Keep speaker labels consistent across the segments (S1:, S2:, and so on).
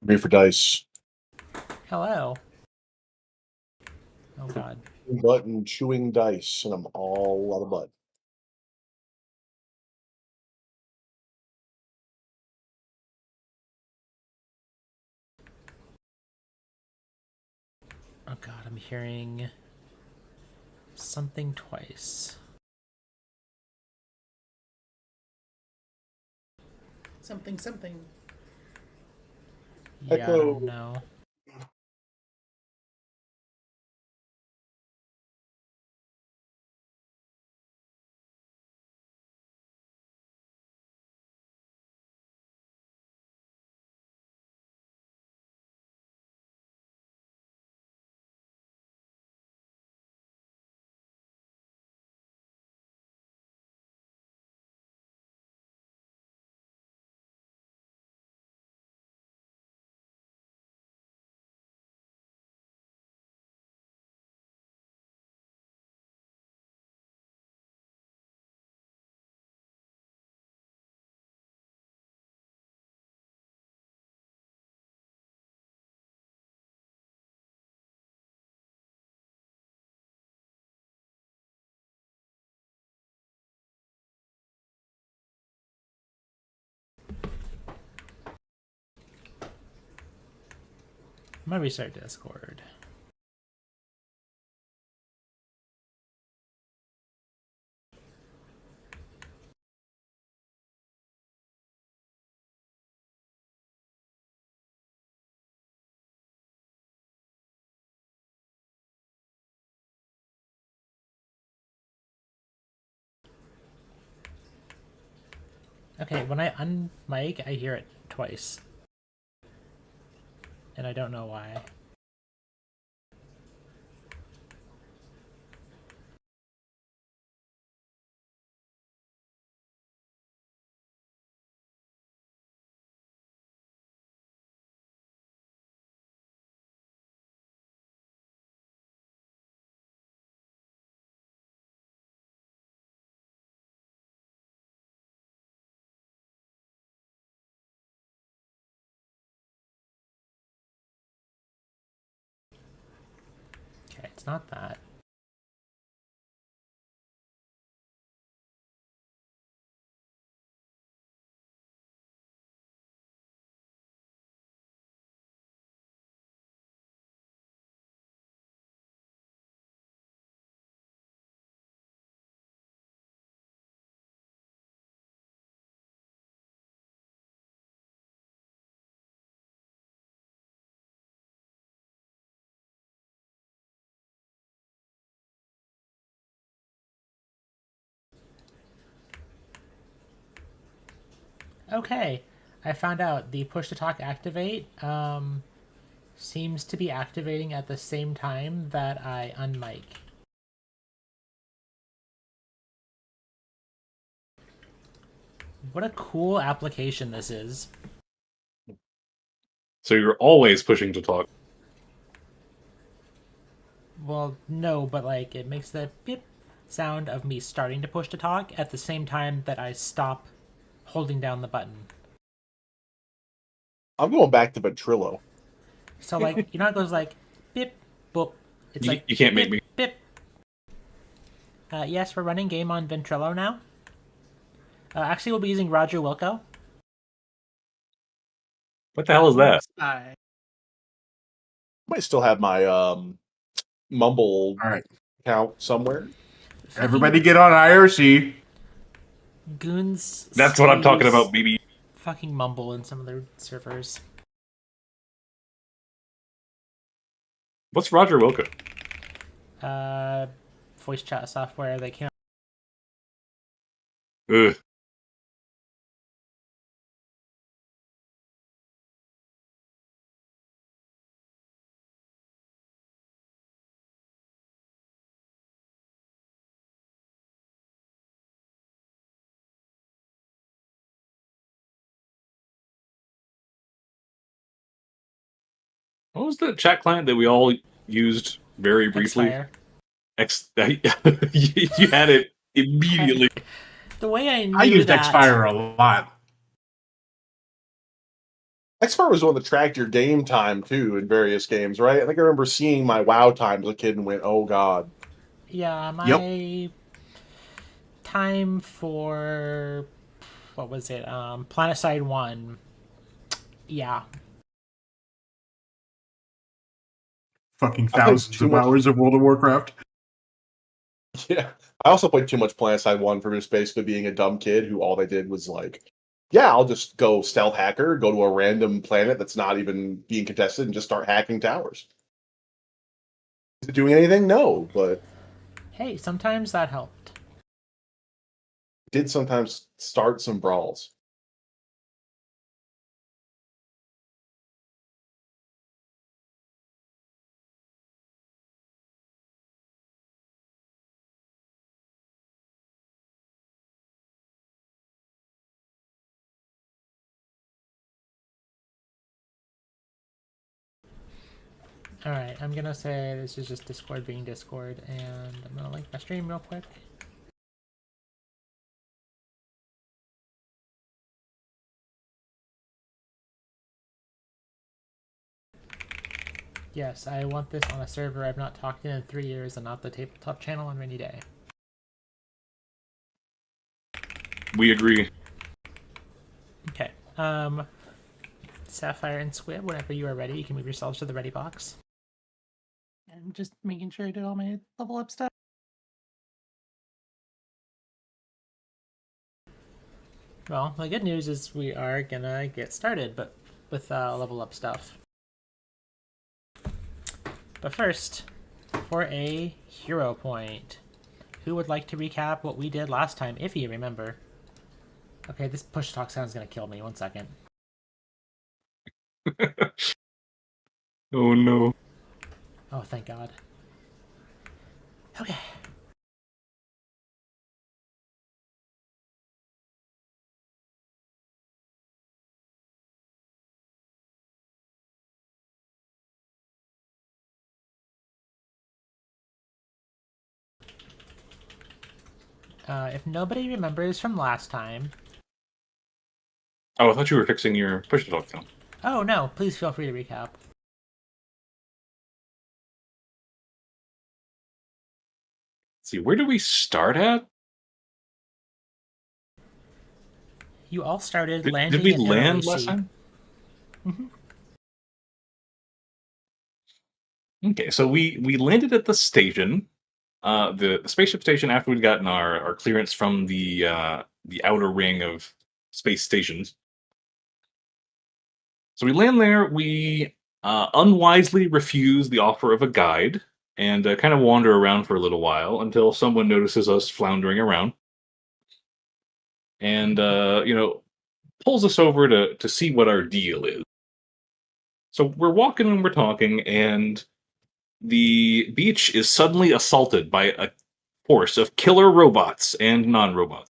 S1: I'm here for dice.
S2: Hello. Oh god.
S1: Button chewing dice, and I'm all out of butt.
S2: Oh god, I'm hearing something twice.
S3: Something, something.
S2: Yeah, I
S1: Echo.
S2: don't know. I'm gonna restart Discord. Okay, when I unmic, I hear it twice. And I don't know why. Okay, it's not that. Okay, I found out the push to talk activate seems to be activating at the same time that I unmic. What a cool application this is.
S4: So you're always pushing to talk.
S2: Well, no, but like it makes the beep sound of me starting to push to talk at the same time that I stop holding down the button.
S1: I'm going back to Ventrilo.
S2: So like you know it goes like beep boop. It's like
S4: You can't make
S2: beep,
S4: me.
S2: beep. Yes, we're running game on Ventrilo now. Actually, we'll be using Roger Wilco.
S4: What the hell is that?
S3: I
S1: Might still have my Mumble
S5: All right,
S1: account somewhere.
S5: everybody get on IRC.
S2: Goons.
S4: That's what I'm talking
S2: use
S4: about, baby.
S2: Fucking Mumble in some of their servers.
S4: What's Roger Wilco?
S2: Voice chat software that came out.
S4: Ugh. What was the chat client that we all used very briefly?
S2: Xfire.
S4: You had it immediately.
S2: The way I knew
S5: I used
S2: that,
S5: Xfire a lot.
S1: Expert was the one that tracked your game time too in various games, right? I think I remember seeing my WoW time as a kid and went, "Oh God."
S2: Yeah, my
S5: Yep.
S2: time for what was it? Planetside 1. Yeah.
S5: Fucking
S1: I played
S5: thousands
S1: too
S5: of
S1: much.
S5: hours of World of Warcraft.
S1: Yeah, I also played too much PlanetSide 1 for just basically being a dumb kid who all they did was like, yeah, I'll just go stealth hacker, go to a random planet that's not even being contested, and just start hacking towers. Is it doing anything? No, but
S2: Hey, sometimes that helped.
S1: it did sometimes start some brawls.
S2: Alright, I'm gonna say this is just Discord being Discord, and I'm gonna link my stream real quick. Yes, I want this on a server I've not talked in 3 years and not the tabletop channel on rainy day.
S4: We agree.
S2: Okay. Sapphire and Squib, whenever you are ready, you can move yourselves to the ready box.
S3: I'm just making sure I did all my level up stuff.
S2: Well, the good news is we are gonna get started, but with level up stuff. But first, for a hero point, who would like to recap what we did last time, if you remember? Okay, this push talk sound's gonna kill me. 1 second.
S4: Oh no.
S2: Oh, thank God. Okay. If nobody remembers from last time...
S4: Oh, I thought you were fixing your push to talk sound.
S2: Oh, no, please feel free to recap.
S4: Let's see, where do we start at?
S2: You all started landing
S4: Did we
S2: in
S4: land
S2: Aurousa.
S4: last time?
S2: Mm-hmm.
S4: Okay, so we landed at the station, the spaceship station after we'd gotten our clearance from the outer ring of space stations. So we land there. We unwisely refuse the offer of a guide and kind of wander around for a little while until someone notices us floundering around and pulls us over to see what our deal is. So we're walking and we're talking, and the beach is suddenly assaulted by a force of killer robots and non-robots.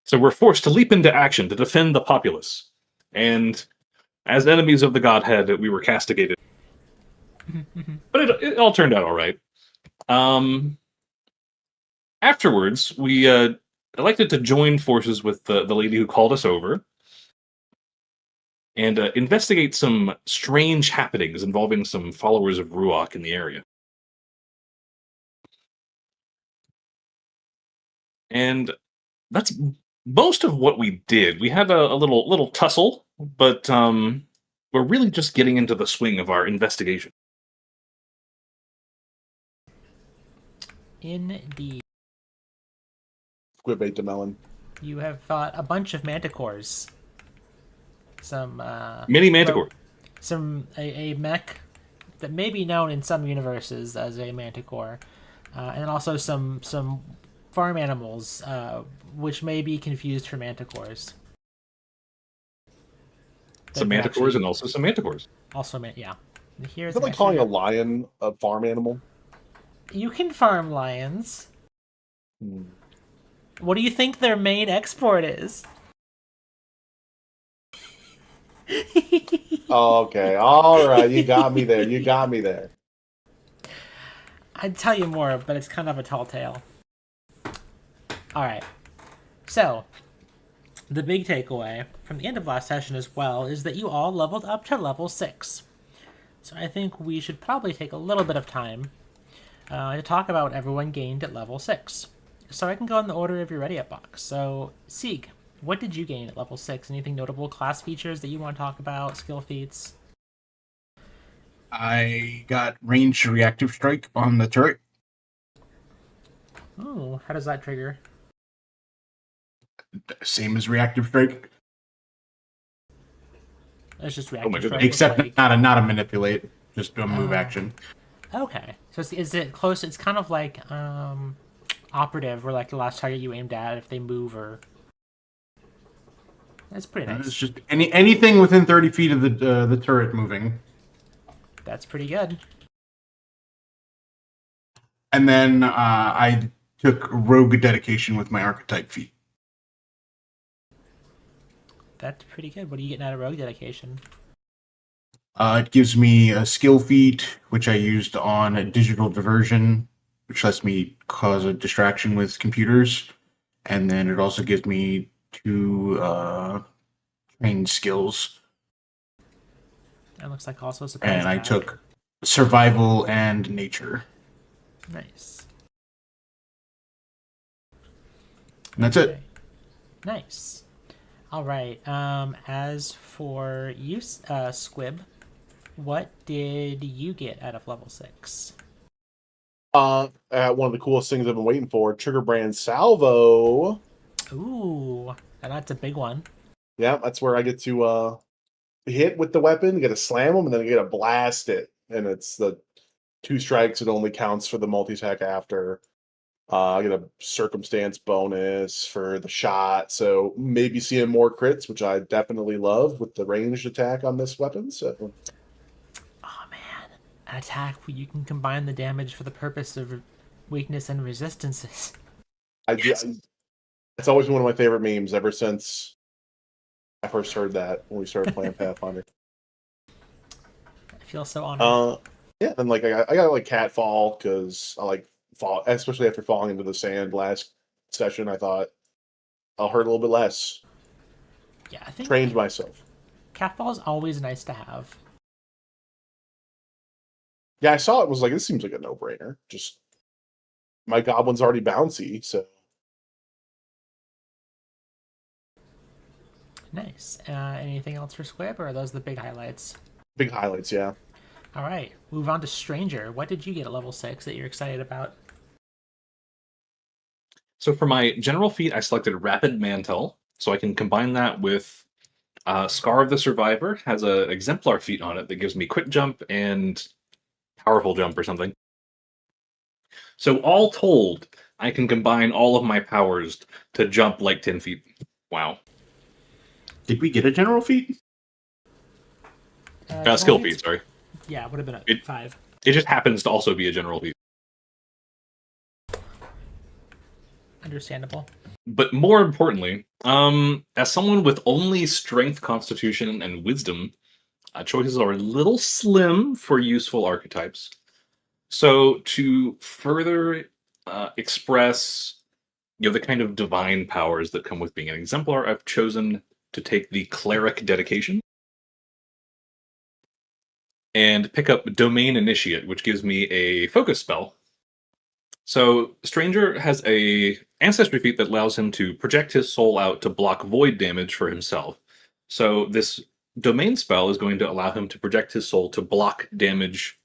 S4: So we're forced to leap into action to defend the populace. And as enemies of the Godhead, we were castigated. But it all turned out all right. Afterwards, we elected to join forces with the lady who called us over and investigate some strange happenings involving some followers of Ruach in the area. And that's most of what we did. We had a little tussle, but we're really just getting into the swing of our investigation.
S2: Indeed.
S1: Squib ate the melon.
S2: You have fought a bunch of manticores. Some
S4: Mini Manticore.
S2: A mech that may be known in some universes as a manticore, and also some farm animals, which may be confused for manticores.
S4: Some manticores and also some manticores.
S2: Also, yeah. Here's
S1: Is it like calling a lion a farm animal?
S2: You can farm lions.
S1: Hmm.
S2: What do you think their main export is?
S1: Okay, all right, you got me there. You got me there.
S2: I'd tell you more, but it's kind of a tall tale. Alright. So, the big takeaway from the end of last session as well is that you all leveled up to level 6. So I think we should probably take a little bit of time to talk about what everyone gained at level 6. So I can go in the order of your ready up box. So, Sieg, what did you gain at level 6? Anything notable class features that you want to talk about? Skill feats?
S6: I got ranged reactive strike on the turret.
S2: Oh, how does that trigger?
S6: Same as reactive strike,
S2: It's just
S4: my
S2: reactive
S4: goodness.
S2: strike with,
S6: except
S2: like...
S6: not a manipulate, just a move
S2: Oh.
S6: action.
S2: Okay. So is it close? It's kind of like operative, where like the last target you aimed at, if they move or... That's pretty nice.
S6: It's just anything within 30 feet of the turret moving.
S2: That's pretty good.
S6: And then I took rogue dedication with my archetype feat.
S2: That's pretty good. What are you getting out of Rogue Dedication?
S6: It gives me a skill feat, which I used on a digital diversion, which lets me cause a distraction with computers. And then it also gives me 2 trained skills.
S2: That looks like also a surprise
S6: And I
S2: attack.
S6: took survival and nature.
S2: Nice.
S6: And that's it.
S2: Okay. Nice. All right. As for you, Squib, what did you get out of level 6?
S1: One of the coolest things I've been waiting for, Trigger Brand Salvo.
S2: Ooh, and that's a big one.
S1: Yeah, that's where I get to hit with the weapon, get to slam them, and then I get to blast it. And it's the 2 strikes. It only counts for the multi-attack after. I get a circumstance bonus for the shot, so maybe seeing more crits, which I definitely love with the ranged attack on this weapon. So,
S2: Oh man, an attack where you can combine the damage for the purpose of weakness and resistances.
S1: it's always been one of my favorite memes ever since I first heard that when we started playing Pathfinder.
S2: I feel so honored.
S1: Yeah, and like I got like Catfall because I like fall, especially after falling into the sand last session. I thought I'll hurt a little bit less.
S2: Yeah, I think
S1: Trained myself.
S2: Catfall is always nice to have.
S1: Yeah, I saw it, was like, this seems like a no-brainer. Just my goblin's already bouncy, so
S2: Nice. Anything else for Squib, or are those the big highlights?
S1: big highlights, yeah.
S2: All right, move on to Stranger. What did you get at level 6 that you're excited about?
S4: So for my general feat, I selected Rapid Mantle, so I can combine that with Scar of the Survivor. Has an exemplar feat on it that gives me quick jump and powerful jump or something. So all told, I can combine all of my powers to jump like 10 feet. Wow.
S6: Did we get a general feat?
S4: Skill feat, sorry.
S2: Yeah, would have been a
S4: It-
S2: 5.
S4: It just happens to also be a general feat.
S2: Understandable.
S4: But more importantly, as someone with only strength, constitution, and wisdom, choices are a little slim for useful archetypes. So to further express, the kind of divine powers that come with being an exemplar, I've chosen to take the cleric dedication and pick up Domain Initiate, which gives me a focus spell. So Stranger has a ancestry feat that allows him to project his soul out to block void damage for himself. So this domain spell is going to allow him to project his soul to block damage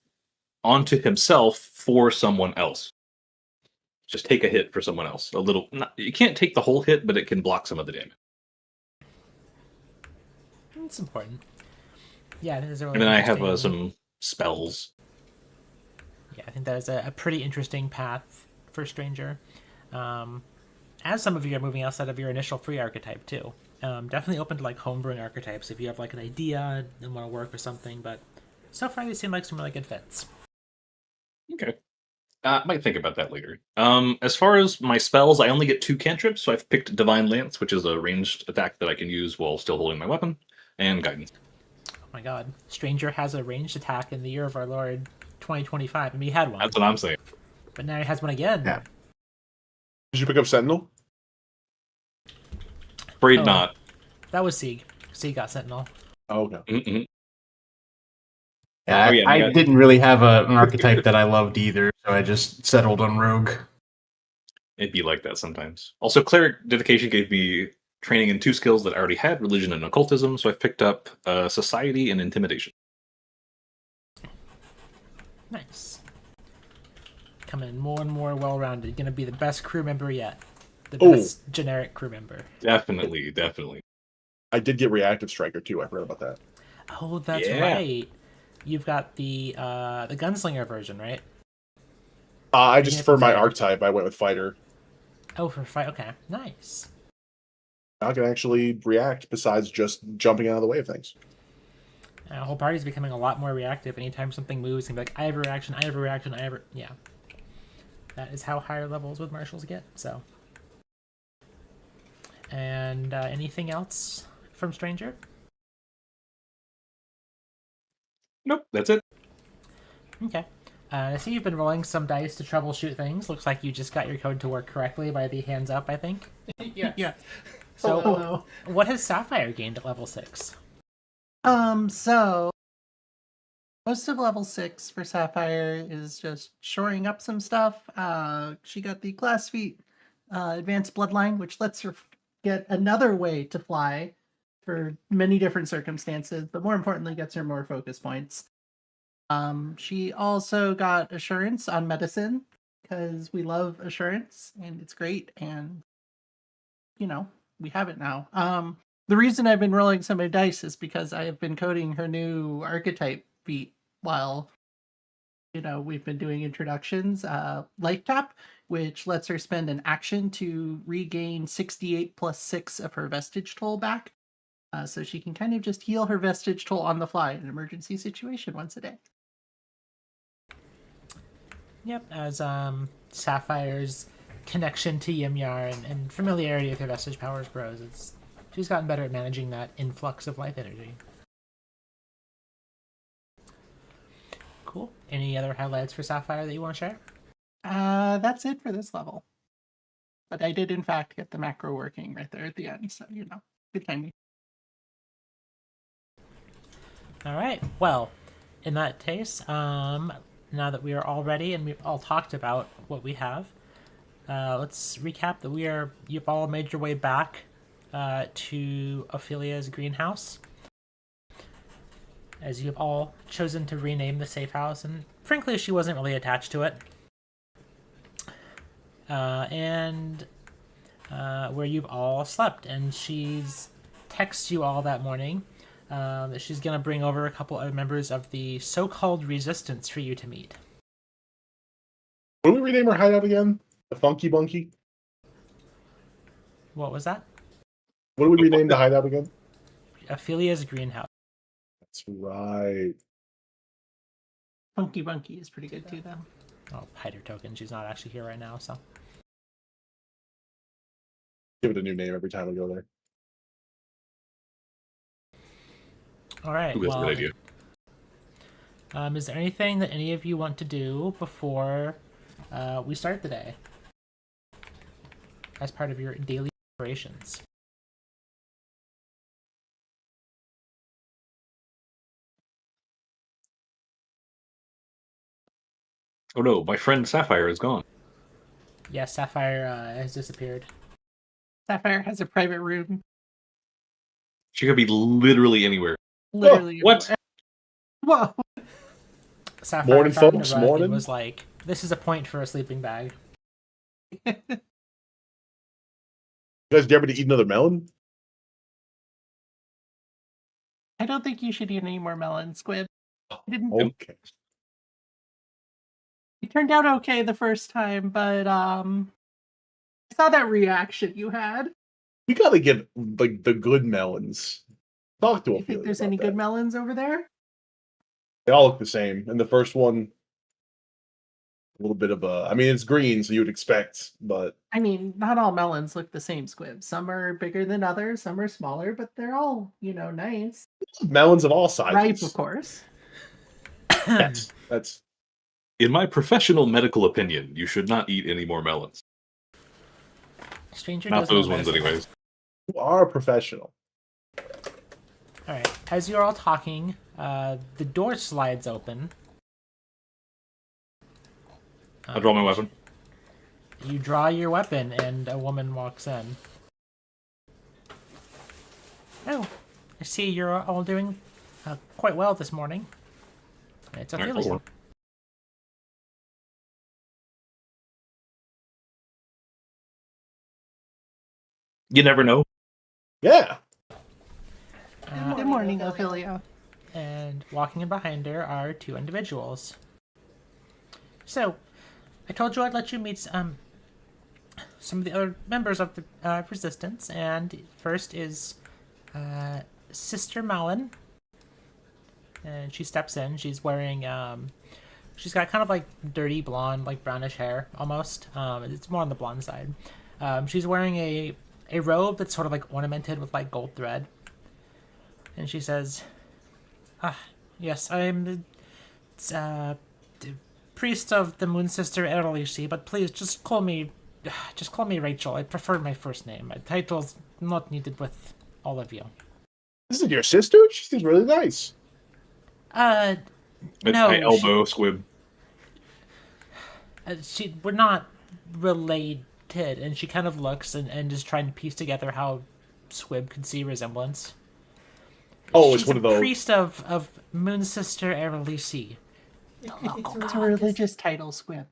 S4: onto himself for someone else. Just take a hit for someone else. You can't take the whole hit, but it can block some of the damage.
S2: It's important. Yeah, I think there's a really
S4: And then I have
S2: interesting-
S4: some spells.
S2: Yeah, I think that is a pretty interesting path for Stranger. As some of you are moving outside of your initial free archetype too. Definitely open to like homebrewing archetypes if you have like an idea and want to work with something, but so far they seem like some really good fits.
S4: Okay. Might think about that later. As far as my spells, I only get 2 cantrips, so I've picked Divine Lance, which is a ranged attack that I can use while still holding my weapon, and Guidance.
S2: Oh my god. Stranger has a ranged attack in the year of our Lord 2025. I mean, he had one,
S4: That's what I'm saying.
S2: but now he has one again.
S6: Yeah.
S1: Did you pick up Sentinel?
S4: Afraid
S2: Oh.
S4: not.
S2: That was Sieg. Sieg got Sentinel.
S1: Oh, okay.
S4: Mm-mm.
S6: Yeah,
S4: Oh, yeah,
S6: I
S4: yeah.
S6: didn't really have an archetype that I loved either, so I just settled on rogue.
S4: It'd be like that sometimes. Also, cleric dedication gave me training in 2 skills that I already had: religion and occultism. So I've picked up society and intimidation.
S2: Nice. Coming more and more well-rounded. Gonna be the best crew member yet. The
S1: Oh.
S2: best generic crew member.
S4: Definitely.
S1: I did get reactive striker too. I forgot about that.
S2: Oh, that's
S4: Yeah.
S2: right. You've got the gunslinger version, right?
S1: I just
S2: Yeah,
S1: for my
S2: fighter.
S1: archetype, I went with fighter.
S2: Oh, for fight. Okay, nice.
S1: I can actually react besides just jumping out of the way of things.
S2: The whole party's becoming a lot more reactive. Anytime something moves, can be like, I have a reaction, I have a reaction, I have a... Yeah. That is how higher levels with marshals get, so. And anything else from Stranger?
S4: Nope, that's it.
S2: Okay. I see you've been rolling some dice to troubleshoot things. Looks like you just got your code to work correctly by the hands up, I think.
S3: Yeah.
S2: So,
S3: Hello.
S2: what has Sapphire gained at level 6?
S3: So most of level 6 for Sapphire is just shoring up some stuff. She got the glass feet advanced bloodline, which lets her get another way to fly for many different circumstances, but more importantly, gets her more focus points. She also got assurance on medicine because we love assurance and it's great, and we have it now. The reason I've been rolling so many dice is because I have been coding her new archetype feat while we've been doing introductions. Life tap, which lets her spend an action to regain 68 plus 6 of her vestige toll back. So she can kind of just heal her vestige toll on the fly in an emergency situation once a day.
S2: Yep, as Sapphire's connection to Yimyar and familiarity with her vestige powers grows, she's gotten better at managing that influx of life energy. Cool. Any other highlights for Sapphire that you want to share?
S3: That's it for this level. But I did, in fact, get the macro working right there at the end, so good timing.
S2: All right. Well, in that case, now that we are all ready and we've all talked about what we have, let's recap that you've all made your way back to Ophelia's greenhouse, as you've all chosen to rename the safe house, and frankly, she wasn't really attached to it. And where you've all slept, and she's texted you all that morning that she's going to bring over a couple of members of the so-called resistance for you to meet.
S1: What do we rename our hideout again? The Funky Bunky?
S2: What was that?
S1: What do we rename the hideout again?
S2: Ophelia's greenhouse.
S1: That's right.
S3: Funky Bunky is pretty good too, though.
S2: Oh, hide her token. She's not actually here right now, so.
S1: Give it a new name every time we go there.
S2: All right.
S4: Ooh, that's a good idea.
S2: Is there anything that any of you want to do before we start the day as part of your daily operations?
S4: Oh no, my friend Sapphire is gone.
S2: Yeah, Sapphire has disappeared.
S3: Sapphire has a private room.
S4: She could be literally anywhere.
S3: Literally.
S4: What?
S3: Whoa.
S2: Sapphire
S1: Morning,
S2: found
S1: folks,
S2: a rug and
S1: morning.
S2: was like, "This is a point for a sleeping bag."
S1: You guys dare me to eat another melon?
S3: I don't think you should eat any more melon, Squid. Didn't
S1: Okay.
S3: It turned out okay the first time, but I saw that reaction you had.
S1: You gotta get like the good melons. Talk to
S3: Do
S1: a
S3: you
S1: few.
S3: think there's any good melons over there?
S1: They all look the same. And the first one, a little bit of a. I mean, it's green, so you would expect, but
S3: I mean, not all melons look the same, Squib. Some are bigger than others, some are smaller, but they're all, nice.
S1: melons of all sizes.
S3: Ripe, of course.
S1: Yes, that's.
S4: In my professional medical opinion, you should not eat any more melons.
S2: Stranger
S4: Not
S2: does know
S4: those ones,
S2: medicine.
S4: anyways.
S1: You are a professional.
S2: All right. As you're all talking, the door slides open.
S4: I draw my weapon.
S2: You draw your weapon, and a woman walks in. Oh, I see you're all doing quite well this morning. It's
S4: All right,
S2: Ophelia.
S4: cool. You never know.
S1: Yeah.
S3: Good morning, Ophelia.
S2: And walking in behind her are two individuals. So, I told you I'd let you meet some of the other members of the Resistance, and first is Sister Malin. And she steps in. She's wearing she's got kind of like dirty blonde, like brownish hair almost. It's more on the blonde side. She's wearing a robe that's sort of like ornamented with like gold thread. And she says, yes, I'm the priest of the Moon Sister Erlishi, but please just call me Rachel. I prefer my first name. My title's not needed with all of you.
S1: This is your sister? She seems really nice.
S2: No.
S4: I elbow Squib.
S2: We're not related, and she kind of looks and is trying to piece together how Squib could see resemblance.
S1: Oh,
S2: She's
S1: it's one of
S2: a
S1: those.
S2: priest of Moon Sister Erlishi.
S3: It's a religious title, Squib.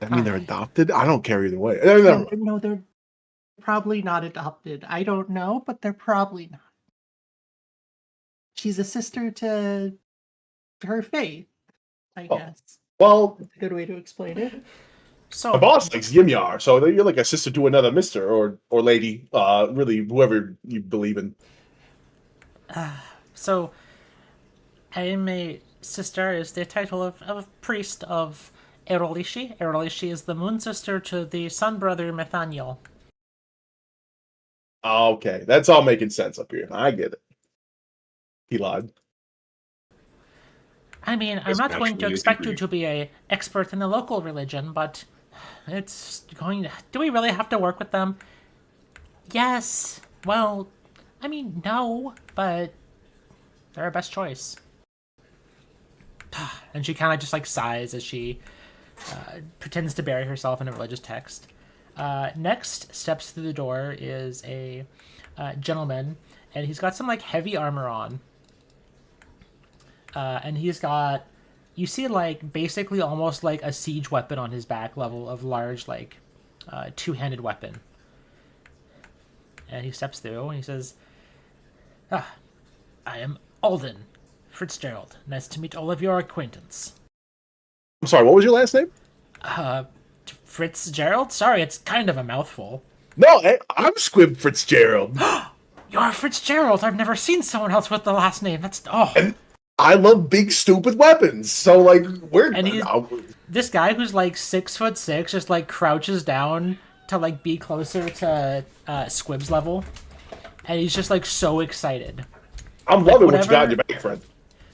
S1: I mean, they're adopted? I don't care either way.
S3: No, they're probably not adopted. I don't know, but they're probably not. She's a sister to her faith, I guess.
S1: Well,
S3: That's a good way to explain it.
S2: So
S1: my boss likes Yimyar, so you're like a sister to another mister or lady, really, whoever you believe in.
S2: So, I am a sister is the title of priest of Erlishi. Erlishi is the moon sister to the sun brother Nathaniel.
S1: Okay, that's all making sense up here. I get it. He lied.
S2: I mean, I'm
S4: Yes,
S2: not going to
S4: naturally,
S2: expect you
S4: agree.
S2: to be a expert in the local religion, but it's going to... Do we really have to work with them? Yes. Well, I mean, no, but they're our best choice. And she kind of just like sighs as she pretends to bury herself in a religious text. Next steps through the door is a gentleman, and he's got some like heavy armor on. And he's got, you see like basically almost like a siege weapon on his back level of large like two-handed weapon. And he steps through and he says, I am Alden Fitzgerald. Nice to meet all of your acquaintance.
S1: I'm sorry, what was your last name?
S2: Fitzgerald? Sorry, it's kind of a mouthful.
S1: No, I'm Squib Fitzgerald.
S2: You're Fitzgerald. I've never seen someone else with the last name. That's
S1: And I love big, stupid weapons. So, like,
S2: And he's- this guy who's like 6'6" just like crouches down to like be closer to Squib's level, and he's just like so excited.
S1: I'm loving what you
S2: whatever-
S1: got in your bank, friend.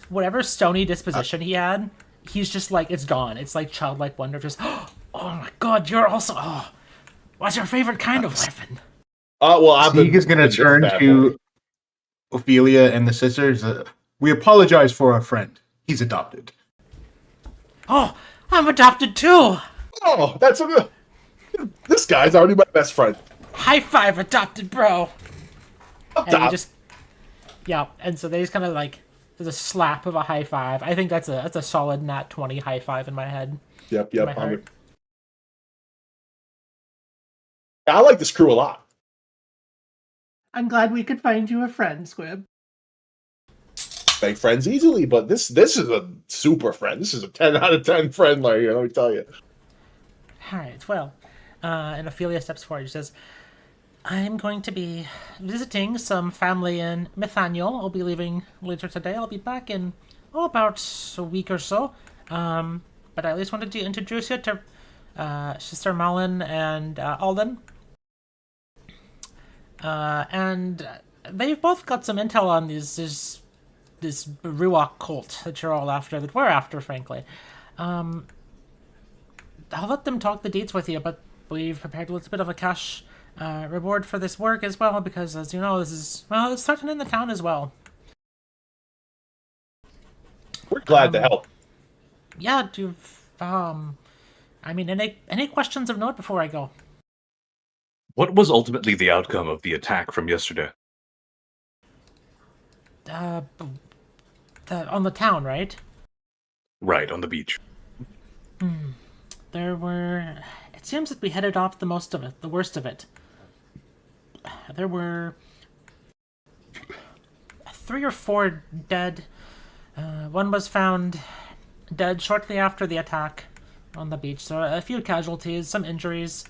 S2: Whatever stony disposition he had, he's just like it's gone. It's like childlike wonder. Just oh my god, you're also what's your favorite kind of weapon?
S1: Well,
S6: Zeke is going to turn to Ophelia and the sisters. We apologize for our friend. He's adopted.
S2: Oh, I'm adopted too.
S1: Oh, that's a. This guy's already my best friend.
S2: High five, adopted bro. And he
S1: Adopt.
S2: just and so they just kind of like there's a slap of a high five. I think that's a solid nat 20 high five in my head.
S1: Yep.
S2: my heart.
S1: I like this crew a lot.
S3: I'm glad we could find you a friend, Squib.
S1: Make friends easily, but this is a super friend. This is a 10 out of 10 friend right here, let me tell you.
S2: All right, well, and Ophelia steps forward. She says, I'm going to be visiting some family in Nathaniel. I'll be leaving later today. I'll be back in, about a week or so. But I at least wanted to introduce you to Sister Malin and Alden. And they've both got some intel on this Ruach cult that you're all after, that we're after, frankly. I'll let them talk the deeds with you, but we've prepared a little bit of a cash reward for this work as well, because as you know, this is, well, it's starting in the town as well.
S1: We're glad to help.
S2: Yeah, I mean, any questions of note before I go?
S4: What was ultimately the outcome of the attack from yesterday?
S2: On the town, right?
S4: Right, on the beach.
S2: There were... It seems that we headed off the worst of it. There were 3 or 4 dead. One was found dead shortly after the attack on the beach, so a few casualties, some injuries,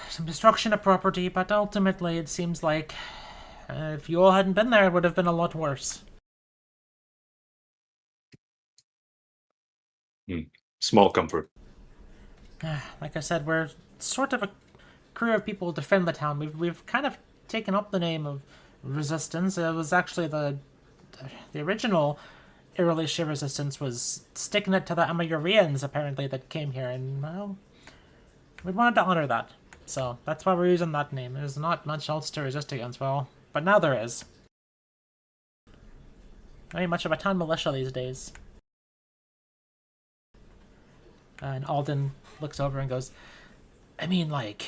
S2: some destruction of property, but ultimately it seems like if you all hadn't been there, it would have been a lot worse.
S4: Small comfort.
S2: Like I said, we're sort of a crew of people who defend the town. We've kind of taken up the name of Resistance. It was actually the original Irrelish Resistance was sticking it to the Amayurians, apparently, that came here, and, well, we wanted to honor that. So that's why we're using that name. There's not much else to resist against, well, but now there is. Not ain't much of a town militia these days. And Alden looks over and goes, I mean, like,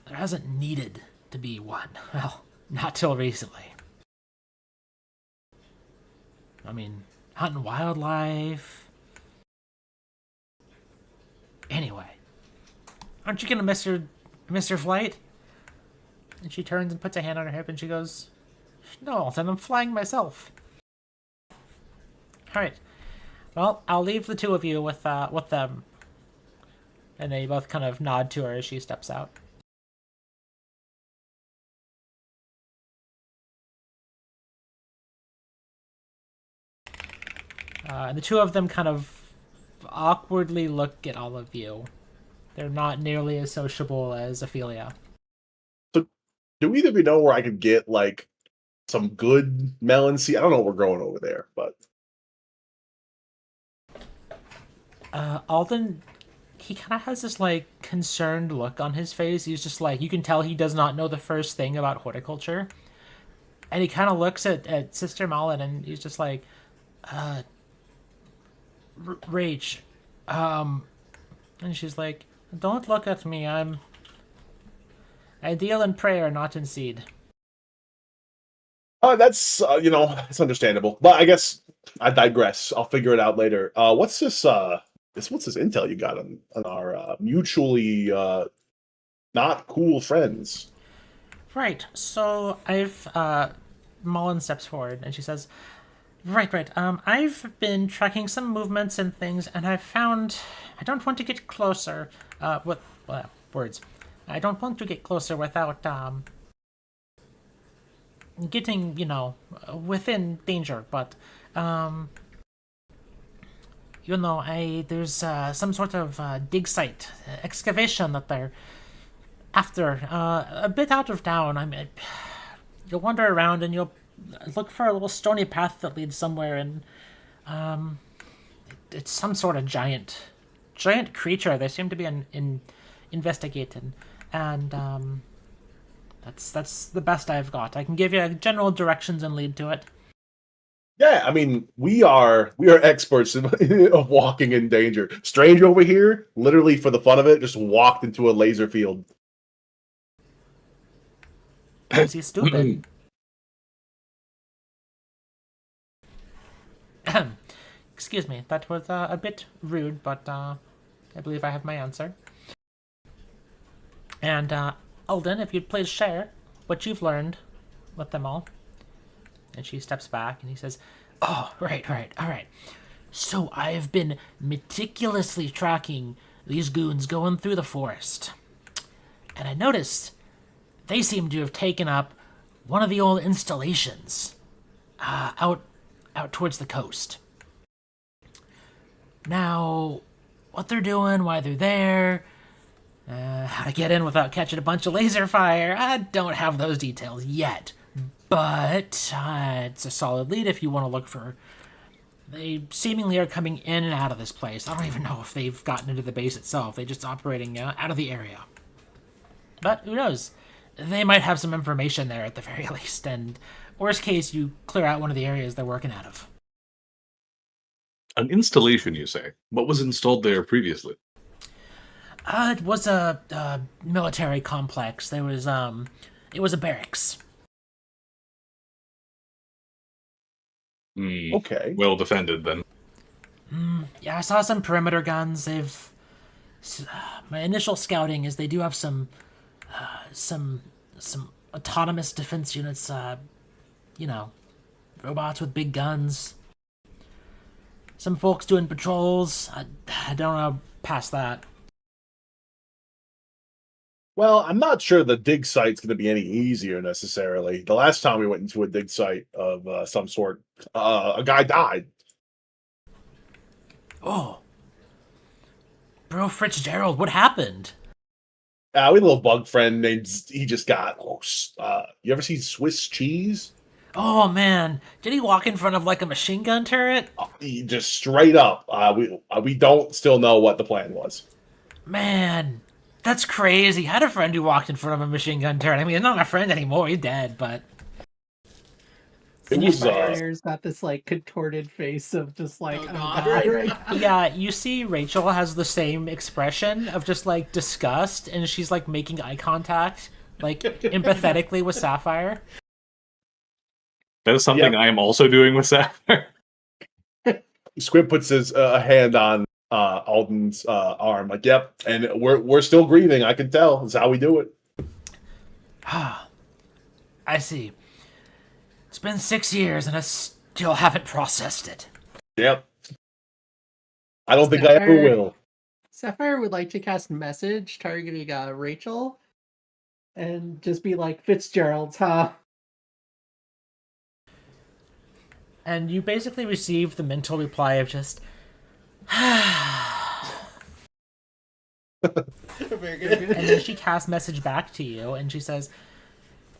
S2: there hasn't needed to be one. Well, not till recently. I mean, hunting wildlife. Anyway, aren't you gonna miss your flight? And she turns and puts a hand on her hip and she goes, no, then I'm flying myself. Alright. Well, I'll leave the two of you with them. And they both kind of nod to her as she steps out. And the two of them kind of awkwardly look at all of you. They're not nearly as sociable as Ophelia.
S1: So, do either of you know where I could get, like, some good melon seed? I don't know what we're growing over there, but...
S2: Alden, he kind of has this, like, concerned look on his face. He's just like, you can tell he does not know the first thing about horticulture. And he kind of looks at Sister Malin and he's just like, Rach, and she's like, don't look at me, I deal in prayer, not in seed.
S1: That's, it's understandable. But I guess I digress. I'll figure it out later. What's this intel you got on our mutually not cool friends?
S2: Right, so Mullen steps forward and she says, Right. I've been tracking some movements and things, and I've found I don't want to get closer. Words? I don't want to get closer without getting within danger. But there's some sort of dig site excavation that they're after a bit out of town. You'll wander around and you'll look for a little stony path that leads somewhere, and it's some sort of giant creature. They seem to be investigating, and that's the best I've got. I can give you general directions and lead to it.
S1: Yeah, I mean, we are experts of walking in danger. Stranger over here, literally for the fun of it, just walked into a laser field.
S2: Is he stupid? Excuse me, that was a bit rude, but I believe I have my answer. And Alden, if you'd please share what you've learned with them all. And she steps back and he says, oh, right, all right. So I've been meticulously tracking these goons going through the forest. And I noticed they seem to have taken up one of the old installations out towards the coast. Now, what they're doing, why they're there, how to get in without catching a bunch of laser fire, I don't have those details yet. But it's a solid lead if you want to look for... They seemingly are coming in and out of this place. I don't even know if they've gotten into the base itself. They're just operating out of the area. But who knows? They might have some information there at the very least, and worst case, you clear out one of the areas they're working out of.
S4: An installation, you say? What was installed there previously?
S2: It was a military complex. It was a barracks.
S1: Okay.
S4: Well defended, then.
S2: Yeah, I saw some perimeter guns. My initial scouting is they do have some autonomous defense units. Robots with big guns. Some folks doing patrols. I don't know past that.
S1: Well, I'm not sure the dig site's going to be any easier necessarily. The last time we went into a dig site of some sort, a guy died.
S2: Oh, Bro Fitzgerald, what happened?
S1: We had a little bug friend named. He just got. You ever see Swiss cheese?
S2: Oh man, did he walk in front of like a machine gun turret?
S1: He just straight up. We don't still know what the plan was.
S2: Man, that's crazy. I had a friend who walked in front of a machine gun turret. I mean, he's not my friend anymore. He's dead, but
S1: It was.
S3: Fire's got this like contorted face of just like, oh god, right now.
S2: yeah, you see Rachel has the same expression of just like disgust, and she's like making eye contact, like empathetically with Sapphire.
S4: That is something
S1: Yep.
S4: I am also doing with Sapphire.
S1: Squib puts his hand on Alden's arm. Like, yep, and we're still grieving. I can tell. That's how we do it.
S2: I see. It's been 6 years, and I still haven't processed it.
S1: Yep. I don't think I ever will.
S3: Sapphire would like to cast message targeting Rachel, and just be like, Fitzgerald's, huh?
S2: And you basically receive the mental reply of just,
S3: Very good.
S2: and then she casts message back to you, and she says,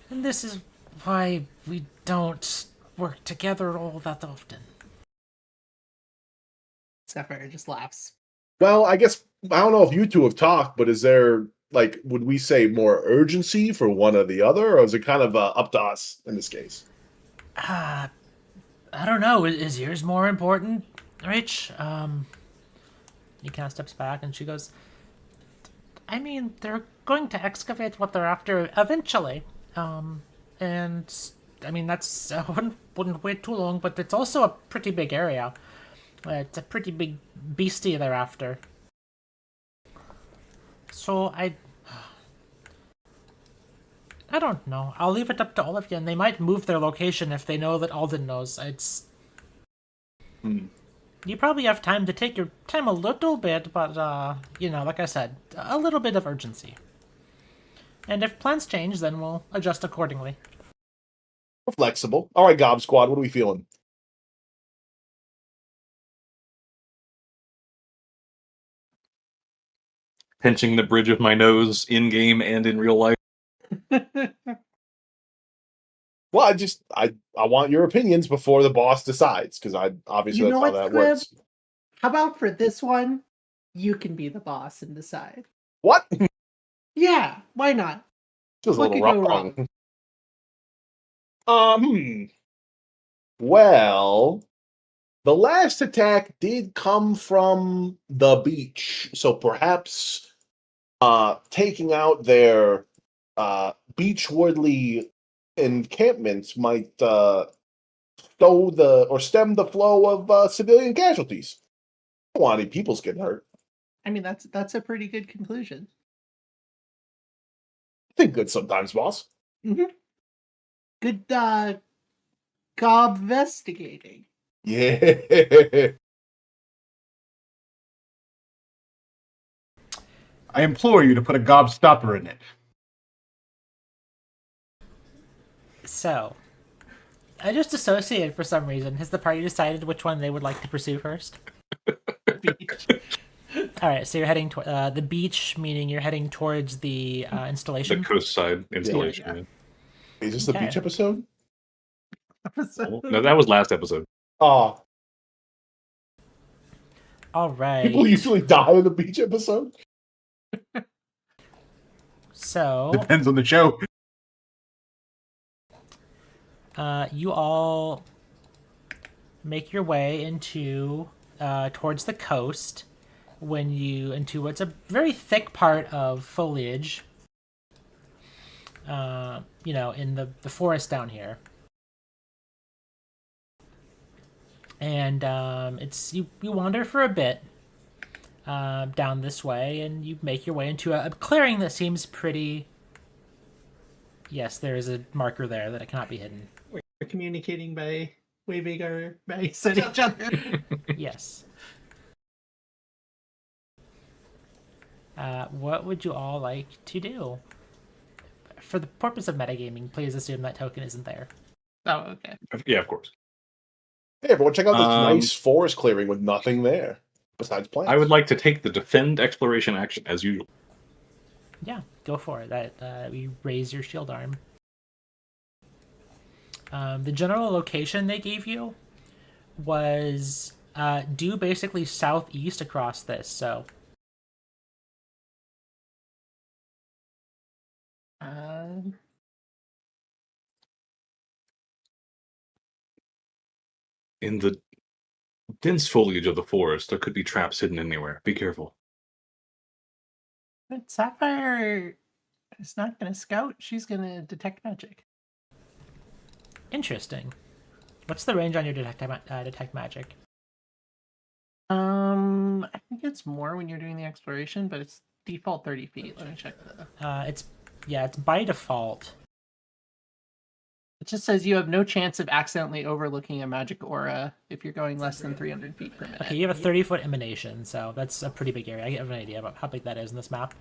S2: and this is why we don't work together all that often.
S3: Sapphire just laughs.
S1: Well, I guess I don't know if you two have talked, but is there like would we say more urgency for one or the other, or is it kind of up to us in this case?
S2: I don't know. Is yours more important, Rich? He kind of steps back, and she goes, I mean, they're going to excavate what they're after eventually. And I mean, that's I wouldn't wait too long, but it's also a pretty big area. It's a pretty big beastie they're after. So I don't know. I'll leave it up to all of you, and they might move their location if they know that Alden knows. It's You probably have time to take your time a little bit, but like I said, a little bit of urgency. And if plans change, then we'll adjust accordingly.
S1: We're flexible. All right, Gob Squad, what are we feeling?
S4: Pinching the bridge of my nose in game and in real life.
S1: Well, I want your opinions before the boss decides, because I obviously
S3: You know
S1: that's how
S3: what,
S1: that works.
S3: How about for this one, you can be the boss and decide?
S1: What?
S3: Yeah, why not?
S1: Feels a
S3: What
S1: little
S3: could go
S1: wrong. Well, the last attack did come from the beach, so perhaps taking out their beachwardly encampments might stem the flow of civilian casualties. I don't want any people's getting hurt.
S3: I mean, that's a pretty good conclusion.
S1: Think good sometimes, boss.
S3: Mm-hmm. Good gob investigating.
S1: Yeah.
S6: I implore you to put a gobstopper in it.
S2: So, I just associated for some reason. Has the party decided which one they would like to pursue first? All right, so you're heading to the beach, meaning you're heading towards the
S4: The
S2: installation.
S4: coast side installation.
S3: Yeah.
S1: Is this the
S2: Okay.
S1: beach episode?
S4: No, that was last episode.
S1: Oh,
S2: All right.
S1: people usually die in the beach episode.
S2: So
S6: Depends on the show.
S2: you all make your way into towards the coast into what's a very thick part of foliage. In the forest down here. And it's you wander for a bit down this way, and you make your way into a clearing that seems pretty. Yes, there is a marker there that it cannot be hidden.
S3: We're communicating by waving our backs at each other.
S2: Yes. What would you all like to do? For the purpose of metagaming, please assume that token isn't there.
S3: Oh, okay.
S4: Yeah, of course.
S1: Hey, everyone, check out this
S4: Um,
S1: nice forest clearing with nothing there besides plants.
S4: I would like to take the defend exploration action as usual.
S2: Yeah, go for it. You raise your shield arm. The general location they gave you was due basically southeast across this. So
S4: In the dense foliage of the forest, there could be traps hidden anywhere. Be careful.
S3: but Sapphire is not going to scout. She's going to detect magic.
S2: interesting. What's the range on your detect magic?
S3: I think it's more when you're doing the exploration, but it's default 30 feet. Let me check that.
S2: It's by default.
S3: It just says you have no chance of accidentally overlooking a magic aura if you're going less than 300 feet per minute.
S2: Okay, you have a 30-foot emanation, so that's a pretty big area. I have an idea about how big that is in this map.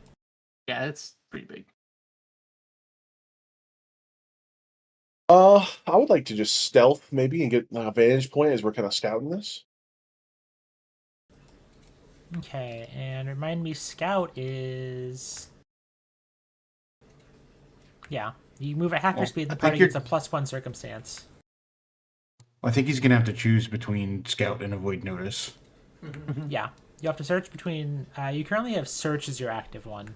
S3: Yeah, it's pretty big.
S1: I would like to just stealth maybe and get a vantage point as we're kind of scouting this.
S2: Okay, and remind me, scout is. Yeah, you move at half your
S6: Well,
S2: speed, and
S6: I
S2: the
S6: think
S2: party
S6: you're-
S2: gets a +1 circumstance.
S6: I think he's gonna have to choose between scout and avoid notice.
S2: Yeah, you have to search between. You currently have search as your active one.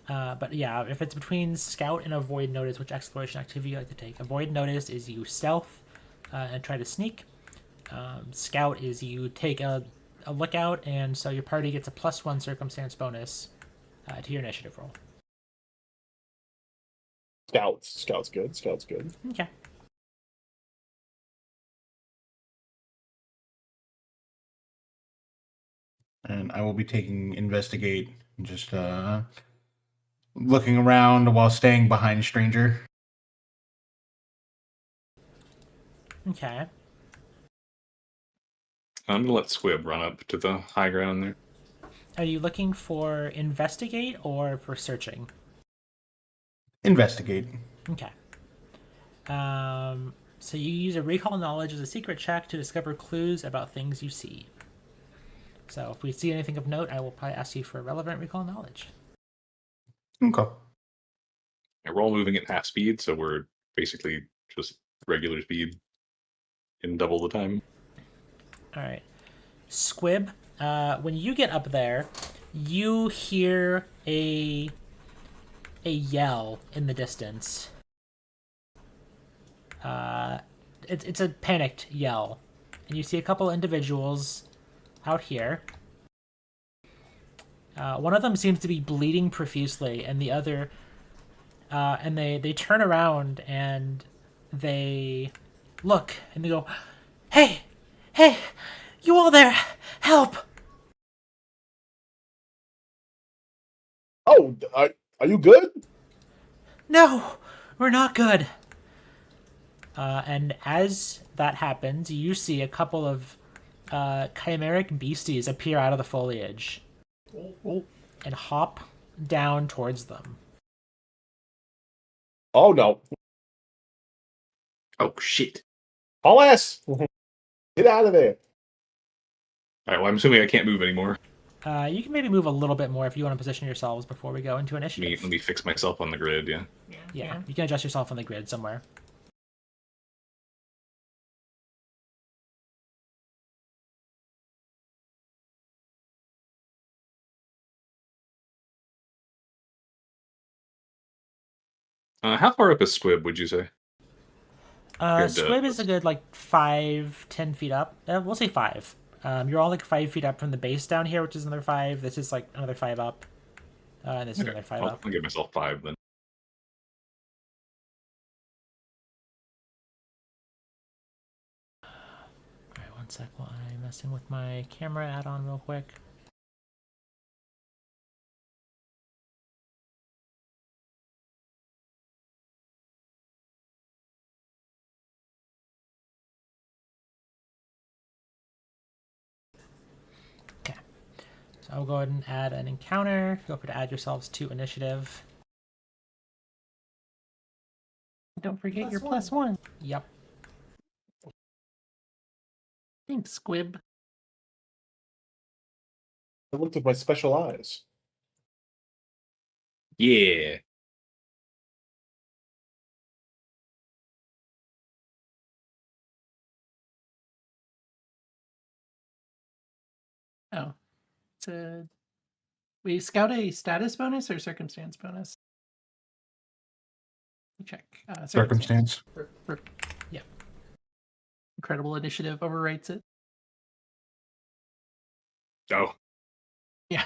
S2: But yeah, if it's between scout and avoid notice, which exploration activity you like to take? Avoid notice is you stealth and try to sneak. Scout is you take a lookout, and so your party gets a +1 circumstance bonus to your initiative roll.
S1: Scouts good. Scouts good.
S2: Okay.
S6: And I will be taking investigate, just looking around while staying behind stranger.
S2: Okay.
S4: I'm gonna let Squib run up to the high ground there.
S2: Are you looking for investigate or for searching?
S6: Investigate.
S2: Okay. So you use a recall knowledge as a secret check to discover clues about things you see. So if we see anything of note, I will probably ask you for relevant recall knowledge.
S6: Okay.
S4: And we're all moving at half speed, so we're basically just regular speed in double the time.
S2: All right. Squib, when you get up there, you hear a yell in the distance. It's a panicked yell, and you see a couple individuals out here. One of them seems to be bleeding profusely, and the other, and they turn around and they look and they go, "Hey, hey, you all there? Help!"
S1: Oh, are you good?
S2: No, we're not good. And as that happens, you see a couple of chimeric beasties appear out of the foliage and hop down towards them.
S1: Oh no.
S4: Oh shit!
S1: Haul ass! Get out of there.
S4: All right. Well, I'm assuming I can't move anymore.
S2: You can maybe move a little bit more if you want to position yourselves before we go into initiative.
S4: Let me fix myself on the grid. Yeah.
S2: Yeah, you can adjust yourself on the grid somewhere.
S4: How far up is Squib, would you say? Compared to
S2: Squib is a good like 5-10 feet up. We'll say 5. You're all like 5 feet up from the base down here, which is another 5. This is like another 5 up, and this is
S4: Okay,
S2: another 5
S4: I'll
S2: up.
S4: give myself 5 then.
S2: All right, one sec while I'm messing with my camera add-on real quick. Okay, so I'll go ahead and add an encounter. Feel free to add yourselves to initiative.
S3: Don't forget your +1.
S2: Yep.
S3: Thanks, Squib.
S1: I looked with my special eyes.
S4: Yeah.
S3: Oh, it's a. We scout a status bonus or circumstance bonus? Check.
S6: Circumstance.
S2: Yep.
S3: Incredible initiative overwrites it.
S4: Oh,
S3: Yeah.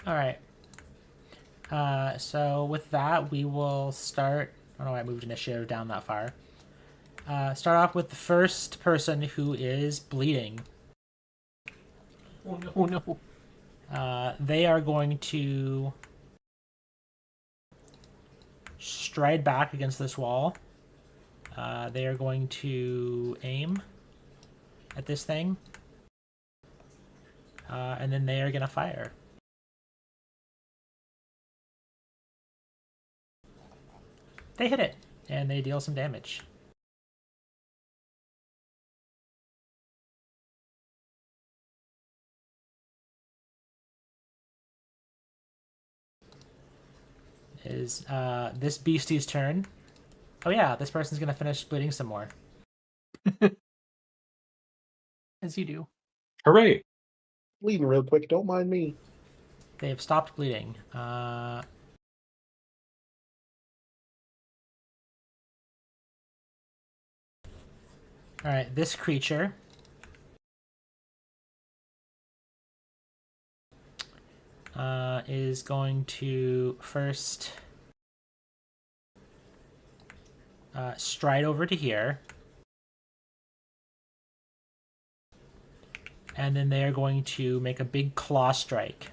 S2: All right. So with that, we will start. I don't know why I moved initiative down that far. Start off with the first person who is bleeding.
S3: Oh no! Oh no!
S2: They are going to stride back against this wall. They are going to aim at this thing. And then they are going to fire. They hit it, and they deal some damage. Is this beastie's turn. Oh yeah, this person's going to finish bleeding some more.
S3: As you do.
S4: hooray!
S1: Bleeding real quick, don't mind me.
S2: They have stopped bleeding. Alright, this creature is going to first stride over to here. And then they are going to make a big claw strike.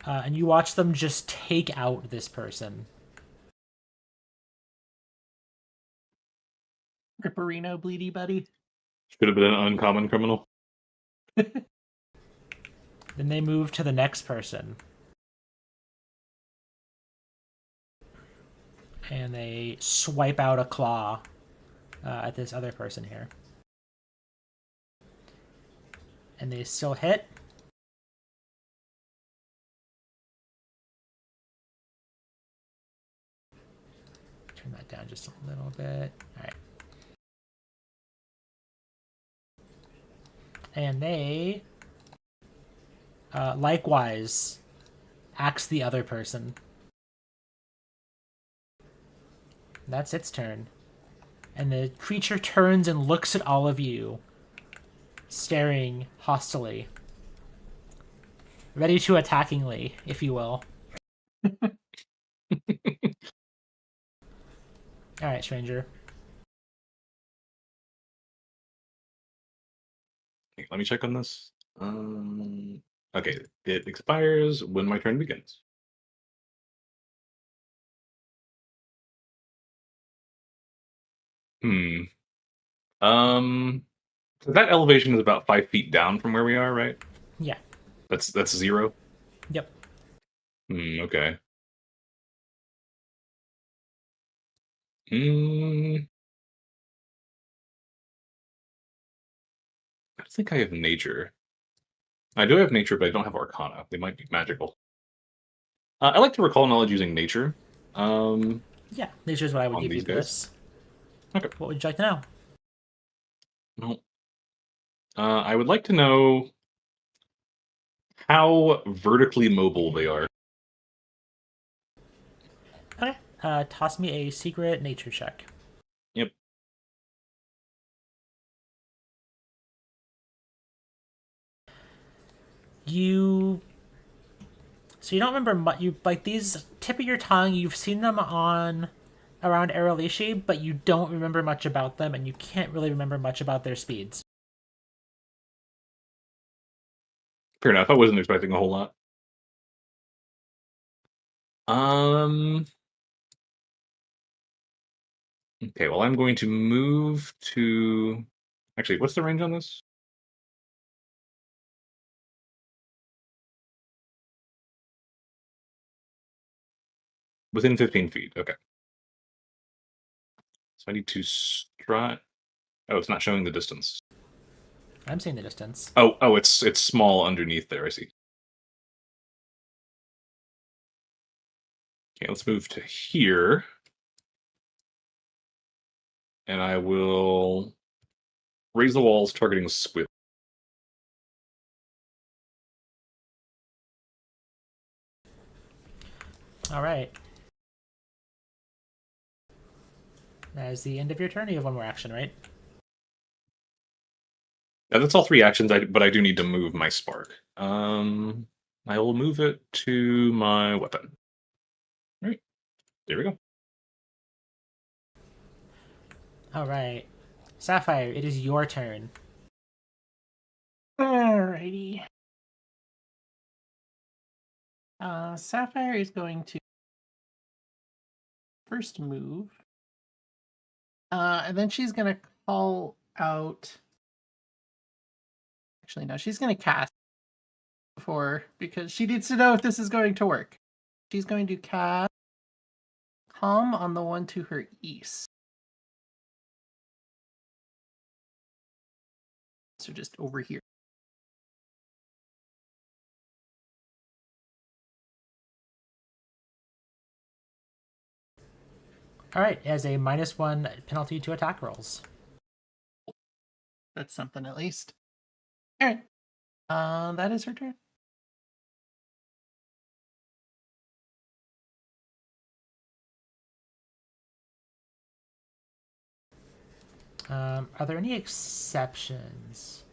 S2: And you watch them just take out this person.
S3: Ripperino, bleedy buddy.
S4: Should have been an uncommon criminal.
S2: Then they move to the next person. And they swipe out a claw at this other person here. And they still hit. Turn that down just a little bit. All right. And they likewise axe the other person. That's its turn. And the creature turns and looks at all of you, staring hostilely. Ready to attackingly, if you will. Alright, stranger.
S4: Okay, let me check on this. Okay, it expires when my turn begins. Hmm. So that elevation is about 5 feet down from where we are, right?
S2: Yeah.
S4: That's 0.
S2: Yep.
S4: Okay. Hmm. think I have nature. I do have nature, but I don't have arcana. They might be magical. I like to recall knowledge using nature.
S2: Yeah, nature is what I would
S4: On
S2: give you
S4: these
S2: for
S4: guys?
S2: this.
S4: Okay.
S2: What would you like to know?
S4: Well, I would like to know how vertically mobile they are.
S2: Okay. Toss me a secret nature check.
S4: Yep.
S2: So you don't remember you like these tip of your tongue. You've seen them on around Aralishi, but you don't remember much about them, and you can't really remember much about their speeds.
S4: Fair enough. I wasn't expecting a whole lot. Um. Okay. Well, I'm going to move to. Actually, what's the range on this? Within 15 feet. Okay. So I need to strut. Oh, it's not showing the distance.
S2: I'm seeing the distance.
S4: Oh, it's small underneath there. I see. Okay, let's move to here, and I will raise the walls, targeting squid.
S2: All right. That is the end of your turn. You have one more action, right?
S4: Yeah, that's all 3 actions. But I do need to move my spark. I will move it to my weapon. Right there we go.
S2: All right. Sapphire, it is your turn.
S3: Alrighty. Sapphire is going to first move. And then she's going to call out. Actually, no, she's going to cast before because she needs to know if this is going to work. She's going to cast Calm on the one to her east. So just over here.
S2: All right. It has a -1 penalty to attack rolls.
S3: That's something at least. All right. That is her turn.
S2: Are there any exceptions?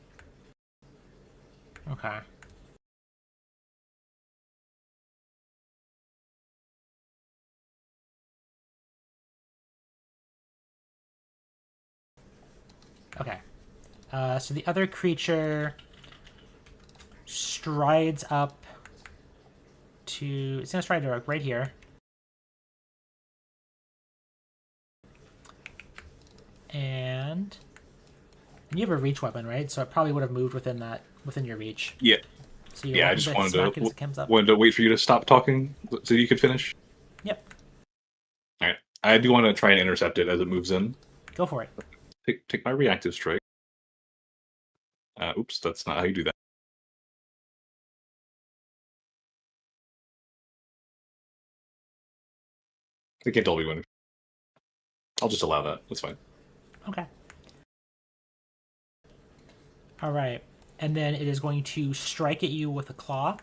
S2: Okay. Okay. So the other creature strides up to. It's gonna stride to right here. And you have a reach weapon, right? So it probably would have moved within your reach.
S4: Yeah.
S2: So you're
S4: Yeah, I
S2: welcome
S4: just
S2: to
S4: wanted
S2: smack it as
S4: to
S2: it comes up.
S4: wait for you to stop talking so you could finish.
S2: Yep.
S4: All right. I do want to try and intercept it as it moves in.
S2: Go for it.
S4: Take my reactive strike. Oops, that's not how you do that. They can't tell me when. I'll just allow that. That's fine.
S2: Okay. All right. And then it is going to strike at you with a claw.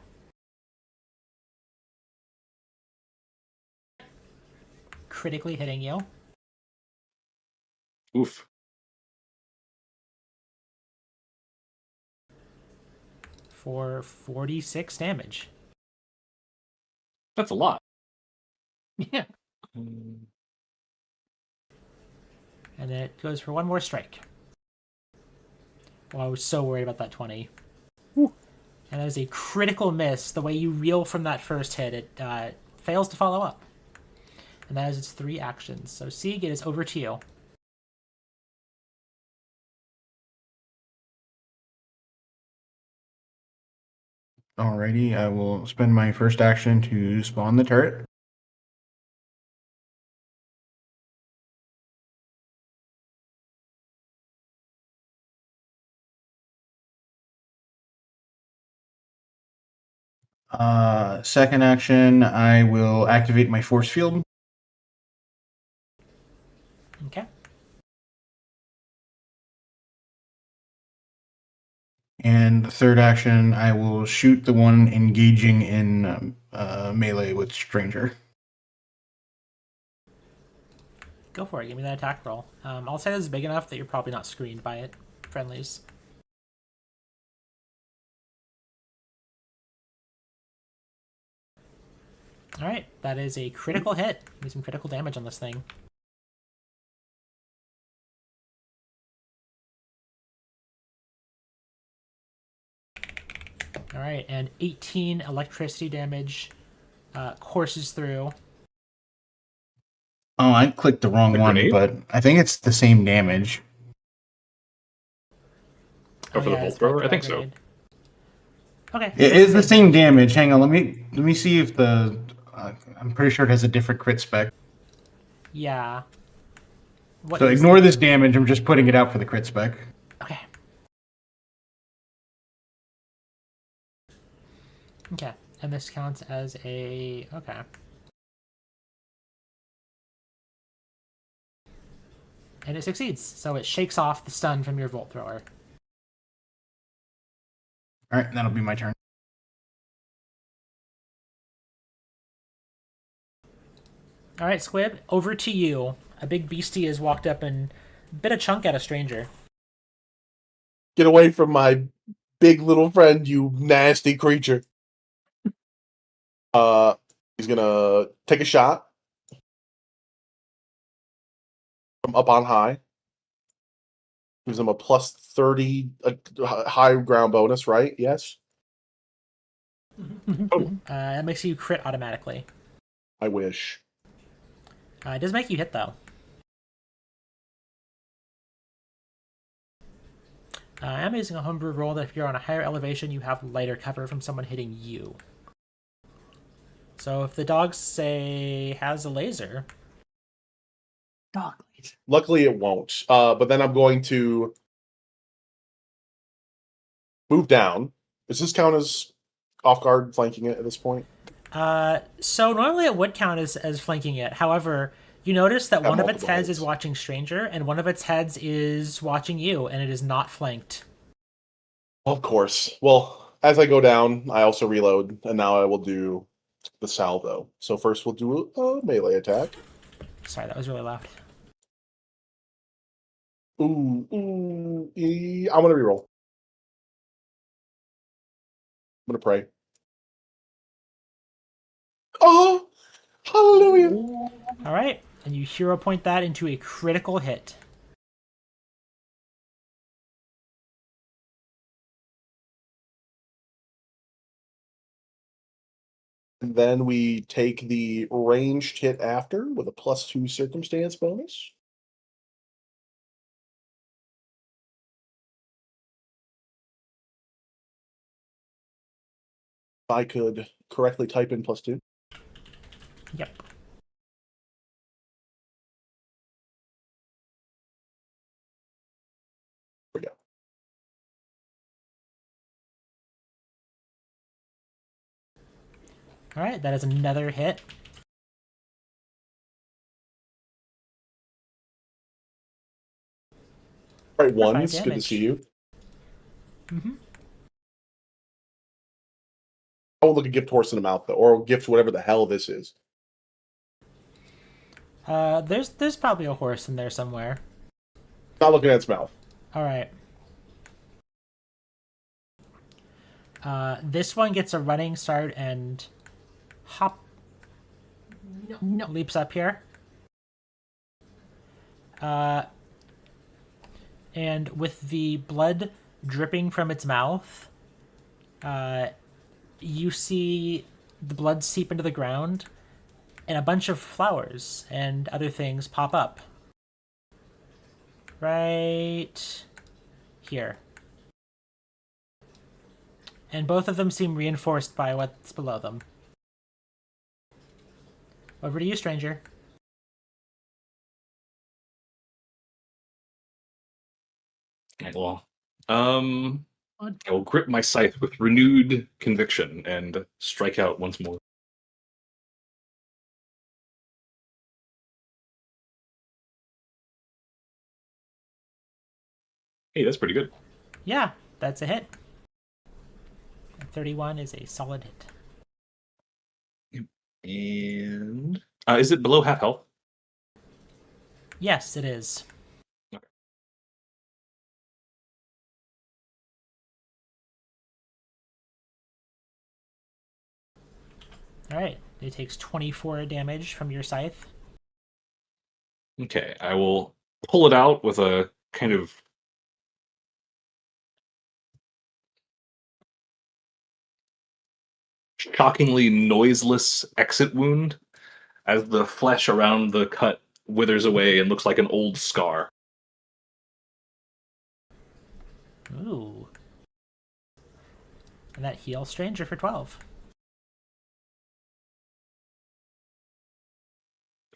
S2: Critically hitting you.
S4: Oof.
S2: For 46 damage.
S4: That's a lot.
S3: Yeah.
S2: And then it goes for one more strike. Well, I was so worried about that 20.
S4: Woo.
S2: And that is a critical miss. The way you reel from that first hit, it fails to follow up. And that is its 3 actions. So, Sieg, it is over to you.
S6: Alrighty, I will spend my first action to spawn the turret. Second action, I will activate my force field.
S2: Okay.
S6: And the third action, I will shoot the one engaging in melee with Stranger.
S2: Go for it. Give me that attack roll. I'll say this is big enough that you're probably not screened by it. Friendlies. All right, that is a critical hit. Need some critical damage on this thing. All right, and 18 electricity damage courses through.
S6: Oh, I clicked the wrong
S4: The
S6: one,
S4: grenade?
S6: but I think it's the same damage.
S4: Oh, for the bolt
S2: it's
S4: thrower? I
S2: back
S4: think
S2: to
S4: so.
S2: grenade. Okay.
S6: It
S2: it's
S6: is the same damage. Hang on, let me see if the. I'm pretty sure it has a different crit spec.
S2: Yeah. What
S6: So
S2: is
S6: ignore
S2: the-
S6: this damage. I'm just putting it out for the crit spec.
S2: Okay. Okay, and this counts as a... Okay. And it succeeds, so it shakes off the stun from your Volt Thrower.
S6: All right, that'll be my turn.
S2: All right, Squib, over to you. A big beastie has walked up and bit a chunk at a stranger.
S1: Get away from my big little friend, you nasty creature. He's gonna take a shot from up on high. Gives him a plus 30 high ground bonus, right? Yes.
S2: That makes you crit automatically.
S1: I wish.
S2: It does make you hit, though. I'm using a homebrew roll that if you're on a higher elevation, you have lighter cover from someone hitting you. So if the dog, say, has a laser...
S3: Dog laser.
S1: Luckily, it won't. But then I'm going to move down. Does this count as off guard flanking it at this point?
S2: So normally it would count as flanking it. However, you notice that
S1: Got
S2: one of its
S1: multiple
S2: heads
S1: heads.
S2: is watching Stranger, and one of its heads is watching you, and it is not flanked.
S1: Of course. Well, as I go down, I also reload, and now I will do the salvo. So first we'll do a melee attack.
S2: Sorry, that was really loud.
S1: I'm gonna reroll. I'm gonna pray. Oh, hallelujah!
S2: All right, and you hero point that into a critical hit.
S1: And then we take the ranged hit after with a +2 circumstance bonus. If I could correctly type in +2.
S2: Yep.
S1: There we go.
S2: All right, that is another hit.
S1: All right,
S2: For 5
S1: ones. Good to
S2: damage.
S1: see you.
S2: Mm-hmm.
S1: I won't look a gift horse in the mouth though, or gift whatever the hell this is.
S2: There's probably a horse in there somewhere.
S1: Not looking at its mouth.
S2: All right. This one gets a running start and hop. No. Leaps up here. And with the blood dripping from its mouth, you see the blood seep into the ground, and a bunch of flowers and other things pop up. Right here. And both of them seem reinforced by what's below them. Over to you, stranger.
S4: Okay, well, I will grip my scythe with renewed conviction and strike out once more. Hey, that's pretty good.
S2: Yeah, that's a hit. 31 is a solid hit.
S4: And is it below half health?
S2: Yes, it is.
S4: Okay.
S2: All right. It takes 24 damage from your scythe.
S4: Okay, I will pull it out with a kind of shockingly noiseless exit wound as the flesh around the cut withers away and looks like an old scar.
S2: Ooh. And that heals Stranger for 12.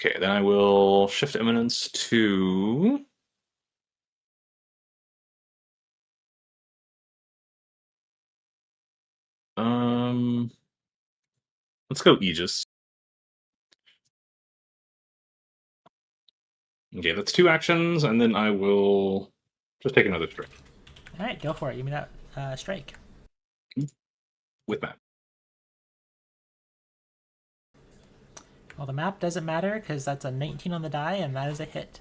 S4: Okay, then I will shift eminence to let's go Aegis. Okay, that's 2 actions, and then I will just take another strike
S2: All right, go for it. Give me that strike.
S4: with that.
S2: Well, the map doesn't matter because that's a 19 on the die, and that is a hit.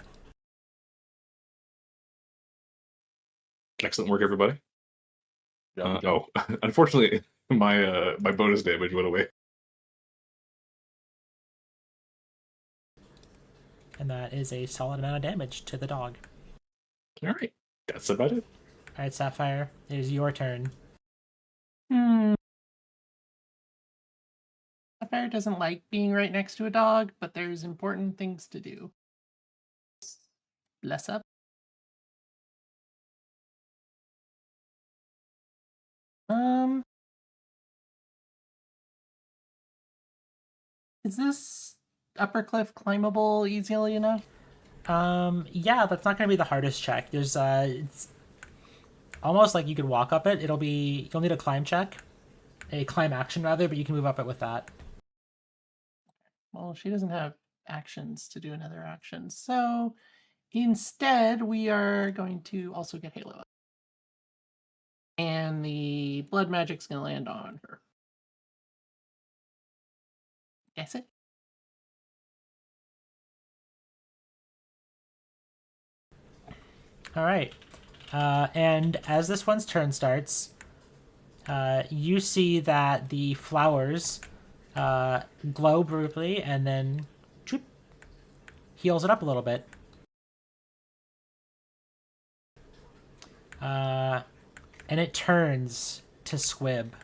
S4: Excellent work, everybody.
S1: Yeah, we
S4: Unfortunately, my bonus damage went away.
S2: And that is a solid amount of damage to the dog.
S4: All right, that's about it.
S2: All right, Sapphire, it is your turn.
S3: Sapphire doesn't like being right next to a dog, but there's important things to do. Bless up. Is this upper cliff climbable easily enough?
S2: Yeah, that's not going to be the hardest check. There's it's almost like you could walk up it. You'll need a climb check, a climb action rather, but you can move up it with that.
S3: Well, she doesn't have actions to do another action, so instead we are going to also get Halo up. And the blood magic's going to land on her. Guess it?
S2: All right. And as this one's turn starts, you see that the flowers glow briefly and then choop, heals it up a little bit. And it turns to Squib.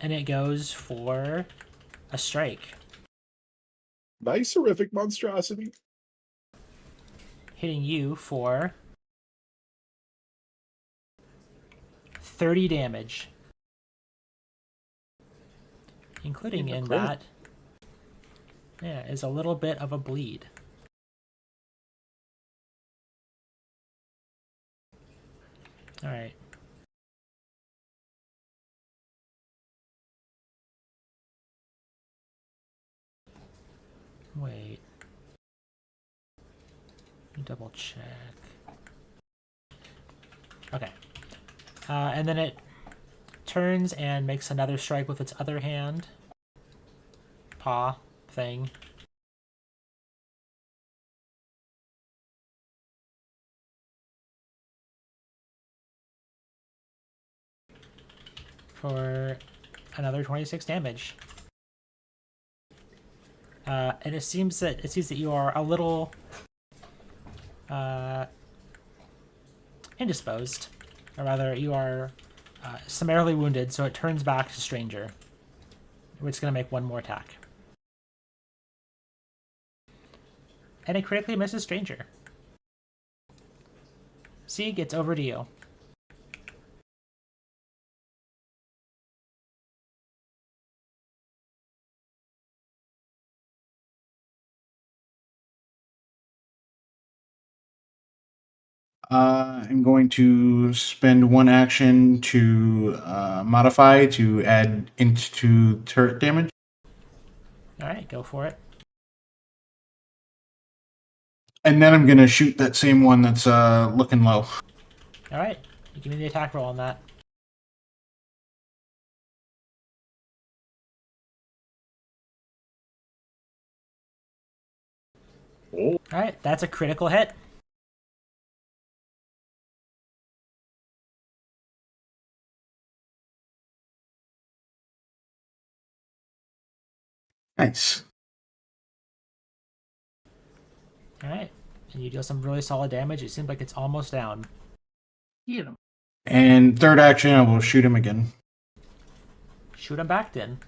S2: And it goes for a strike.
S1: Nice, horrific monstrosity.
S2: Hitting you for 30 damage. Including in that, yeah, is a little bit of a bleed. All right. Wait. Let me double check. Okay. And then it turns and makes another strike with its other hand. Paw thing. For another 26 damage. And it seems that you are a little indisposed, or rather, you are summarily wounded. So it turns back to Stranger, which is going to make one more attack, and it critically misses Stranger. Sieg, it's over to you.
S6: I'm going to spend one action to modify to add into turret damage.
S2: All right, go for it.
S6: And then I'm going to shoot that same one that's looking low.
S2: All right, you give me the attack roll on that.
S1: Oh,
S2: All right, that's a critical hit.
S6: Nice.
S2: All right, and you deal some really solid damage. It seems like it's almost down.
S3: Eat him.
S6: And third action, I will shoot him again.
S2: Shoot him back then.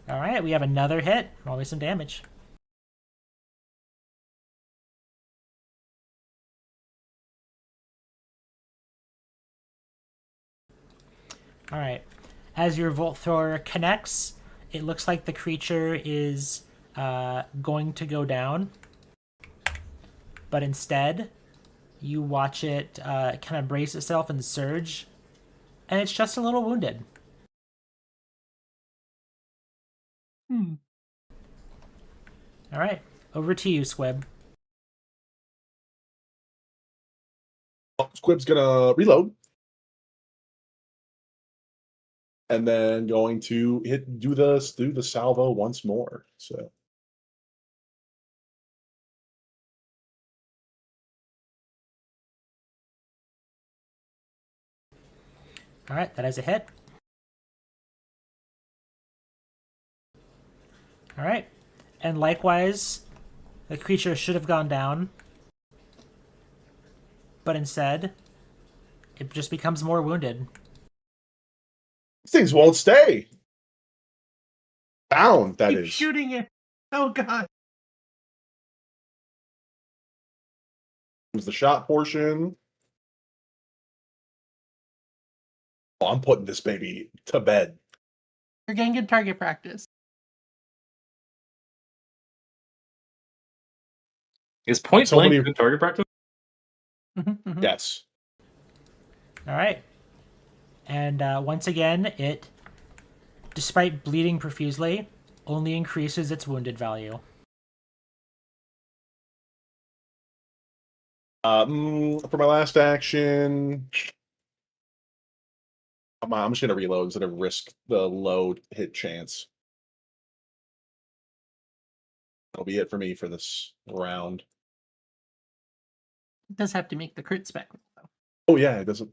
S2: All right, we have another hit. Roll me some damage. All right. As your Volt Thrower connects, it looks like the creature is going to go down. But instead, you watch it kind of brace itself and surge. And it's just a little wounded. All right. Over to you, Squib.
S1: Squib's gonna reload. And then going to do the salvo once more. So
S2: All right, that is a hit. All right. And likewise, the creature should have gone down. But instead, it just becomes more wounded.
S1: things won't stay. Bound, that
S3: Keep
S1: is.
S3: shooting it. Oh god.
S1: Comes the shot portion. Oh, I'm putting this baby to bed.
S3: You're getting good target practice.
S4: Is point
S1: So
S4: blank
S1: many-
S4: good target practice?
S1: Yes.
S2: All right. And once again, it, despite bleeding profusely, only increases its wounded value.
S1: For my last action, I'm just gonna reload instead of risk the low hit chance. That'll be it for me for this round.
S3: It does have to make the crit spec roll, though.
S1: Oh yeah, it doesn't.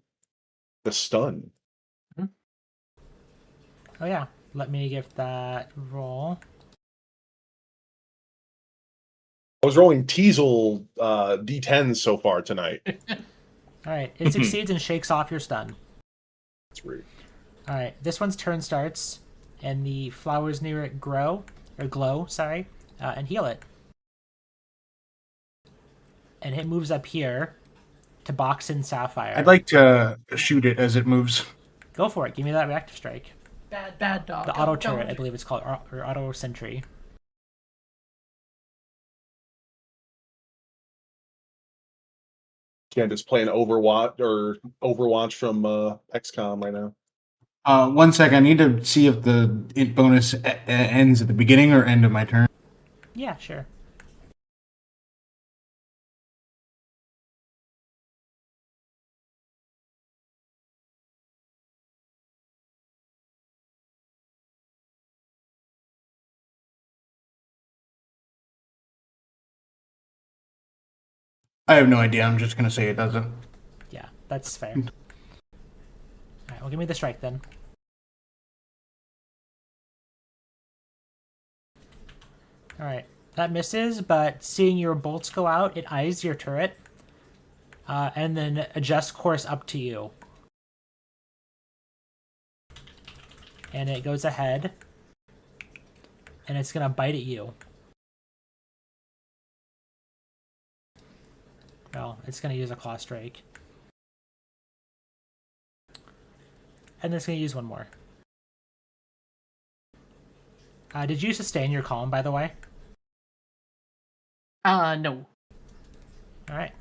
S1: The stun.
S2: Oh yeah, let me give that roll.
S1: I was rolling Teasel D10s so far tonight.
S2: All right, it succeeds and shakes off your stun.
S1: That's rude.
S2: All right, this one's turn starts, and the flowers near it glow, and heal it. And it moves up here to box in Sapphire.
S6: I'd like to shoot it as it moves.
S2: Go for it. Give me that reactive strike.
S3: Bad dog.
S2: The auto turret, I believe it's called, or auto sentry.
S1: Can't just play an Overwatch from XCOM right now.
S6: 1 second, I need to see if the bonus ends at the beginning or end of my turn.
S2: Yeah, sure.
S6: I have no idea. I'm just going to say it doesn't.
S2: Yeah, that's fair. All right, well, give me the strike then. All right, that misses, but seeing your bolts go out, it eyes your turret, and then adjusts course up to you. And it goes ahead, and it's gonna bite at you. Well, it's gonna use a claw strike. And then it's gonna use one more. Did you sustain your calm, by the way?
S3: No.
S2: All right.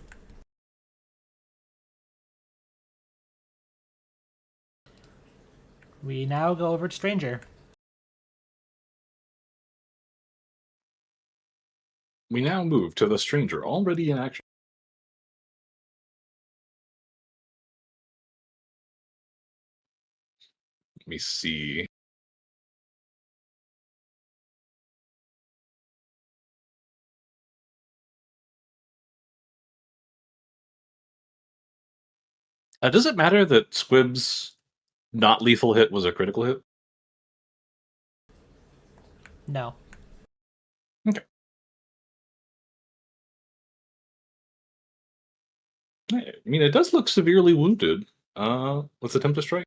S2: We now go over to Stranger.
S4: We now move to the stranger, already in action. Let me see. Does it matter that Squib's not lethal hit was a critical hit?
S2: No.
S4: Okay. I mean, it does look severely wounded. Let's attempt to strike.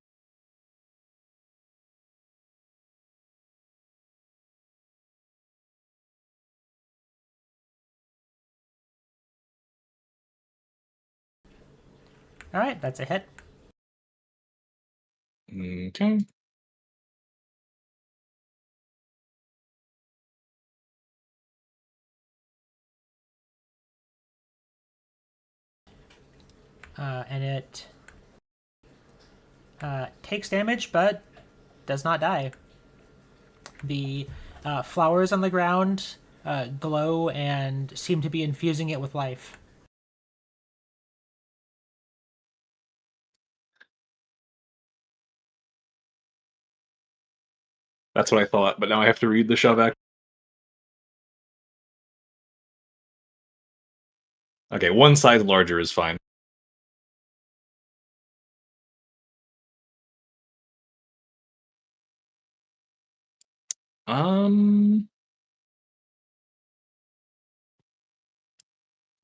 S2: All right, that's a hit.
S4: Okay.
S2: And it takes damage, but does not die. The flowers on the ground glow and seem to be infusing it with life.
S4: That's what I thought, but now I have to read the shove act. Okay, one size larger is fine.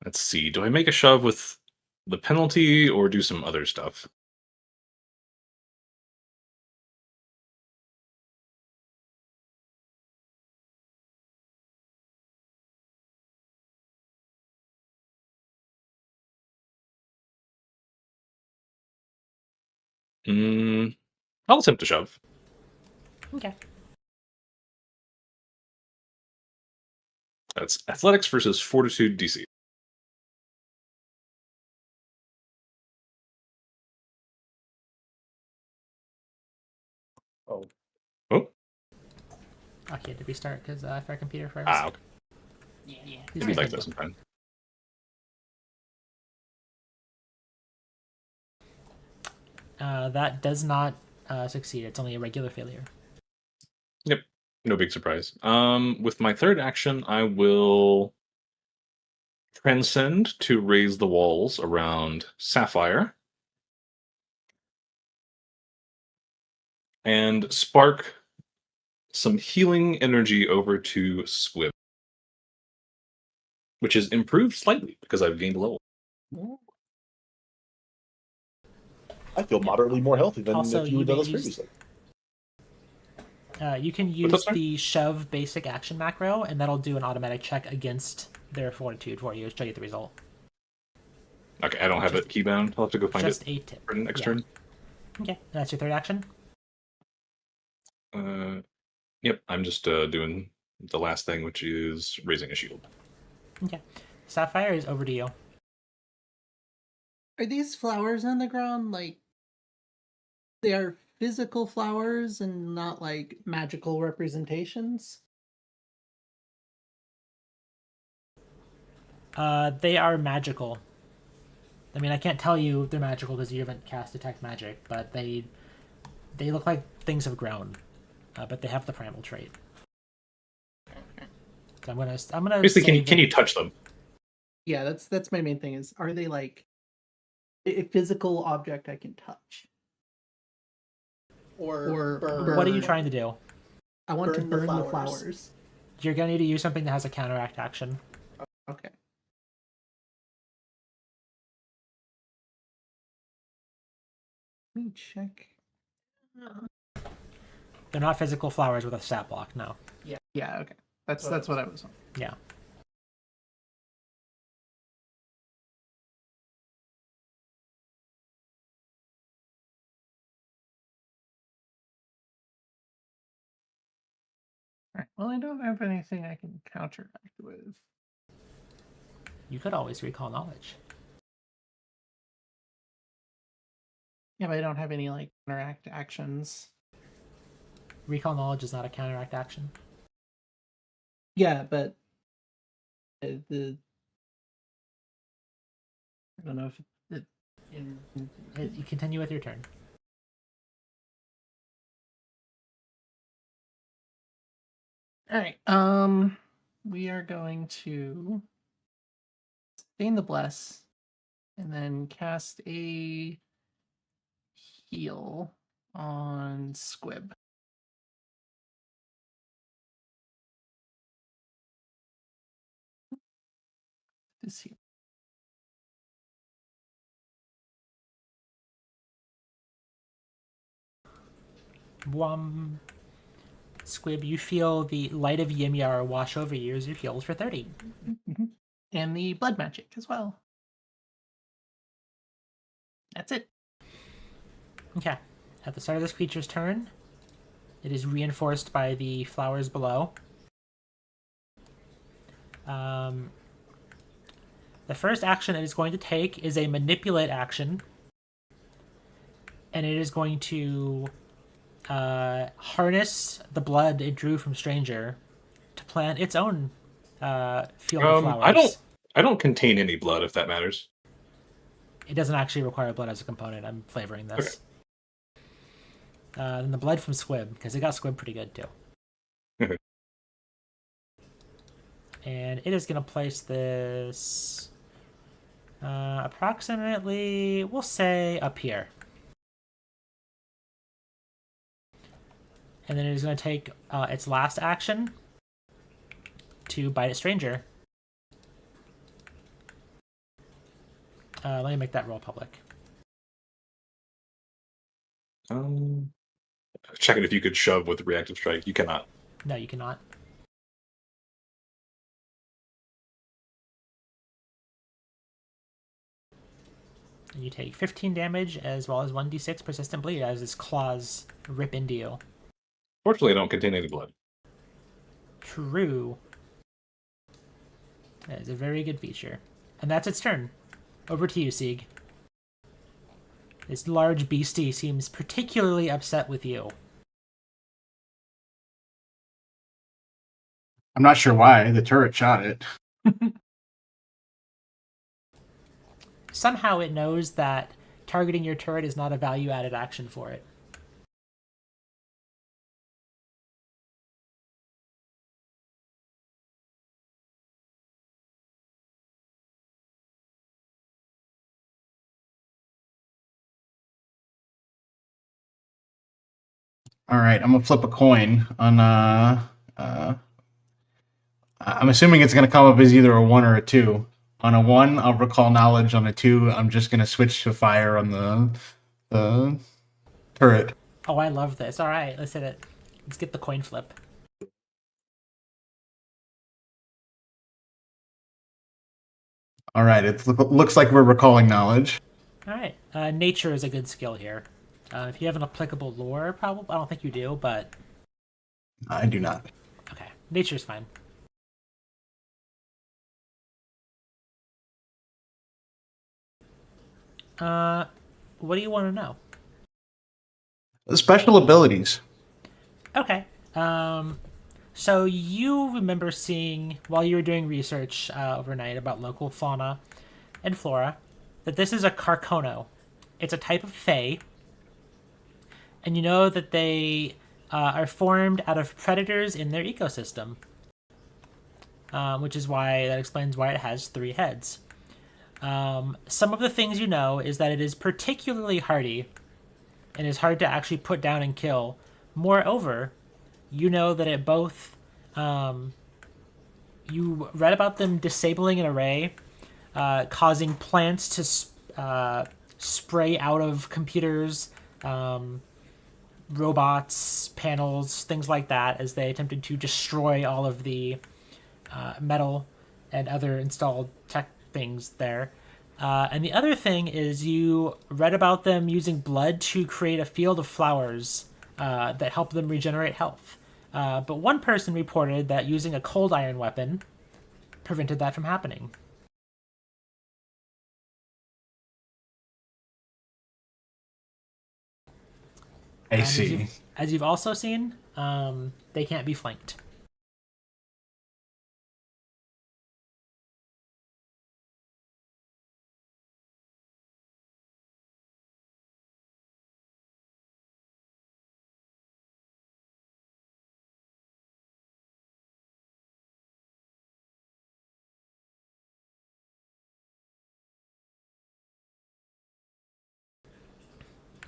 S4: Let's see. Do I make a shove with the penalty or do some other stuff? I'll attempt to shove.
S2: Okay.
S4: That's athletics versus fortitude DC.
S1: Oh,
S4: Oh,
S2: Oh, he had to restart because our computer froze.
S4: okay.
S2: Yeah.
S4: It'd be like that sometimes.
S2: That does not succeed. It's only a regular failure.
S4: Yep. No big surprise. With my third action, I will transcend to raise the walls around Sapphire and spark some healing energy over to Squib, which is improved slightly because I've gained a level.
S1: I feel moderately more healthy than
S2: Also,
S1: if you
S2: you
S1: had done
S2: may
S1: this
S2: use-
S1: previously.
S2: You can
S4: What's
S2: use
S4: up, sir?
S2: the shove basic action macro, and that'll do an automatic check against their fortitude for you to show you the result.
S4: Okay, I don't have it keybound. I'll have to go find
S2: Just
S4: it
S2: a tip.
S4: for the next
S2: Yeah.
S4: turn.
S2: Okay, and that's your third action.
S4: Yep, I'm just doing the last thing, which is raising a shield.
S2: Okay, Sapphire is over to you.
S3: Are these flowers on the ground like they are physical flowers and not like magical representations?
S2: They are magical. I mean, I can't tell you they're magical because you haven't cast Detect Magic, but they look like things have grown, but they have the primal trait. So I'm gonna
S4: Basically,
S2: save
S4: can you touch them?
S3: Yeah, that's my main thing. Is are they like a physical object I can touch? Or burn?
S2: What are you trying to do?
S3: I want to burn the flowers.
S2: You're gonna need to use something that has a counteract action.
S3: Okay. Let me check.
S2: They're not physical flowers with a stat block. No.
S3: Yeah. Okay. That's what I was on.
S2: Yeah.
S3: All right. Well, I don't have anything I can counteract with.
S2: You could always recall knowledge.
S3: Yeah, but I don't have any like interact actions.
S2: Recall knowledge is not a counteract action.
S3: Yeah, but the I don't know if it,
S2: You continue with your turn.
S3: all right. We are going to sustain the bless, and then cast a heal on Squib. This heal.
S2: Squib, you feel the light of Yimyar wash over you as you're healed for 30.
S3: And the blood magic as well. That's it.
S2: Okay. At the start of this creature's turn, it is reinforced by the flowers below. The first action it is going to take is a manipulate action. And it is going to harness the blood it drew from Stranger to plant its own field of flowers.
S4: I don't contain any blood, if that matters.
S2: It doesn't actually require blood as a component. I'm flavoring this. Then the blood from Squib, because it got Squib pretty good too. And it is going to place this approximately, we'll say, up here. And then it is going to take its last action to bite at Stranger. Let me make that roll public.
S4: Checking if you could shove with reactive strike. You cannot.
S2: No, you cannot. And you take 15 damage as well as 1d6 persistent bleed as its claws rip into you.
S4: Fortunately, I don't contain any blood.
S2: True. That is a very good feature. And that's its turn. Over to you, Sieg. This large beastie seems particularly upset with you.
S6: I'm not sure why. The turret shot it.
S2: Somehow it knows that targeting your turret is not a value-added action for it.
S6: All right, I'm gonna flip a coin on. I'm assuming it's gonna come up as either a 1 or a 2. On a 1, I'll recall knowledge. On a 2, I'm just gonna switch to fire on the turret.
S2: Oh, I love this. All right, let's hit it. Let's get the coin flip.
S6: All right, it looks like we're recalling knowledge.
S2: All right. Nature is a good skill here. If you have an applicable lore, probably I don't think you do, but
S6: I do not.
S2: okay, nature's fine. What do you want to know?
S6: Special abilities.
S2: Okay. So you remember seeing while you were doing research overnight about local fauna and flora that this is a Carcono. It's a type of fae, and you know that they are formed out of predators in their ecosystem, which is why that explains why it has 3 heads. Some of the things you know is that it is particularly hardy and is hard to actually put down and kill. Moreover, you know that it both you read about them disabling an array, causing plants to spray out of computers, robots, panels, things like that, as they attempted to destroy all of the metal and other installed tech things there. And the other thing is you read about them using blood to create a field of flowers that help them regenerate health. But one person reported that using a cold iron weapon prevented that from happening.
S6: I
S2: And
S6: see.
S2: As you've also seen, they can't be flanked.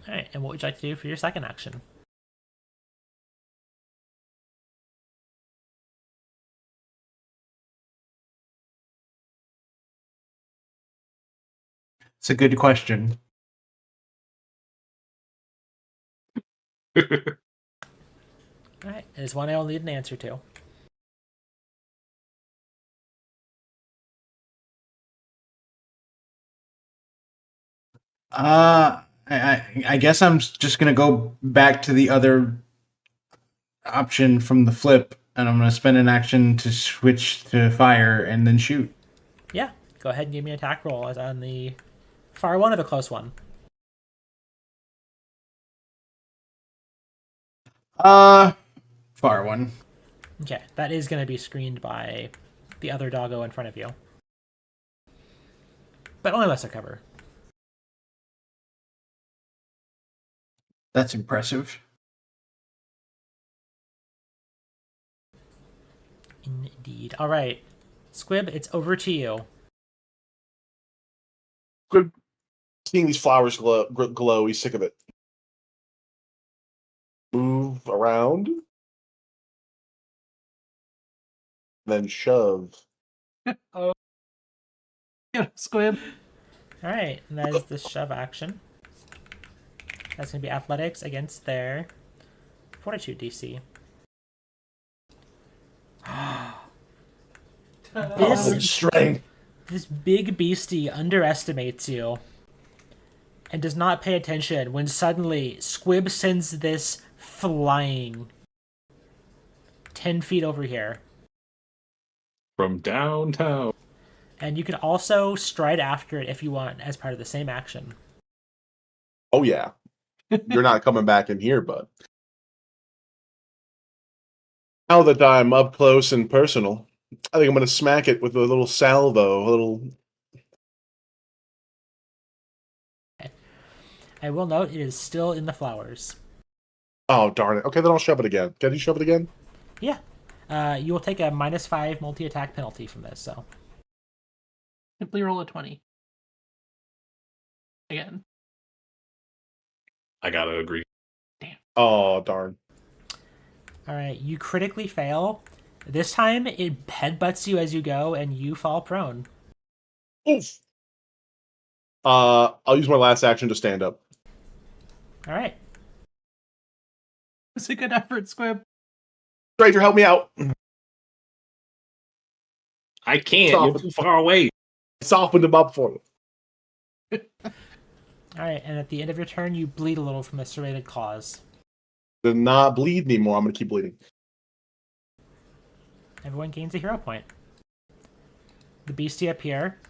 S2: All right, and what would you like to do for your second action?
S6: It's a good question.
S2: All right, there's one I will need an answer to.
S6: I guess I'm just gonna go back to the other option from the flip, and I'm gonna spend an action to switch to fire and then shoot.
S2: Yeah, go ahead and give me an attack roll as on the far one of a close one.
S6: Fire one.
S2: Okay, that is going to be screened by the other doggo in front of you. But only less a cover.
S6: That's impressive.
S2: Indeed. All right. Squib, it's over to you.
S1: Good. Seeing these flowers glow, he's sick of it. Move around. Then shove.
S3: Oh, Squib.
S2: All right, and that is the shove action. That's going to be athletics against their fortitude DC.
S1: Strength.
S2: This big beastie underestimates you and does not pay attention when suddenly Squib sends this flying 10 feet over here.
S4: From downtown.
S2: And you can also stride after it if you want as part of the same action.
S1: Oh yeah. You're not coming back in here, bud. Now that I'm up close and personal, I think I'm going to smack it with a little salvo, a little.
S2: I will note it is still in the flowers.
S1: Oh darn it! Okay, then I'll shove it again. Can you shove it again?
S2: Yeah. You will take a -5 multi-attack penalty from this, so.
S3: Simply roll a 20. Again.
S4: I gotta agree.
S1: Oh darn!
S2: Alright, you critically fail. This time, it headbutts you as you go, and you fall prone.
S1: Oof. I'll use my last action to stand up.
S2: Alright.
S3: It's a good effort, Squib.
S1: Stranger, help me out.
S4: I can't.
S1: Stop
S4: You're
S1: it.
S4: too far away.
S1: Softened him up for me.
S2: Alright, and at the end of your turn, you bleed a little from the serrated claws.
S1: Did not bleed anymore. I'm going to keep bleeding.
S2: Everyone gains a hero point. The beastie up here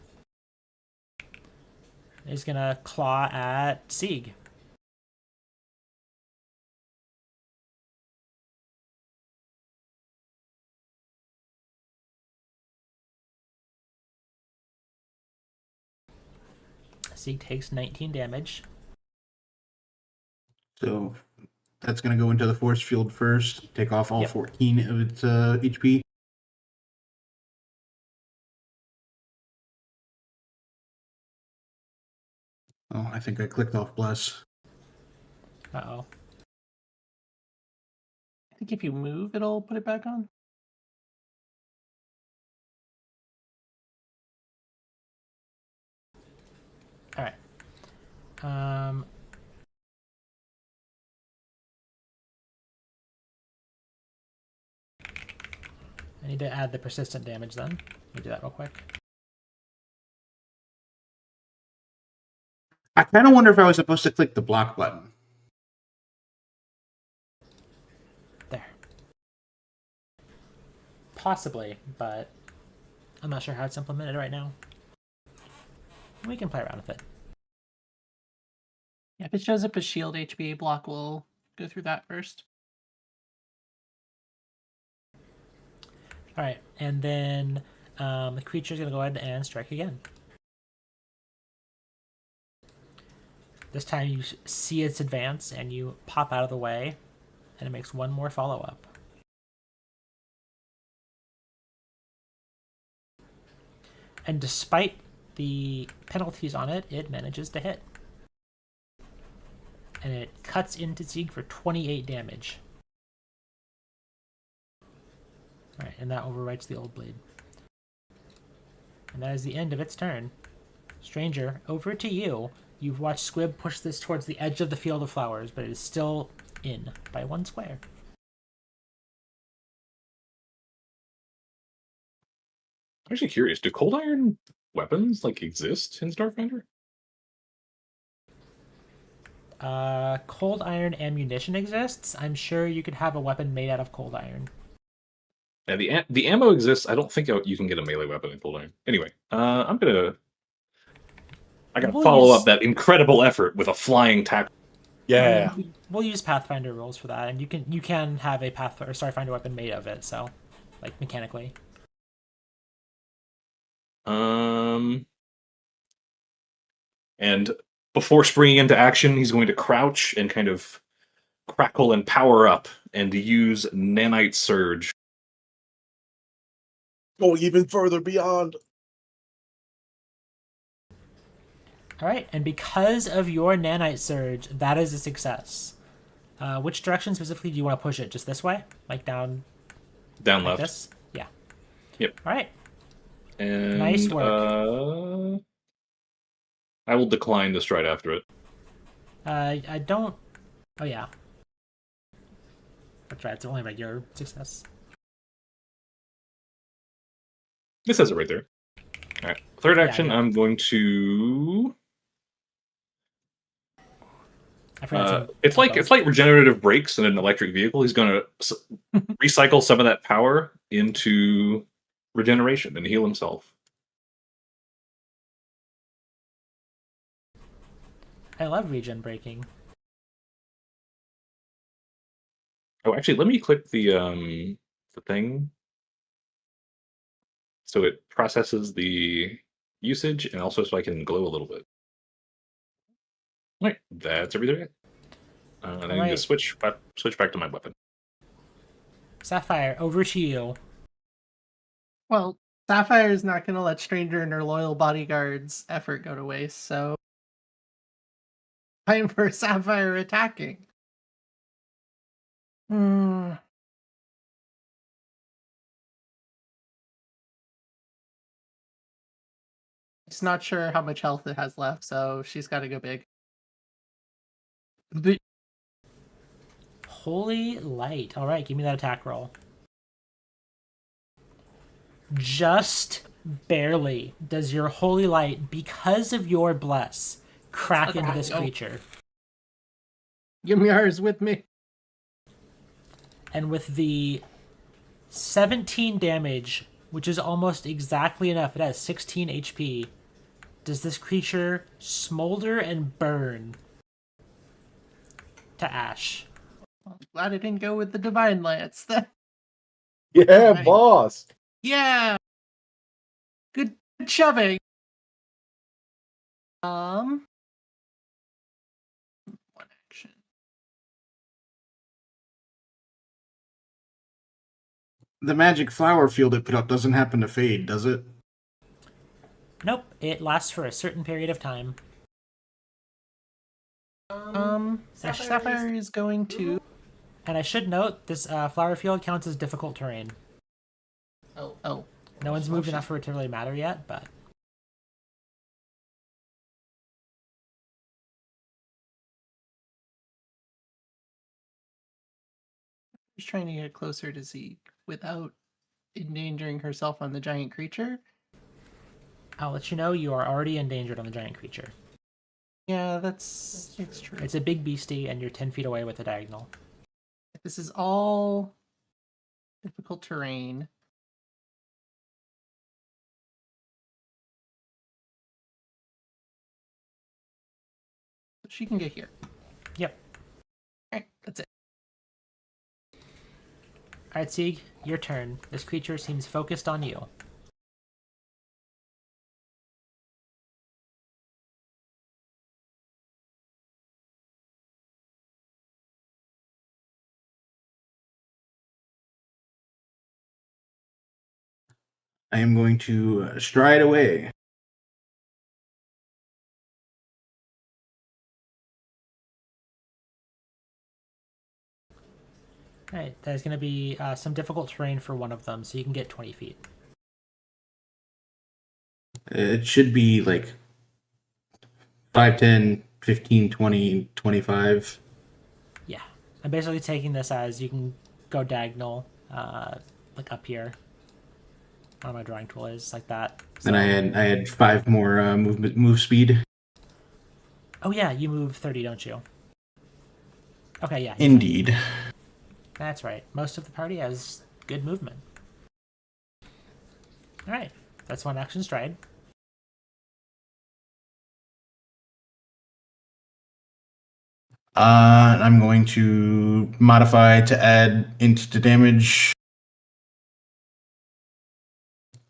S2: is gonna claw at Sieg. Sieg takes 19 damage.
S6: So that's gonna go into the force field first. Take off all
S2: Yep.
S6: 14 of its HP. Oh, I think I clicked off bless.
S2: Uh-oh.
S3: I think if you move, it'll put it back on.
S2: Alright. I need to add the persistent damage then. Let me do that real quick.
S6: I kind of wonder if I was supposed to click the block button.
S2: There. Possibly, but I'm not sure how it's implemented right now. We can play around with it.
S3: Yeah, if it shows up as shield HP, block will go through that first.
S2: All right, and then the creature's going to go ahead and strike again. This time you see its advance, and you pop out of the way, and it makes one more follow-up. And despite the penalties on it, it manages to hit. And it cuts into Zeke for 28 damage. Alright, and that overwrites the old blade. And that is the end of its turn. Stranger, over to you. You've watched Squib push this towards the edge of the field of flowers, but it is still in by 1 square.
S4: I'm actually curious. Do cold iron weapons exist in Starfinder?
S2: Cold iron ammunition exists. I'm sure you could have a weapon made out of cold iron.
S4: Yeah, the ammo exists. I don't think you can get a melee weapon in cold iron. Anyway, I gotta
S2: We'll
S4: follow
S2: use-
S4: up that incredible effort with a flying tackle.
S1: Yeah.
S2: We'll use Pathfinder rules for that, and you can have a Pathfinder or Starfinder weapon made of it. So, mechanically.
S4: And before springing into action, he's going to crouch and kind of crackle and power up and use Nanite Surge.
S1: Going even further beyond.
S2: All right, and because of your nanite surge, that is a success. Which direction specifically do you want to push it? Just this way, down,
S4: Down
S2: like
S4: left.
S2: this? Yeah.
S4: Yep.
S2: All right.
S4: And
S2: Nice work.
S4: I will decline the stride after it.
S2: I don't. Oh yeah. That's right. It's only regular success.
S4: This says it right there. All right. Third action,
S2: yeah.
S4: I'm going to.
S2: I forgot.
S4: It's like regenerative brakes in an electric vehicle. He's going to recycle some of that power into regeneration and heal himself.
S2: I love regen breaking.
S4: Oh, actually, let me click the thing so it processes the usage and also so I can glow a little bit. All right, that's everything. I need to switch back to my weapon.
S2: Sapphire, over to you.
S3: Well, Sapphire is not going to let Stranger and her loyal bodyguards' effort go to waste, so time for Sapphire attacking. She's not sure how much health it has left, so she's got to go big.
S2: Holy light. All right, give me that attack roll. Just barely does your holy light, because of your bless, crack into this creature.
S3: Ymir is with me.
S2: And with the 17 damage, which is almost exactly enough, it has 16 HP, does this creature smolder and burn to ash.
S3: Well, glad I didn't go with the Divine Lance.
S1: Yeah,
S3: Right.
S1: boss.
S3: Yeah. Good shoving. One action.
S6: The magic flower field it put up doesn't happen to fade, does it?
S2: Nope, it lasts for a certain period of time.
S3: Sapphire is going to.
S2: And I should note, this flower field counts as difficult terrain.
S3: Oh.
S2: No one's moved enough for it to really matter yet, but...
S3: She's trying to get closer to Zeke without endangering herself on the giant creature.
S2: I'll let you know you are already endangered on the giant creature.
S3: Yeah, it's true.
S2: It's a big beastie, and you're 10 feet away with a diagonal.
S3: This is all difficult terrain. She can get here.
S2: Yep.
S3: Alright, That's it.
S2: Alright, Sieg, your turn. This creature seems focused on you.
S6: I am going to stride away.
S2: Alright, there's going to be some difficult terrain for one of them, so you can get 20 feet.
S6: It should be like 5, 10, 15, 20, 25.
S2: Yeah. I'm basically taking this as you can go diagonal, like up here. I don't know what my drawing tool is, like that.
S6: And I had 5 more move speed.
S2: Oh yeah, you move 30, don't you? Okay, yeah.
S6: Indeed.
S2: That's right. Most of the party has good movement. Alright, that's one action stride.
S6: I'm going to modify to add int to damage.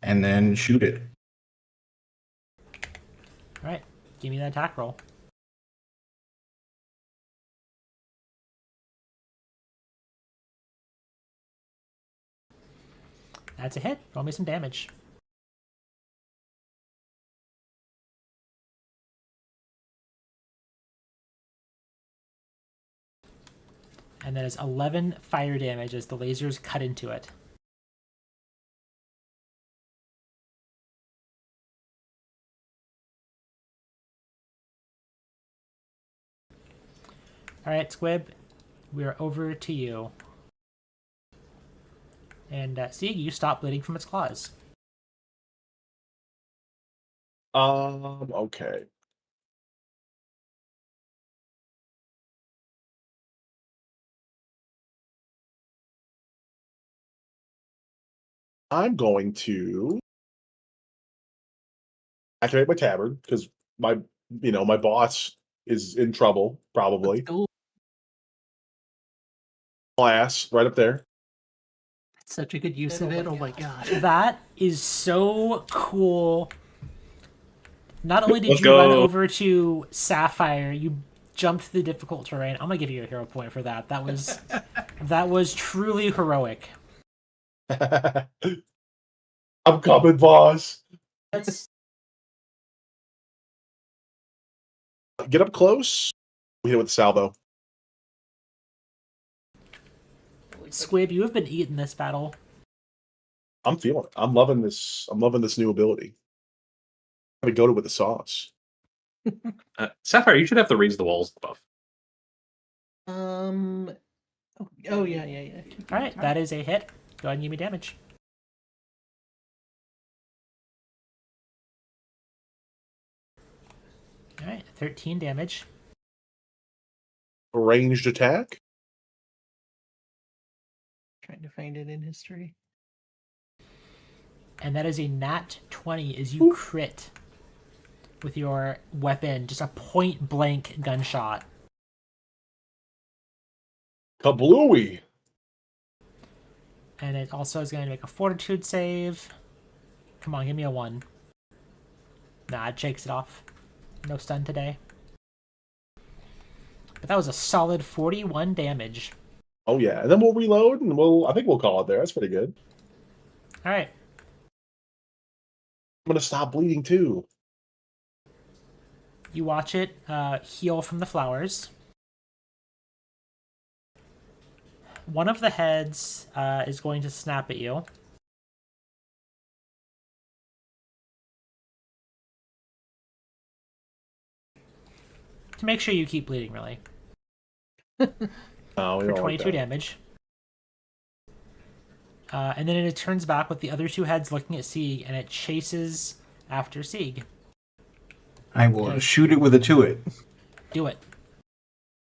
S6: And then shoot it.
S2: Alright, give me that attack roll. That's a hit. Roll me some damage. And that is 11 fire damage as the lasers cut into it. Alright, Squib, we're over to you. And Sieg, you stop bleeding from its claws.
S1: Okay. I'm going to activate my tabard because my boss is in trouble, probably.
S3: Ooh,
S1: Ass right up there.
S3: that's such a good use of it. Oh my god.
S2: That is so cool. Not only did
S4: Let's
S2: you run
S4: go.
S2: over to Sapphire, you jumped the difficult terrain. I'm gonna give you a hero point for that. That was truly heroic.
S1: I'm coming, boss.
S2: That's
S1: Get up close. We hit it with the salvo.
S2: Squib, you have been eating this battle.
S1: I'm feeling it. I'm loving this. I'm loving this new ability. I'm gonna go to with the sauce.
S4: Sapphire, you should have the raise the walls buff.
S3: Oh yeah.
S2: Alright, that is a hit. Go ahead and give me damage. Alright, 13 damage.
S1: Ranged attack.
S3: Trying to find it in history.
S2: And that is a nat 20 as you crit with your weapon. Just a point blank gunshot.
S1: Kablooey.
S2: And it also is going to make a fortitude save. Come on, give me a 1. Nah, it shakes it off. No stun today. But that was a solid 41 damage.
S1: Oh yeah, and then we'll reload and I think we'll call it there. That's pretty good.
S2: Alright.
S1: I'm gonna stop bleeding too.
S2: You watch it heal from the flowers. One of the heads is going to snap at you. To make sure you keep bleeding, really.
S1: No, we
S2: For
S1: don't
S2: 22
S1: like that.
S2: damage. And then it turns back with the other 2 heads looking at Sieg, and it chases after Sieg.
S6: I will shoot it with a to it.
S2: Do it.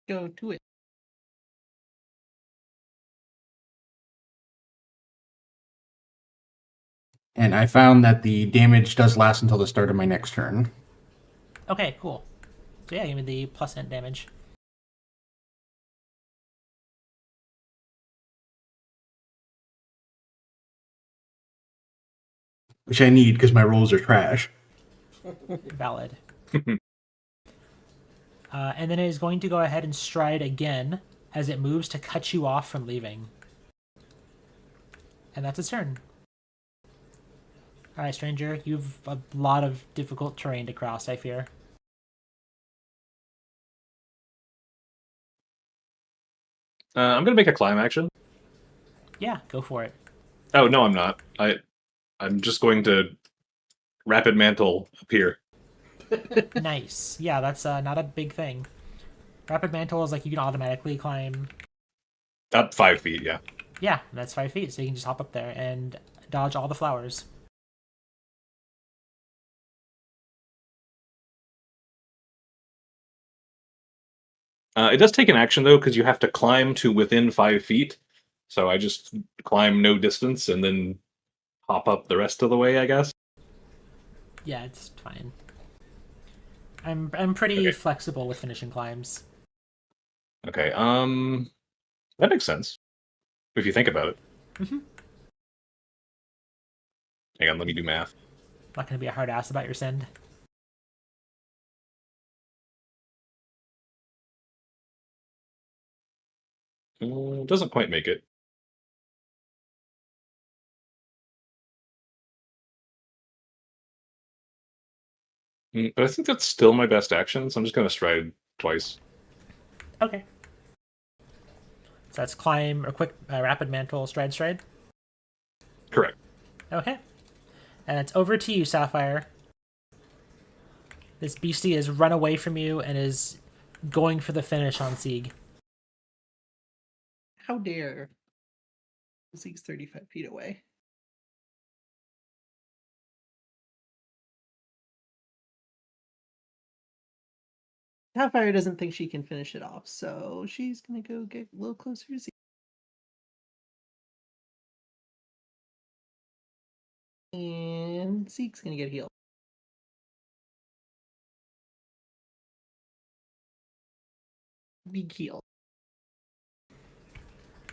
S3: Go to it.
S6: And I found that the damage does last until the start of my next turn.
S2: Okay, cool. So yeah, give me the plus int damage.
S6: which I need because my rolls are trash.
S2: Valid. And then it is going to go ahead and stride again as it moves to cut you off from leaving. And that's its turn. Alright, stranger, you've a lot of difficult terrain to cross, I fear.
S4: I'm gonna make a climb action.
S2: Yeah, go for it.
S4: Oh no, I'm not. I'm just going to rapid mantle appear.
S2: Nice. Yeah, that's not a big thing. Rapid mantle is like you can automatically climb.
S4: Up 5 feet, yeah.
S2: Yeah, that's 5 feet, so you can just hop up there and dodge all the flowers.
S4: It does take an action though, because you have to climb to within 5 feet. So I just climb no distance and then hop up the rest of the way, I guess.
S2: Yeah, it's fine. I'm pretty
S4: Okay.
S2: flexible with finishing climbs.
S4: Okay, that makes sense. If you think about it.
S2: Mhm.
S4: Hang on, let me do math.
S2: Not gonna be a hard ass about your send.
S4: Doesn't quite make it. But I think that's still my best action, so I'm just gonna stride twice.
S2: Okay. So that's climb or quick rapid mantle stride.
S4: Correct.
S2: Okay. And it's over to you, Sapphire. This beastie has run away from you and is going for the finish on Sieg.
S3: How dare. Zeke's 35 feet away. Sapphire doesn't think she can finish it off, so she's gonna go get a little closer to Zeke. And Zeke's gonna get healed. Big heal.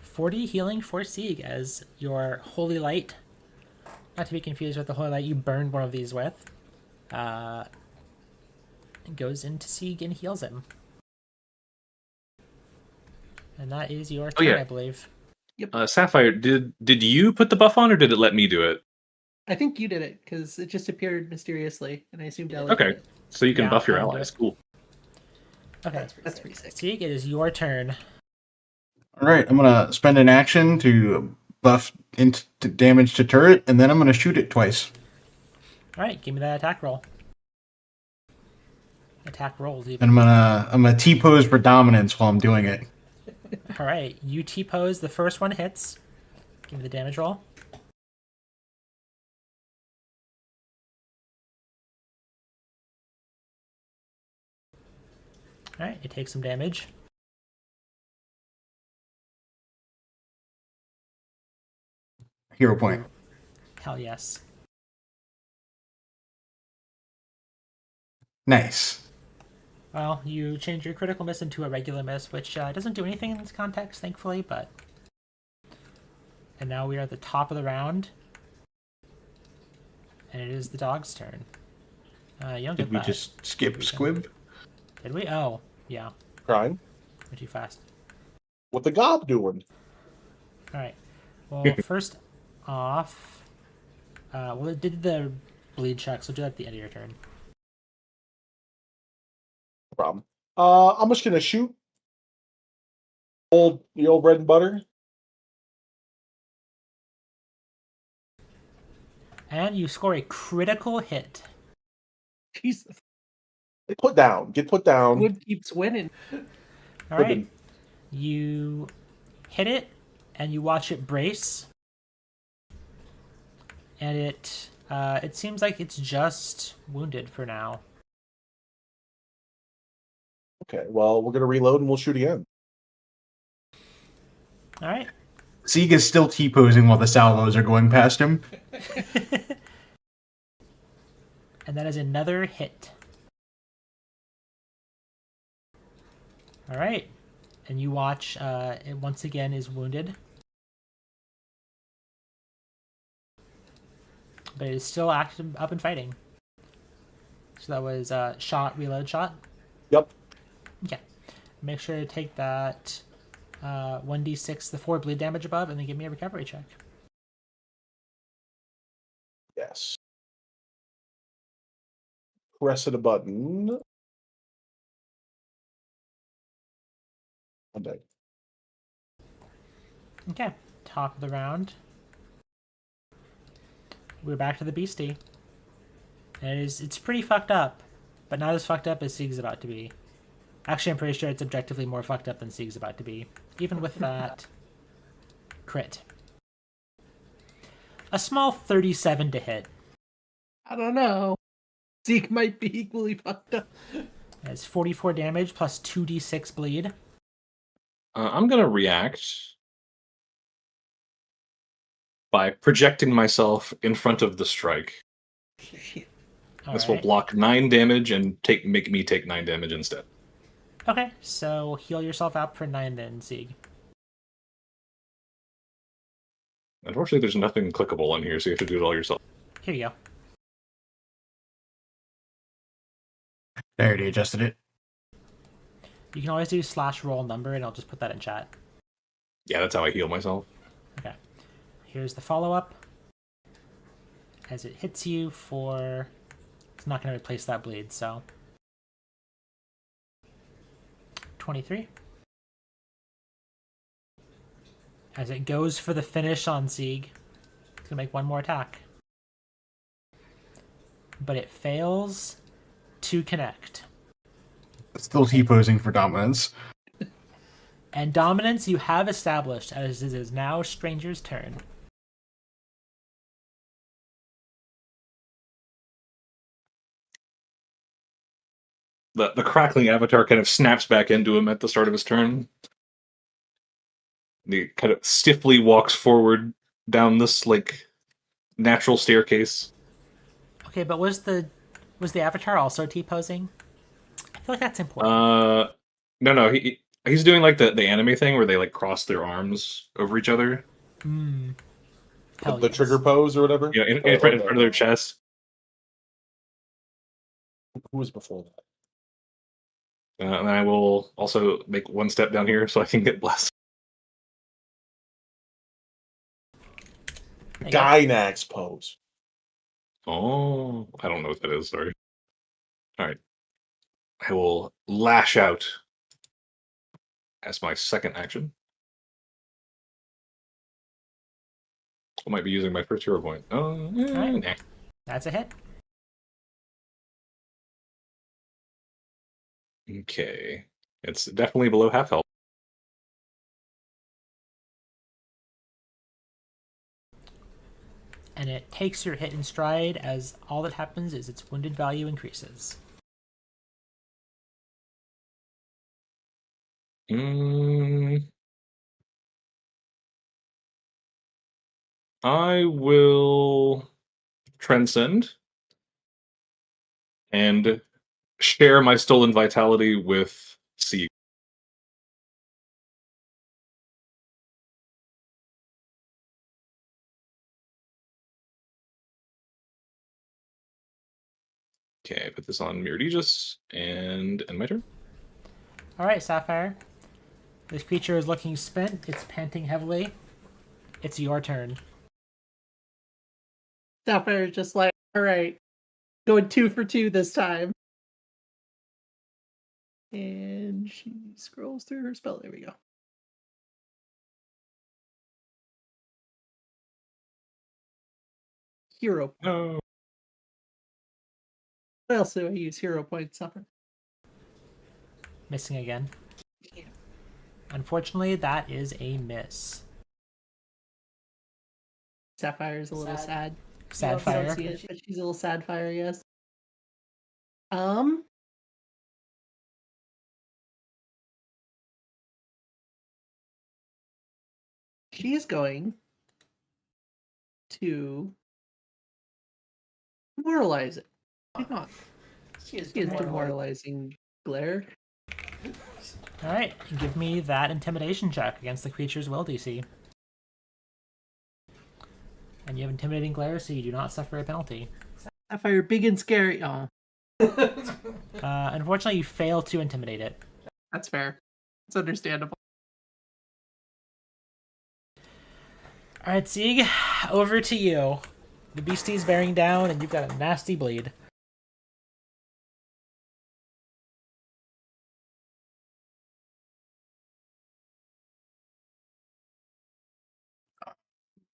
S2: 40 healing for Sieg as your holy light, not to be confused with the holy light you burned one of these with, goes into Sieg and heals him. And that is your turn,
S4: yeah.
S2: I believe.
S4: Sapphire, did you put the buff on, or did it let me do it?
S3: I think you did it because it just appeared mysteriously, and I assumed Ellie
S4: Okay,
S3: did it.
S4: so you can
S2: Yeah,
S4: buff your
S2: I'll do
S4: allies.
S2: it.
S4: Cool.
S2: Okay,
S3: That's pretty sick.
S2: Sieg, it is your turn.
S6: All right, I'm gonna spend an action to buff into damage to turret, and then I'm gonna shoot it twice.
S2: All right, give me that attack roll. Attack rolls even.
S6: And I'm gonna T-pose for dominance while I'm doing it.
S2: All right, you T-pose. The first one hits. Give me the damage roll. All right, it takes some damage.
S6: Hero point.
S2: Hell yes.
S6: Nice.
S2: Well, you change your critical miss into a regular miss, which doesn't do anything in this context, thankfully, but... And now we are at the top of the round. And it is the dog's turn. You don't
S6: Did
S2: get
S6: we
S2: that.
S6: just skip Squib?
S2: Did we? Oh, yeah.
S1: Crying.
S2: We're too fast.
S1: What the gob doing?
S2: Alright. Well, first off... well, it did the bleed check, so do that at the end of your turn.
S1: No problem. I'm just gonna shoot the old bread and butter.
S2: And you score a critical hit.
S3: Jesus.
S1: Get put down.
S3: Wood keeps winning.
S2: All right. You hit it, and you watch it brace, and it seems like it's just wounded for now.
S1: Okay, well, we're gonna reload and we'll shoot again.
S2: All right.
S6: Sieg is still T-posing while the salvos are going past him.
S2: And that is another hit. All right. And you watch it once again is wounded. but it is still active, up and fighting. So that was shot, reload, shot.
S1: Yep.
S2: Okay. Make sure to take that 1d6, the 4 bleed damage above, and then give me a recovery check.
S1: Yes. Press a button. Okay.
S2: Okay. Top of the round. We're back to the beastie. And it's pretty fucked up, but not as fucked up as Sieg's about to be. Actually, I'm pretty sure it's objectively more fucked up than Sieg's about to be, even with that crit. A small 37 to hit.
S3: I don't know. Zeke might be equally fucked up.
S2: It's 44 damage plus 2d6 bleed.
S4: I'm going to react by projecting myself in front of the strike. This will block 9 damage and make me take 9 damage instead.
S2: Okay, so heal yourself out for 9 then, Sieg.
S4: Unfortunately, there's nothing clickable on here, so you have to do it all yourself.
S2: Here you go.
S6: I already adjusted it.
S2: You can always do /roll number, and I'll just put that in chat.
S4: Yeah, that's how I heal myself.
S2: Okay. Here's the follow-up. As it hits you for... It's not going to replace that bleed, so... 23. As it goes for the finish on Sieg, it's going to make one more attack. But it fails to connect.
S6: Still T-posing for dominance.
S2: And dominance you have established, as it is now Stranger's turn.
S4: The crackling avatar kind of snaps back into him at the start of his turn. He kind of stiffly walks forward down this natural staircase.
S2: Okay, but was the avatar also T-posing? I feel like that's important.
S4: No, he's doing the anime thing where they cross their arms over each other.
S2: Hell
S1: The
S2: yes.
S1: trigger pose or whatever.
S4: Yeah, in front of their chest.
S1: Who was before that?
S4: And I will also make one step down here so I can get blessed.
S2: There you go.
S1: Gynax pose.
S4: Oh, I don't know what that is. Sorry. All right. I will lash out as my second action. I might be using my first hero point. Oh,
S2: Alright.
S4: nah.
S2: That's a hit.
S4: Okay. It's definitely below half health.
S2: And it takes your hit in stride as all that happens is its wounded value increases.
S4: I will transcend and share my stolen vitality with Sieg. Okay, put this on Mirrored Aegis and end my turn.
S2: Alright, Sapphire. This creature is looking spent. It's panting heavily. It's your turn.
S3: Sapphire's just like, alright, going 2 for 2 this time. And she scrolls through her spell. There we go. Hero.
S4: No.
S3: What else do I use hero points on?
S2: Missing again. Unfortunately, that is a miss.
S3: Sapphire's a little sad.
S2: Sad
S3: You don't
S2: fire.
S3: see it, but she's a little sad fire, yes. She's going to demoralize it. Why not? She is demoralizing glare.
S2: Alright, give me that intimidation check against the creature's will DC. And you have Intimidating Glare, so you do not suffer a penalty.
S3: Sapphire, big and scary. Oh,
S2: Unfortunately, you fail to intimidate it.
S3: that's fair. It's understandable.
S2: All right, Sieg, over to you. The beastie's bearing down, and you've got a nasty bleed.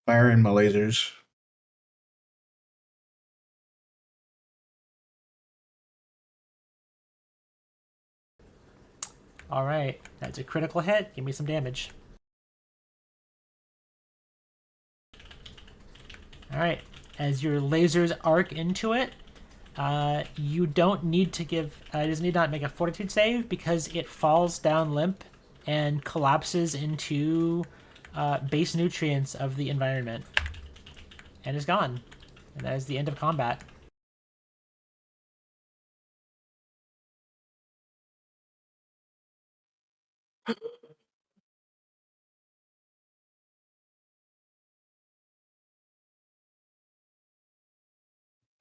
S6: Fire in my lasers.
S2: All right, that's a critical hit. Give me some damage. All right, as your lasers arc into it, you don't need to give. It does need not make a Fortitude save because it falls down limp and collapses into base nutrients of the environment and is gone. And that is the end of combat.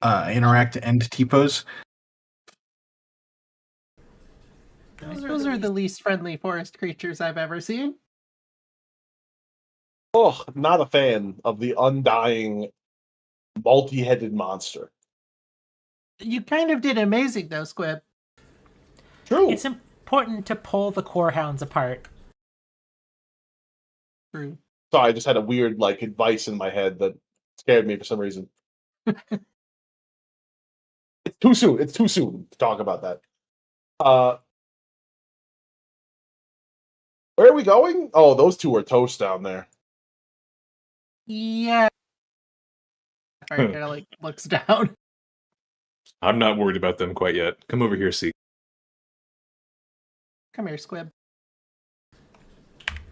S6: Interact and T-pose.
S3: Those are the least friendly forest creatures I've ever seen.
S1: Oh, not a fan of the undying, multi-headed monster.
S3: You kind of did amazing, though, Squib.
S1: True.
S2: It's important to pull the core hounds apart.
S3: True.
S1: Sorry, I just had a weird advice in my head that scared me for some reason. It's too soon. It's too soon to talk about that. Where are we going? Oh, those two are toast down there.
S3: Yeah. Alright, kind of looks down.
S4: I'm not worried about them quite yet. Come over here, see.
S3: Come here, Squib.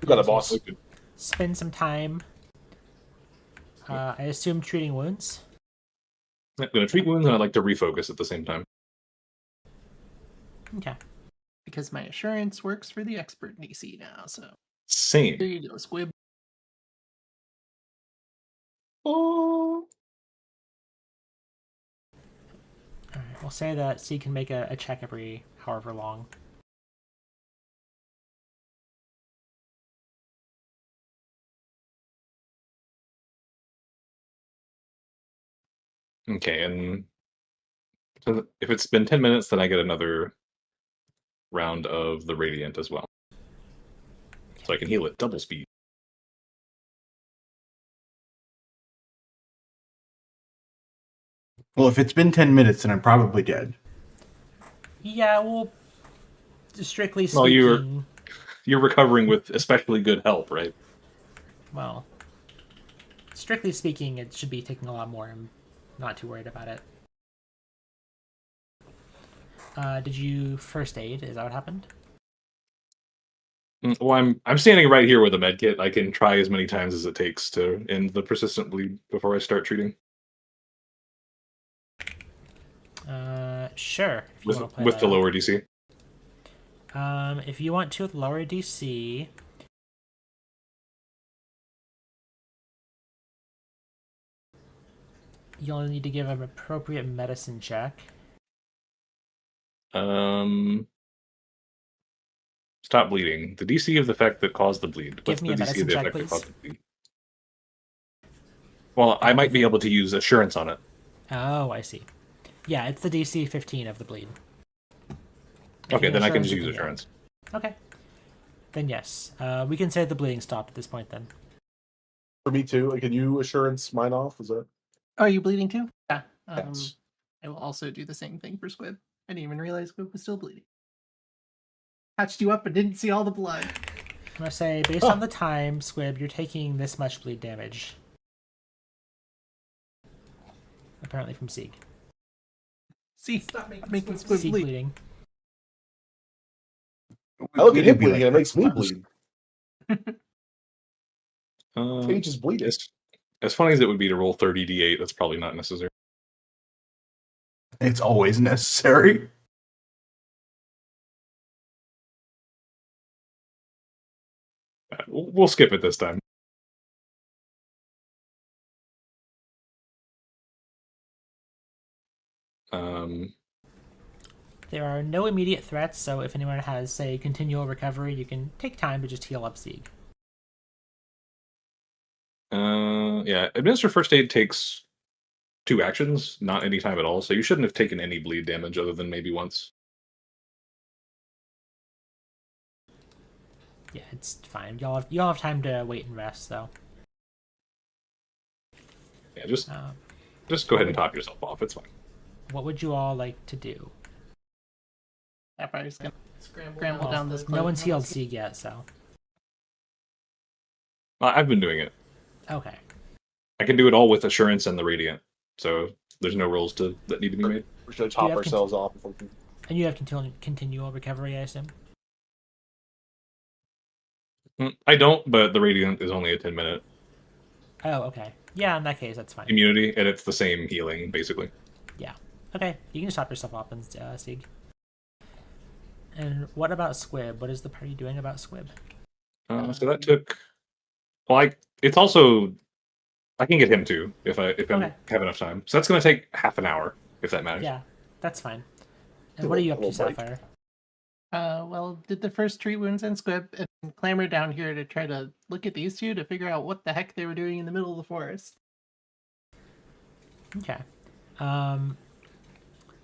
S1: You got a boss.
S2: Spend some time. I assume treating wounds.
S4: I'm going to treat wounds, and I'd like to refocus at the same time.
S2: Okay.
S3: Because my assurance works for the expert DC now, so there
S4: Same.
S3: you go, Squib.
S1: Oh.
S2: All right. We'll say that C can make a check every however long.
S4: Okay, and so if it's been 10 minutes, then I get another round of the Radiant as well. So I can heal it double speed.
S6: Well, if it's been 10 minutes, then I'm probably dead.
S2: Yeah, well, strictly speaking.
S4: Well, you're recovering with especially good help, right?
S2: Well, strictly speaking, it should be taking a lot more. I'm not too worried about it. Did you first aid? Is that what happened?
S4: Well, I'm standing right here with a medkit. I can try as many times as it takes to end the persistent bleed before I start treating.
S2: Sure. If you wanna play
S4: With
S2: that
S4: the
S2: out.
S4: lower DC.
S2: If you want to with lower DC, you'll need to give an appropriate medicine check.
S4: Stop bleeding. The DC of the effect that caused the bleed.
S2: Give me a
S4: the DC
S2: medicine
S4: of the
S2: check,
S4: effect that
S2: please.
S4: caused the bleed? Well, I might be able to use assurance on it.
S2: Oh, I see. Yeah, it's the DC 15 of the bleed. If
S4: Okay,
S2: you
S4: then I can
S2: assurance
S4: just
S2: it,
S4: use
S2: then yeah.
S4: assurance.
S2: Okay. Then yes. We can say the bleeding stopped at this point then.
S1: For me too. Can you assurance mine off? Is that?
S3: Are you bleeding too? Yeah.
S1: Yes.
S3: I will also do the same thing for Squib. I didn't even realize Squib was still bleeding. Patched you up and didn't see all the blood.
S2: I'm going to say, based on the time, Squib, you're taking this much bleed damage. Apparently from Sieg.
S3: See, stop making Squib
S2: Sieg
S3: bleed.
S2: bleeding.
S1: I look at him
S6: Bleeding be
S1: bleeding and it
S6: like
S1: makes me
S6: that.
S1: bleed. Cage is bleeding.
S4: As funny as it would be to roll 30d8, that's probably not necessary.
S6: It's always necessary.
S4: We'll skip it this time.
S2: There are no immediate threats, so if anyone has, say, continual recovery, you can take time to just heal up Sieg.
S4: Yeah, administer first aid takes 2 actions, not any time at all, so you shouldn't have taken any bleed damage other than maybe once.
S2: Yeah, it's fine. You'll have time to wait and rest, though.
S4: Yeah, just go ahead and top yourself off. It's fine.
S2: What would you all like to do?
S3: Sapphire's gonna scramble down this.
S2: No one's healed Sieg yet, so
S4: I've been doing it.
S2: okay.
S4: I can do it all with assurance and the radiant, so there's no rolls that need to be made.
S1: We're going to top
S2: have
S1: ourselves off.
S2: And you have continual recovery, I assume.
S4: I don't, but the radiant is only a 10-minute
S2: Oh, okay. Yeah, in that case, that's fine.
S4: immunity, and it's the same healing basically.
S2: Yeah. Okay, you can just top yourself off and Sieg. And what about Squib? What is the party doing about Squib?
S4: So that took. Well, it's also. I can get him too if I
S2: Okay.
S4: have enough time. So that's going to take half an hour if that matters.
S2: Yeah, that's fine. And what are you up to,
S1: Little break.
S2: Sapphire?
S3: Well, did the first treat wounds and Squib and clamber down here to try to look at these two to figure out what the heck they were doing in the middle of the forest.
S2: Okay.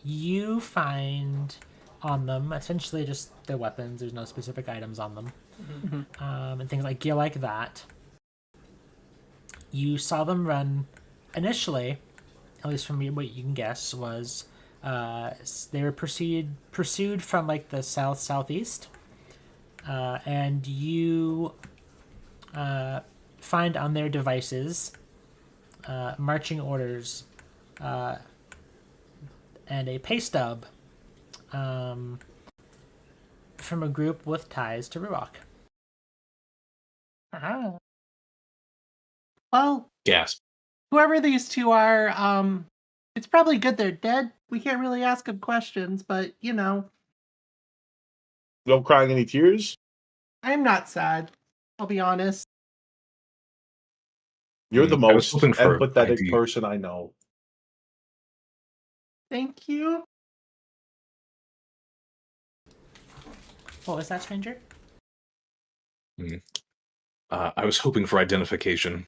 S2: You find on them essentially just their weapons. There's no specific items on them. And things like gear like that. You saw them run initially, at least from what you can guess, was they were pursued from like the southeast, and you find on their devices marching orders and a pay stub from a group with ties to Ruach.
S3: Ah. Well,
S4: Gasp.
S3: whoever these two are, it's probably good they're dead. We can't really ask them questions, but you know,
S1: No crying any tears?
S3: I'm not sad. I'll be honest.
S1: You're the
S4: I was
S1: most
S4: hoping for
S1: empathetic
S4: ID.
S1: person I know.
S3: Thank you.
S2: What was that, stranger?
S4: I was hoping for identification.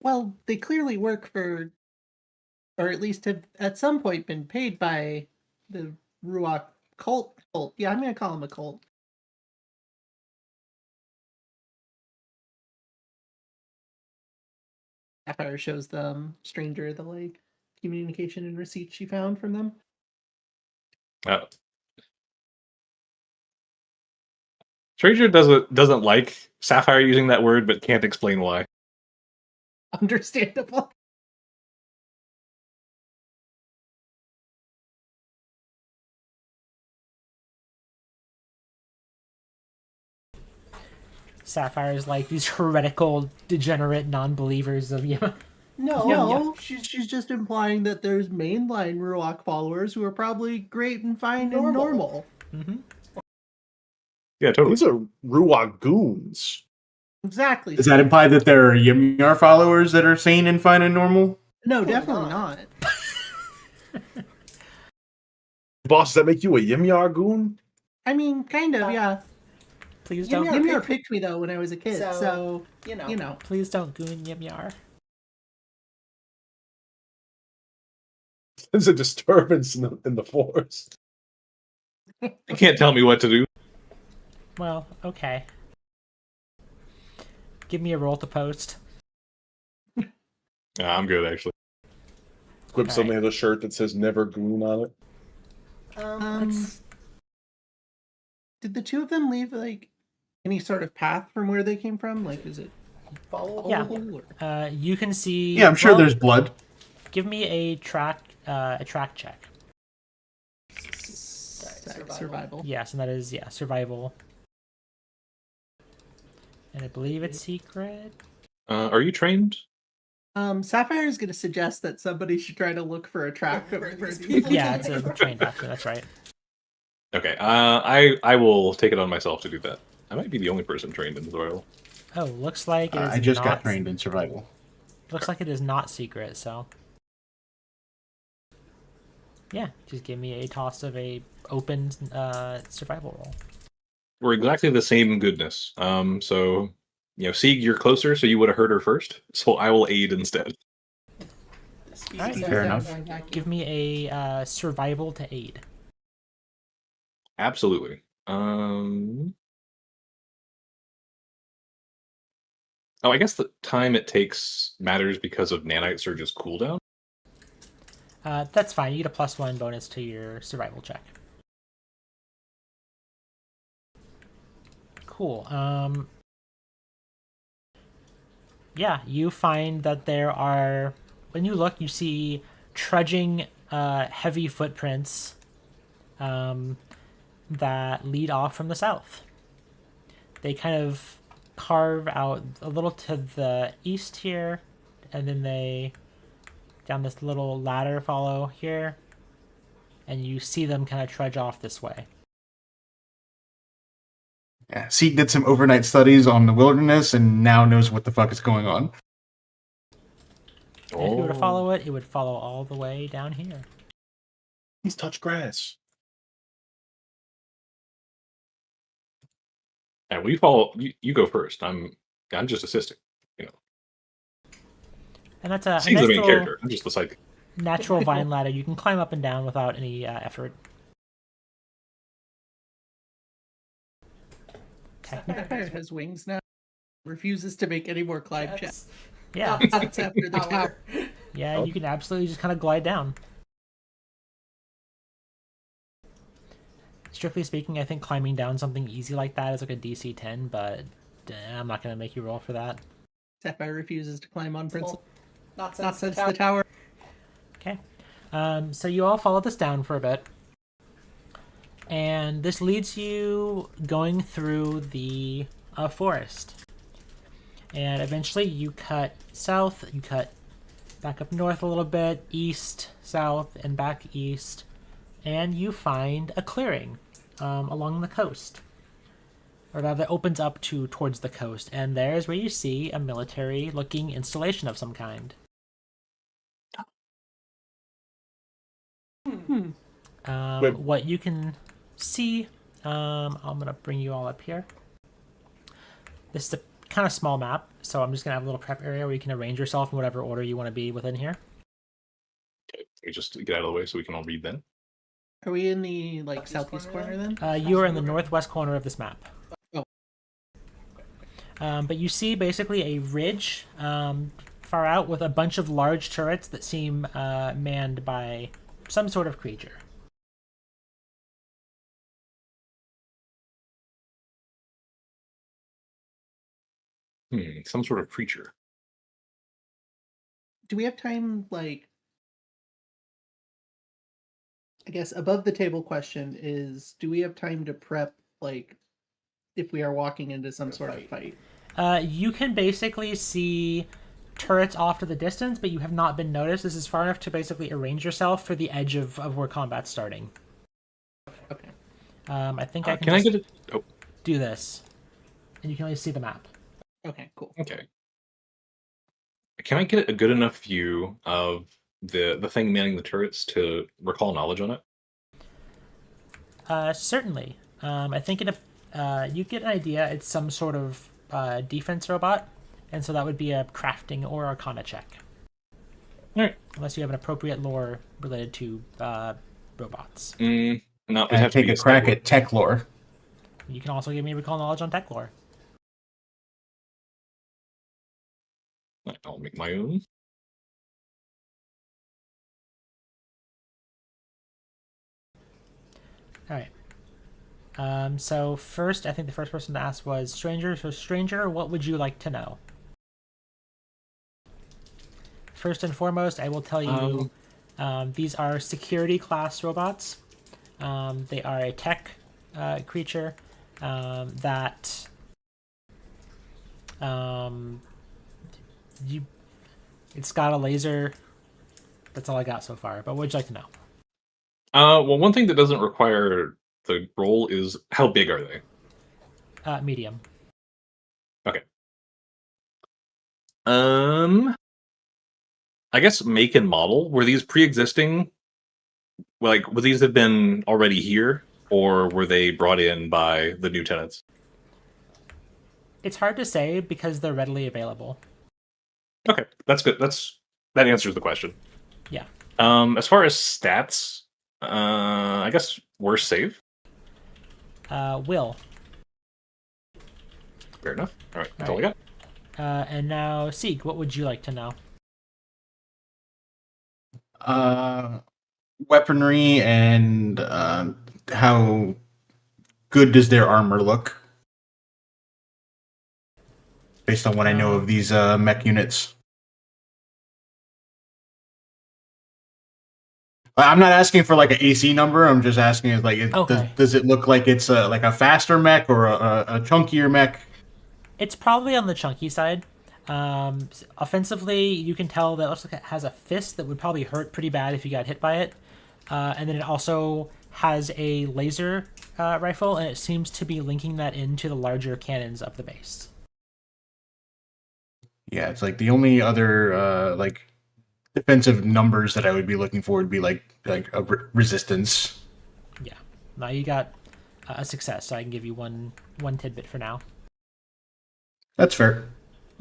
S3: Well, they clearly work for, or at least have at some point been paid by the Ruach cult. Yeah, I'm going to call them a cult. Sapphire shows them stranger the like communication and receipts she found from them.
S4: Stranger doesn't like Sapphire using that word, but can't explain why.
S3: Understandable.
S2: Sapphire's like these heretical, degenerate non-believers of Yima.
S3: No, she's just implying that there's mainline Ruach followers who are probably great and fine and normal.
S2: Mm-hmm.
S4: Yeah, totally.
S1: These are Ruach goons.
S3: Exactly.
S6: Does that imply that there are Ymir followers that are sane and fine and normal?
S3: No, definitely not.
S1: Boss, does that make you a Ymir goon?
S3: I mean, kind of, yeah.
S2: Please don't.
S3: Ymir picked me though when I was a kid, so you know.
S2: Please don't goon Yimyar.
S1: There's a disturbance in the forest.
S4: You can't tell me what to do.
S2: Well, okay. Give me a roll to post.
S4: I'm good, actually.
S1: Squib suddenly
S2: Alright.
S1: has a shirt that says "Never Goon" on it.
S2: Let's-
S3: Did the two of them leave like any sort of path from where they came from? Like, is it follow?
S2: Yeah.
S3: Or...
S2: you can see.
S6: Yeah, I'm sure
S2: well,
S6: there's blood.
S2: Give me a track check.
S3: Survival.
S2: Yes, and that is survival. And I believe it's secret.
S4: Are you trained?
S3: Sapphire is going to suggest that somebody should try to look for a track of these people.
S2: Yeah, it's a trained doctor. That's right.
S4: Okay. I will take it on myself to do that. I might be the only person trained in survival.
S2: Oh, looks like it is
S6: I just
S2: not,
S6: got trained in survival.
S2: Looks like it is not secret. So Yeah, just give me a toss of a open survival roll.
S4: We're exactly the same goodness. So Sieg, you're closer, so you would have heard her first. So I will aid instead.
S2: All right,
S6: Fair enough.
S2: give me a survival to aid.
S4: Absolutely. Oh, I guess the time it takes matters because of Nanite Surge's cooldown.
S2: That's fine. You get a +1 bonus to your survival check. Cool. Yeah, you find that there are. When you look, you see trudging, heavy footprints that lead off from the south. They kind of carve out a little to the east here, and then they down this little ladder follow here, and you see them kind of trudge off this way.
S6: Yeah, Seek did some overnight studies on the wilderness and now knows what the fuck is going on.
S2: And if you were to follow it, it would follow all the way down here.
S1: He's touched grass.
S4: And we follow. You go first. I'm just assisting.
S2: And that's a
S4: Sieg's
S2: nice
S4: the main
S2: little
S4: character. I'm just the sidekick.
S2: natural vine ladder. You can climb up and down without any effort.
S3: Sapphire has wings now. Refuses to make any more climb checks.
S2: Yeah,
S3: That's after the tower.
S2: yeah, you can absolutely just kind of glide down. Strictly speaking, I think climbing down something easy like that is like a DC 10, but I'm not going to make you roll for that.
S3: Sapphire refuses to climb on principle.
S7: Not
S3: Not since the tower.
S2: Okay. So you all follow this down for a bit. And this leads you going through the forest. And eventually you cut south, you cut back up north a little bit, east, south, and back east. And you find a clearing along the coast. Or rather, that opens up towards the coast. And there's where you see a military-looking installation of some kind. What you can see, I'm going to bring you all up here. This is a kind of small map, so I'm just going to have a little prep area where you can arrange yourself in whatever order you want to be within here.
S4: Okay, we just get out of the way so we can all read then.
S3: Are we in the southeast corner then?
S2: You are in the northwest corner of this map.
S3: Oh.
S2: But you see basically a ridge far out with a bunch of large turrets that seem manned by some sort of creature.
S4: Some sort of creature.
S3: Do we have time, I guess above the table question is, do we have time to prep, if we are walking into some sort of fight?
S2: You can basically see turrets off to the distance, but you have not been noticed. This is far enough to basically arrange yourself for the edge of where combat's starting.
S3: Okay.
S2: I think I
S4: Can I get it? Oh,
S2: do this, and you can only see the map.
S3: Okay, cool.
S4: okay. Can I get a good enough view of the thing manning the turrets to recall knowledge on it?
S2: Certainly. I think you get an idea. It's some sort of defense robot, and so that would be a crafting or arcana check.
S4: All right.
S2: Unless you have an appropriate lore related to robots.
S4: No, we
S6: I
S4: have to
S6: take
S4: be
S6: a crack at tech lore.
S2: You can also give me recall knowledge on tech lore.
S4: I'll make my own.
S2: All right. So first, I think the first person to ask was Stranger. So Stranger, what would you like to know? First and foremost, I will tell you these are security class robots. They are a tech creature that it's got a laser. That's all I got so far. But what would you like to know?
S4: Well, one thing that doesn't require the roll is how big are they?
S2: Medium.
S4: Okay. I guess make and model. Were these pre-existing like, would these have been already here, or were they brought in by the new tenants?
S2: It's hard to say because they're readily available.
S4: Okay, that's good. That answers the question.
S2: Yeah.
S4: As far as stats, I guess worst save.
S2: Will.
S4: Fair enough. All right, that's all I
S2: Alright.
S4: got.
S2: And now, Sieg, what would you like to know?
S6: Weaponry and how good does their armor look? Based on what I know of these mech units. I'm not asking for like an AC number. I'm just asking, is like,
S2: Okay.
S6: does it look like it's like a faster mech or a chunkier mech?
S2: It's probably on the chunky side. Offensively, you can tell that it looks like it has a fist that would probably hurt pretty bad if you got hit by it. And then it also has a laser rifle, and it seems to be linking that into the larger cannons of the base.
S6: Yeah, it's like the only other like defensive numbers that I would be looking for would be like a resistance.
S2: Yeah. Now you got a success, so I can give you one tidbit for now.
S6: That's fair.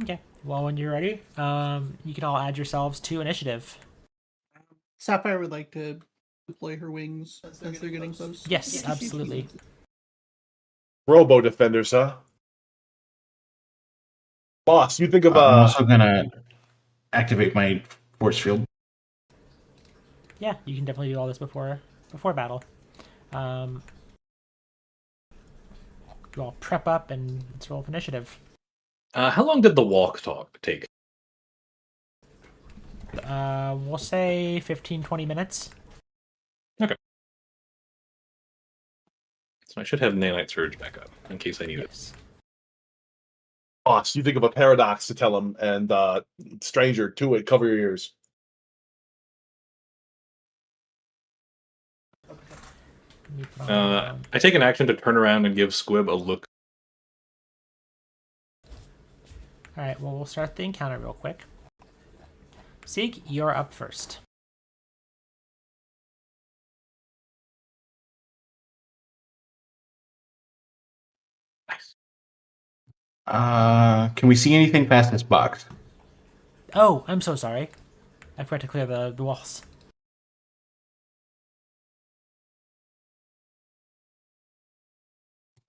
S2: Okay. Well, when you're ready, you can all add yourselves to initiative.
S3: Sapphire would like to deploy her wings as they're getting close.
S2: Yes, absolutely.
S1: Robo defenders, huh? Boss, you think of
S6: I'm also gonna activate my force field.
S2: Yeah, you can definitely do all this before battle. You all prep up and let's roll for initiative.
S4: How long did the walk talk take?
S2: We'll say 15-20 minutes.
S4: So I should have Nanite Surge back up in case I need it.
S2: Yes.
S1: boss, you think of a paradox to tell him, and stranger to it, cover your ears.
S2: Let me put on,
S4: I take an action to turn around and give Squib a look.
S2: all right, well, we'll start the encounter real quick. Sieg, you're up first.
S4: Nice.
S6: Can we see anything past this box?
S2: Oh, I'm so sorry. I forgot to clear the walls.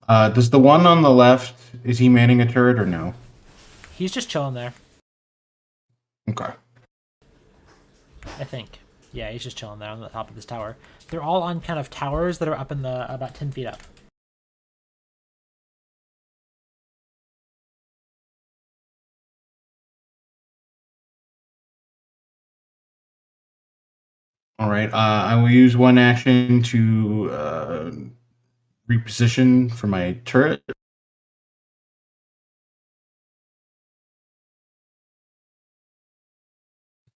S6: Does the one on the left, is he manning a turret or no?
S2: He's just chilling there,
S6: Okay.
S2: I think. Yeah, he's just chilling there on the top of this tower. They're all on kind of towers that are up in the about 10 feet up.
S6: All right. I will use one action to reposition for my turret.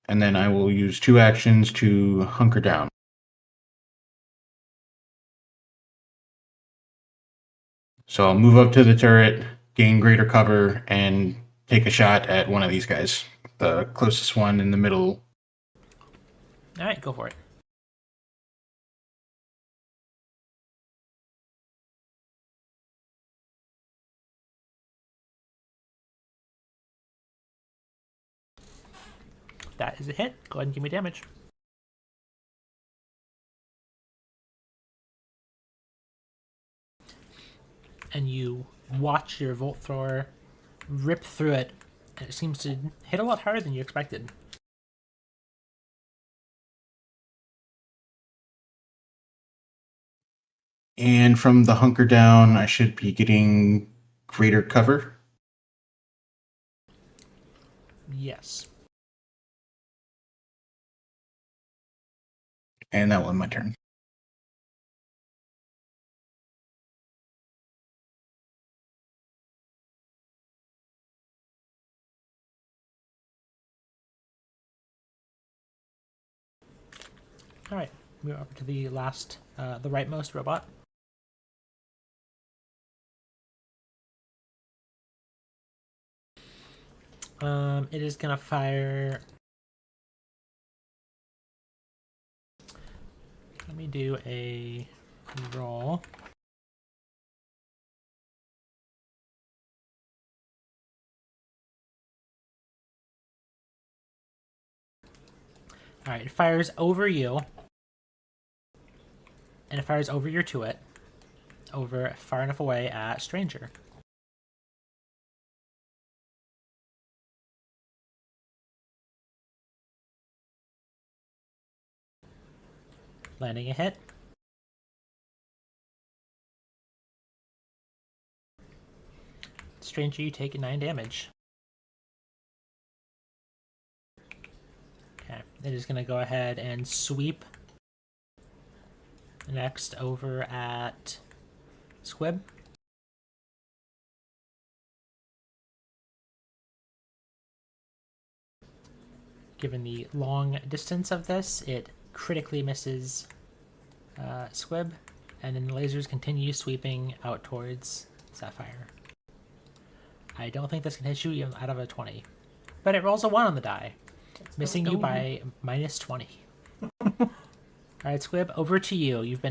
S6: And then I will use two actions to hunker down. So I'll move up to the turret, gain greater cover, and take a shot at one of these guys. The closest one in the middle.
S2: All right, go for it. That is a hit. Go ahead and give me damage. And you watch your Volt Thrower rip through it, and it seems to hit a lot harder than you expected.
S6: And from the hunker down, I should be getting greater cover.
S2: Yes.
S6: And that will end my turn.
S2: All right, move over to the last, the rightmost robot. It is gonna fire. Let me do a roll. All right, it fires over you, and it fires over your Tuit, over far enough away at Stranger. Landing a hit. Stranger, you take 9 damage. Okay, it is going to go ahead and sweep next over at Squib. Given the long distance of this, it critically misses Squib, and then the lasers continue sweeping out towards Sapphire. I don't think this can hit you even out of a 20. But it rolls a 1 on the die, missing you by minus 20. Alright, Squib, over to you. You've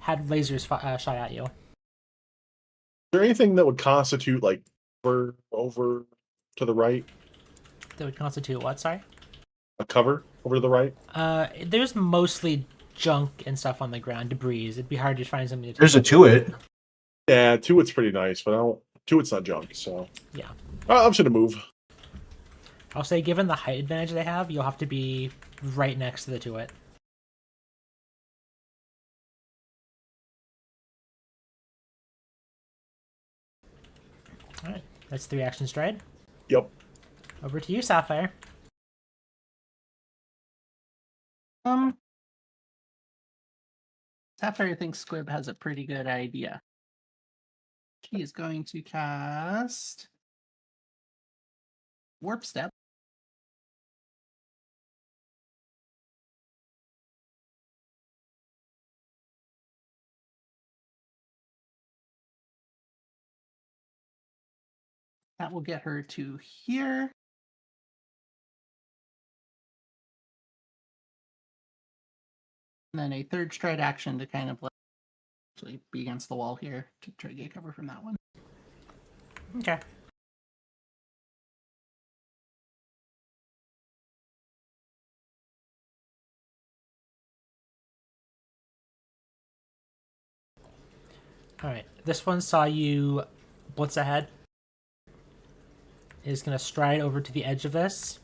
S2: had lasers shot at you.
S1: Is there anything that would constitute, like, over to the right?
S2: That would constitute what, sorry?
S1: A cover over to the right?
S2: There's mostly junk and stuff on the ground, debris. It'd be hard to find something to
S6: There's a Tuit.
S1: Yeah, Tuit's pretty nice, but Tuit's not junk, so...
S2: Yeah.
S1: I'm just gonna move.
S2: I'll say, given the height advantage they have, you'll have to be right next to the Tuit. Alright, that's 3 action stride.
S1: Yep.
S2: Over to you, Sapphire.
S3: Sapphire thinks Squib has a pretty good idea. She is going to cast Warp Step. That will get her to here. And then a third stride action to kind of actually be against the wall here to try to get cover from that one.
S2: Okay. Alright, this one saw you blitz ahead. It is going to stride over to the edge of this,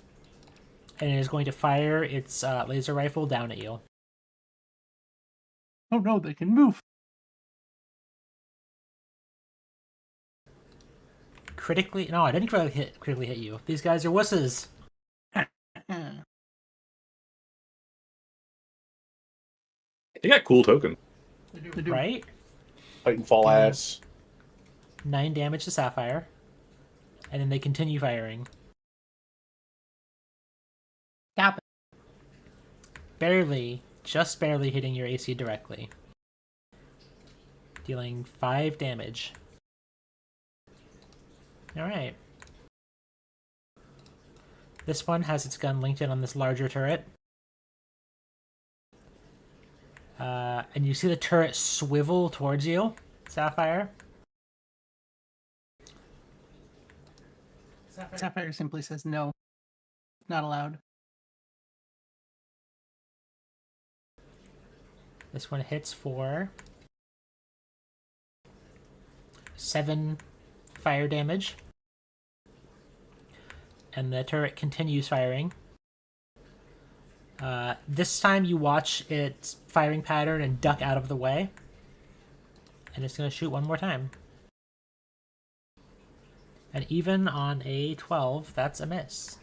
S2: and it is going to fire its laser rifle down at you.
S3: Oh no, they can move.
S2: Critically? No, I didn't critically hit you. These guys are wusses.
S4: They got cool token.
S2: Right?
S1: Titanfall ass.
S2: 9 damage to Sapphire. And then they continue firing.
S3: Stop it.
S2: Barely, just barely hitting your AC directly. Dealing 5 damage. Alright. This one has its gun linked in on this larger turret. And you see the turret swivel towards you, Sapphire.
S3: Sapphire simply says no. Not allowed.
S2: This one hits for 7 fire damage. And the turret continues firing. This time you watch its firing pattern and duck out of the way. And it's going to shoot one more time. And even on a 12, that's a miss.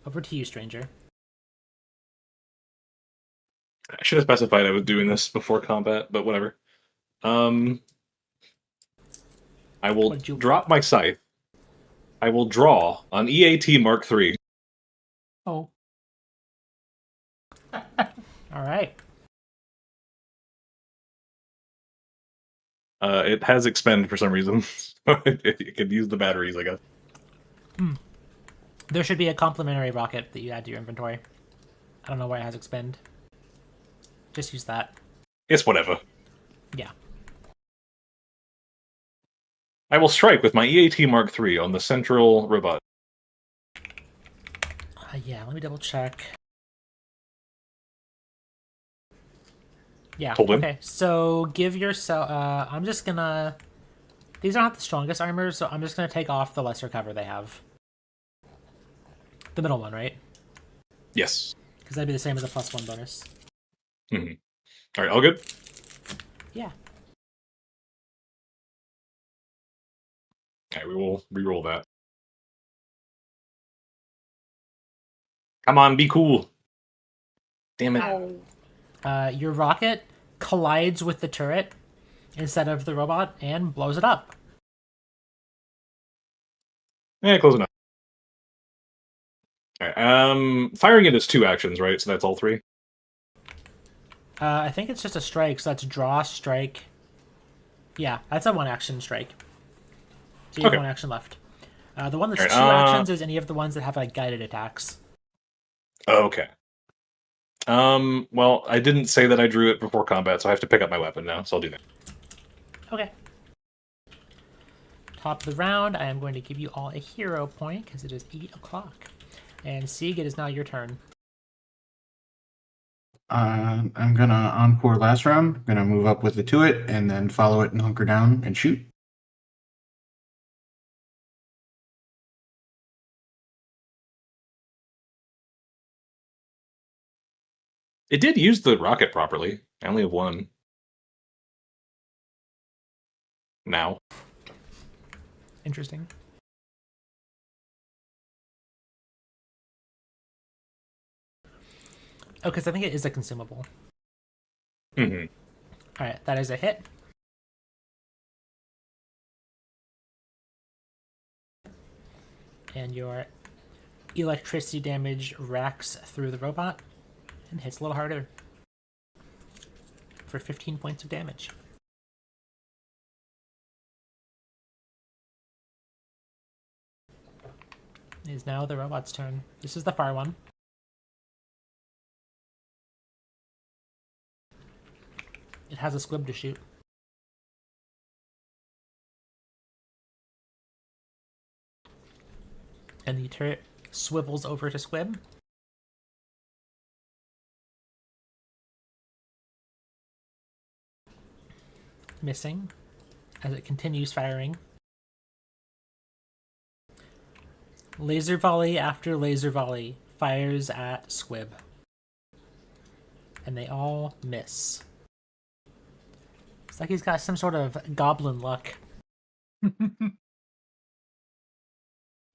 S2: Over to you, Stranger.
S4: I should have specified I was doing this before combat, but whatever. I will drop my scythe. I will draw on EAT Mark III.
S3: Oh.
S2: All right.
S4: It has expend for some reason. It could use the batteries, I guess.
S2: There should be a complimentary rocket that you add to your inventory. I don't know why it has expend. Just use that.
S4: It's whatever.
S2: Yeah.
S4: I will strike with my EAT Mark III on the central robot.
S2: Yeah, let me double check. Yeah,
S4: Told him.
S2: okay. So give yourself... I'm just gonna... These are not the strongest armors, so I'm just gonna take off the lesser cover they have. The middle one, right?
S4: Yes.
S2: Because that'd be the same as a +1 bonus.
S4: Mm-hmm. All right, all good?
S2: Yeah.
S4: Okay, we will reroll that. Come on, be cool. Damn it.
S2: Your rocket collides with the turret instead of the robot and blows it up.
S4: Close enough. All right, firing it is 2 actions, right? So that's all 3?
S2: I think it's just a strike, so that's draw, strike. Yeah, that's a 1-action strike. So you have
S4: Okay.
S2: 1 action left. The one that's
S4: Alright,
S2: 2 actions is any of the ones that have like guided attacks.
S4: Okay. Well, I didn't say that I drew it before combat, so I have to pick up my weapon now, so I'll do that.
S2: Okay. Top of the round, I am going to give you all a hero point because it is 8 o'clock. And Sieg, it is now your turn.
S6: I'm gonna encore last round. Gonna move up with it to it, and then follow it and hunker down and shoot.
S4: It did use the rocket properly. I only have 1. Now.
S2: Interesting. Oh, because I think it is a consumable.
S4: Mm-hmm.
S2: Alright, that is a hit. And your electricity damage racks through the robot and hits a little harder for 15 points of damage. It is now the robot's turn. This is the far one. It has a squib to shoot. And the turret swivels over to squib. Missing as it continues firing. Laser volley after laser volley fires at squib. And they all miss. It's like he's got some sort of goblin luck.
S1: He's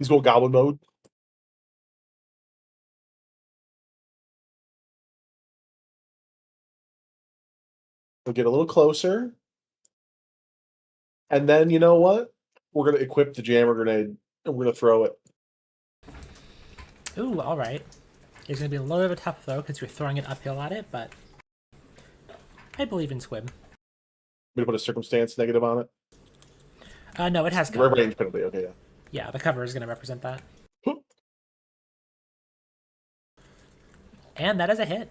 S1: going goblin mode. We'll get a little closer. And then, you know what? We're going to equip the jammer grenade, and we're going to throw it.
S2: Ooh, alright. It's going to be a little bit of a tough throw because you're throwing it uphill at it, but I believe in squib.
S1: I'm going to put a circumstance negative on it.
S2: No, it has cover.
S1: Range penalty, okay, yeah.
S2: Yeah, the cover is going to represent that. And that is a hit.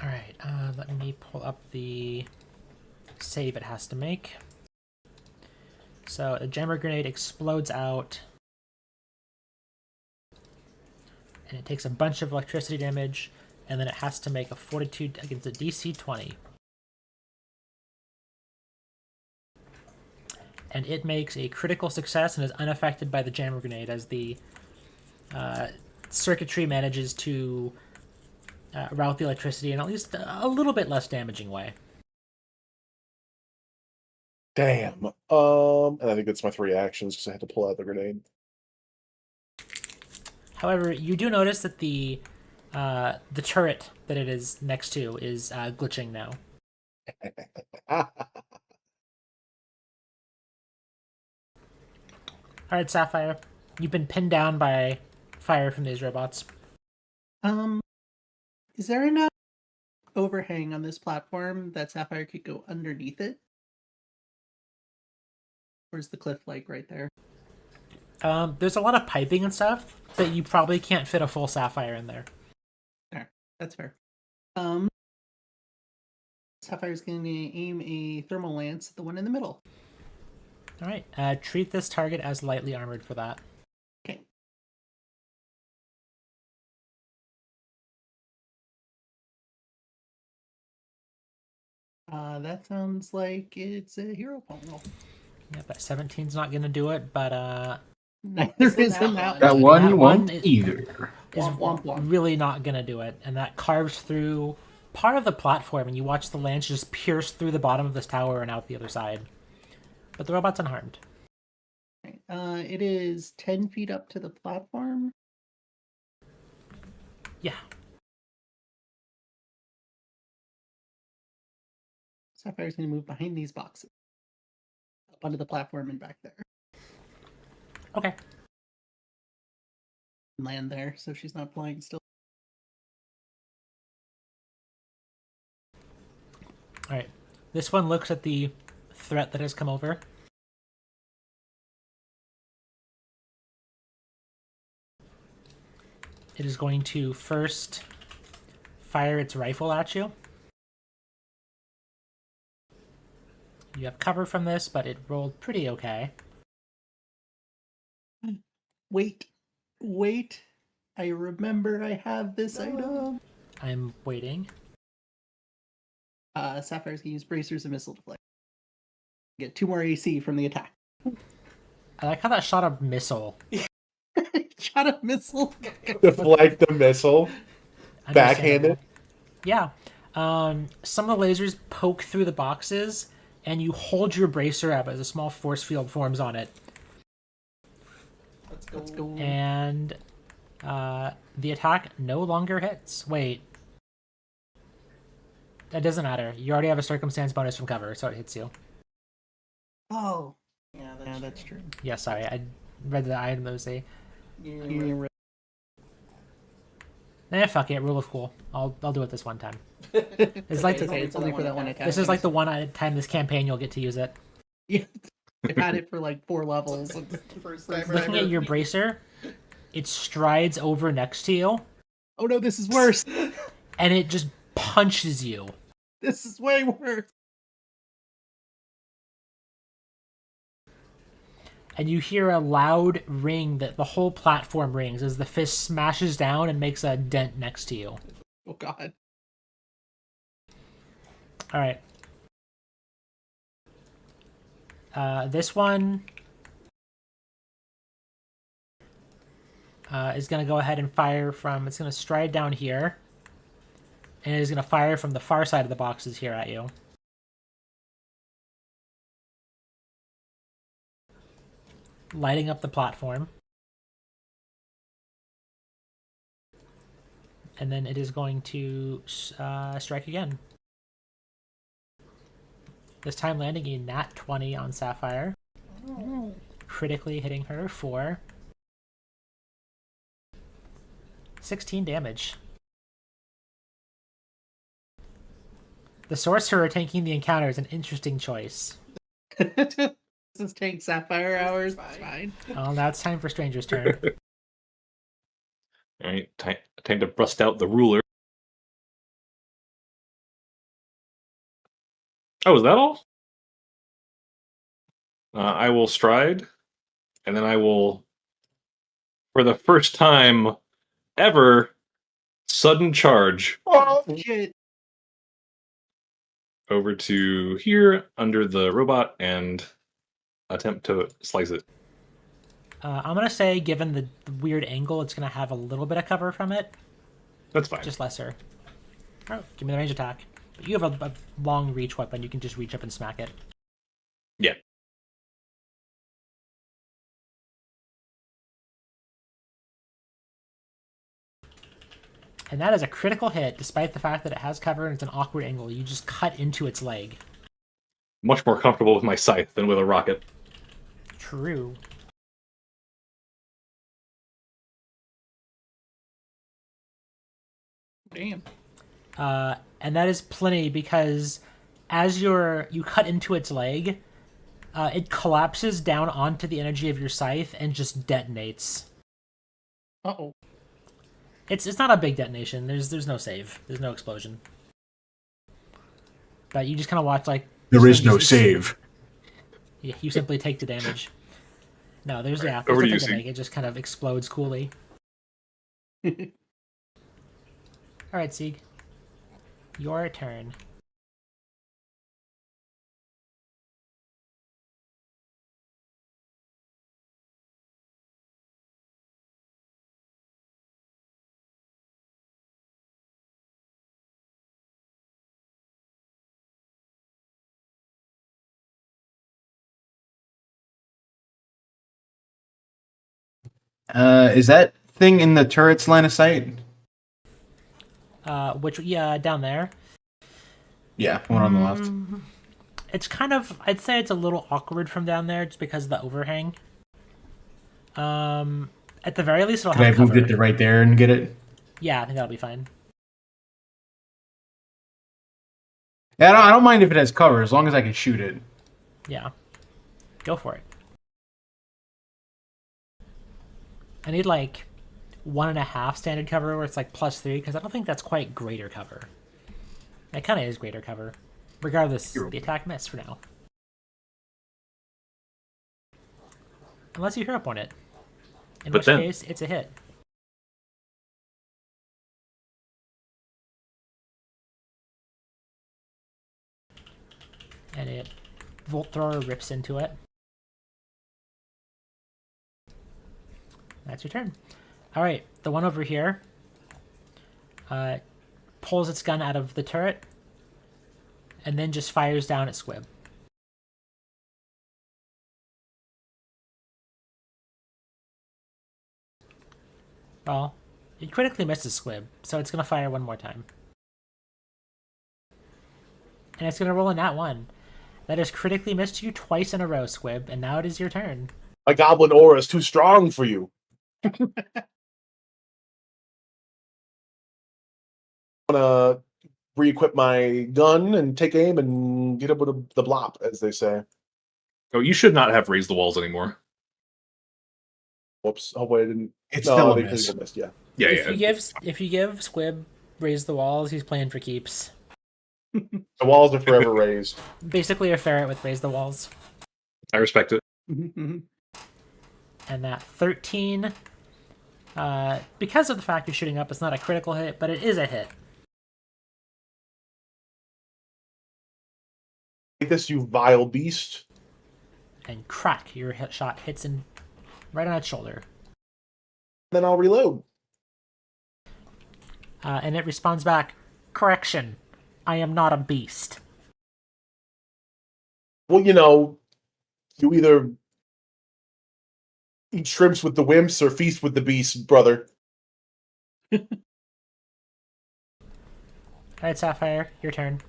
S2: Alright, let me pull up the save it has to make. So a jammer grenade explodes out. And it takes a bunch of electricity damage, and then it has to make a fortitude against a DC 20. And it makes a critical success and is unaffected by the jammer grenade as the circuitry manages to route the electricity in at least a little bit less damaging way.
S1: Damn. And I think that's my 3 actions because I had to pull out the grenade.
S2: However, you do notice that the turret that it is next to is glitching now. Alright, Sapphire. You've been pinned down by fire from these robots.
S3: Is there enough overhang on this platform that Sapphire could go underneath it? Or is the cliff like right there?
S2: There's a lot of piping and stuff that you probably can't fit a full sapphire in there.
S3: That's fair. Sapphire's going to aim a thermal lance at the one in the middle.
S2: All right. Treat this target as lightly armored for that.
S3: Okay. That sounds like it's a hero point roll.
S2: Yeah, but 17's not going to do it, but
S3: Neither is in that
S6: That
S3: one.
S6: one
S2: That
S6: won't
S2: one is-
S6: either.
S2: is
S3: Womp, womp, womp.
S2: really not going to do it. And that carves through part of the platform, and you watch the lance just pierce through the bottom of this tower and out the other side. But the robot's unharmed.
S3: It is 10 feet up to the platform.
S2: Yeah.
S3: Sapphire's going to move behind these boxes. Up onto the platform and back there.
S2: Okay.
S3: Land there, so she's not flying still.
S2: All right. This one looks at the threat that has come over. It is going to first fire its rifle at you. You have cover from this, but it rolled pretty okay.
S3: Wait. I remember I have this item.
S2: I'm waiting.
S3: Sapphire's going to use bracers and missile deflect. Get 2 more AC from the attack.
S2: I like how that shot a missile.
S3: Shot a missile.
S1: Deflect the missile. Backhanded?
S2: Yeah. Some of the lasers poke through the boxes, and you hold your bracer up as a small force field forms on it.
S3: Let's go.
S2: And the attack no longer hits. Wait. That doesn't matter. You already have a circumstance bonus from cover, so it hits you.
S3: Oh. Yeah, that's true.
S2: Yeah, sorry. I read the item that was a...
S3: You're
S2: fuck it. Rule of cool. I'll do it this one time. It's like
S3: it's only for that one attack.
S2: this is like the one time this campaign you'll get to use it.
S3: Yeah, I've had it for like 4 levels. It's the first time
S2: Looking
S3: ever.
S2: at your bracer, it strides over next to you,
S3: Oh no, this is worse.
S2: and it just punches you.
S3: This is way worse.
S2: And you hear a loud ring that the whole platform rings as the fist smashes down and makes a dent next to you.
S3: Oh god.
S2: All right. This one is going to go ahead and fire from... It's going to stride down here. And it is going to fire from the far side of the boxes here at you. Lighting up the platform. And then it is going to strike again. This time landing a nat 20 on Sapphire. Critically hitting her for 16 damage. The Sorcerer tanking the encounter is an interesting choice.
S3: This is Tank Sapphire hours. It's fine.
S2: Well, now it's time for Stranger's turn.
S4: All right, time to bust out the ruler. Oh, is that all? I will stride, and then I will, for the first time ever, sudden charge
S1: Oh,
S3: Shit.
S4: over to here under the robot and attempt to slice it.
S2: I'm going to say, given the weird angle, it's going to have a little bit of cover from it.
S4: That's fine.
S2: Just lesser. Oh, give me the range attack. But you have a long reach weapon. You can just reach up and smack it.
S4: Yeah.
S2: And that is a critical hit, despite the fact that it has cover and it's an awkward angle. You just cut into its leg.
S4: Much more comfortable with my scythe than with a rocket.
S2: True.
S3: Damn.
S2: And that is plenty because as you cut into its leg, It collapses down onto the energy of your scythe and just detonates.
S3: Uh-oh.
S2: It's not a big detonation. There's no save. There's no explosion. But you just kind of watch like
S6: There
S2: this
S6: is
S2: thing
S6: no
S2: just-
S6: save.
S2: Yeah, you simply take the damage. No, there's
S4: Over
S2: nothing
S4: to you,
S2: to
S4: Sig.
S2: make. It just kind of explodes coolly. All right, Sieg. Your turn.
S6: Is that thing in the turret's line of sight?
S2: Yeah, down there.
S6: Yeah, one on the left.
S2: It's kind of, I'd say it's a little awkward from down there just because of the overhang. At the very least, it'll
S6: Could I
S2: have
S6: move
S2: cover.
S6: it to right there and get it?
S2: Yeah, I think that'll be fine.
S6: Yeah, I don't mind if it has cover as long as I can shoot it.
S2: Yeah. Go for it. I need like 1.5 standard cover where it's like +3 because I don't think that's quite greater cover. It kind of is greater cover. Regardless, the attack missed for now. Unless you hero point it. In
S4: But
S2: which
S4: then-
S2: case, it's a hit. And it Volt Thrower rips into it. That's your turn. Alright, the one over here pulls its gun out of the turret and then just fires down at Squib. Well, it critically misses Squib, so it's going to fire one more time. And it's going to roll a nat 1. That has critically missed you twice in a row, Squib, and now it is your turn.
S1: My goblin aura is too strong for you. I'm gonna re-equip my gun and take aim and get up with the blop, as they say.
S4: Oh, you should not have raised the walls anymore.
S1: Whoops! Hopefully I didn't.
S6: It's
S1: No,
S6: still a
S1: they
S6: miss.
S1: critical missed. Yeah.
S4: Yeah,
S2: If you give Squib raise the walls, he's playing for keeps.
S1: The walls are forever raised.
S2: Basically a ferret with raise the walls.
S4: I respect it.
S2: And that 13, because of the fact you're shooting up, it's not a critical hit, but it is a hit.
S1: Take this, you vile beast.
S2: And crack, your shot hits him right on its shoulder.
S1: Then I'll reload.
S2: And it responds back, correction, I am not a beast.
S1: Well, you either eat shrimps with the wimps or feast with the beasts, brother.
S2: Alright, Sapphire, your turn.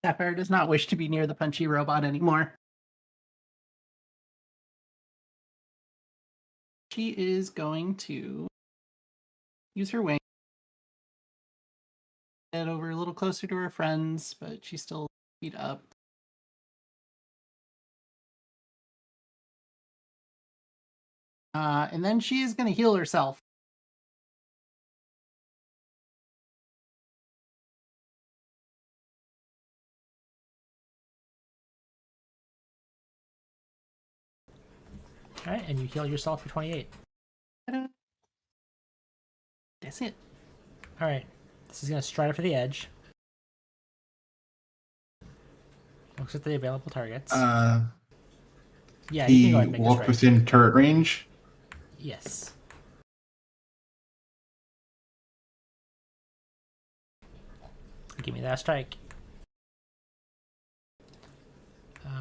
S3: Sapphire does not wish to be near the punchy robot anymore. She is going to use her wing. Get over a little closer to her friends, but she's still beat up. And then she is going to heal herself.
S2: Alright, and you heal yourself for 28.
S3: Ta-da. That's it.
S2: Alright, this is going to stride up to the edge. Looks at the available targets. Yeah, you can
S6: He
S2: go ahead and make this
S6: walked
S2: right.
S6: within turret range.
S2: Yes. Give me that strike.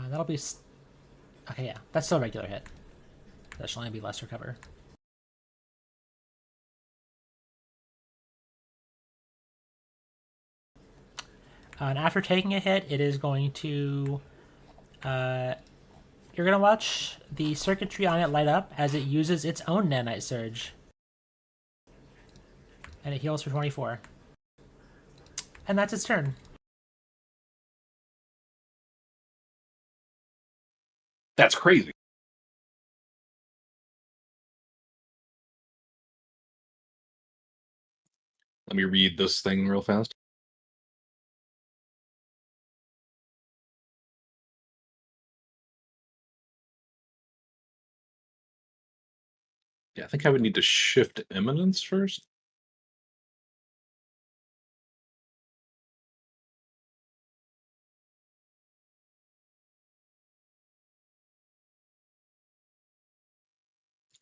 S2: That'll be... Okay, yeah. That's still a regular hit. That should only be lesser cover. And after taking a hit, it is going to... you're going to watch the circuitry on it light up as it uses its own nanite surge. And it heals for 24. And that's its turn.
S4: That's crazy. Let me read this thing real fast. Yeah, I think I would need to shift eminence first.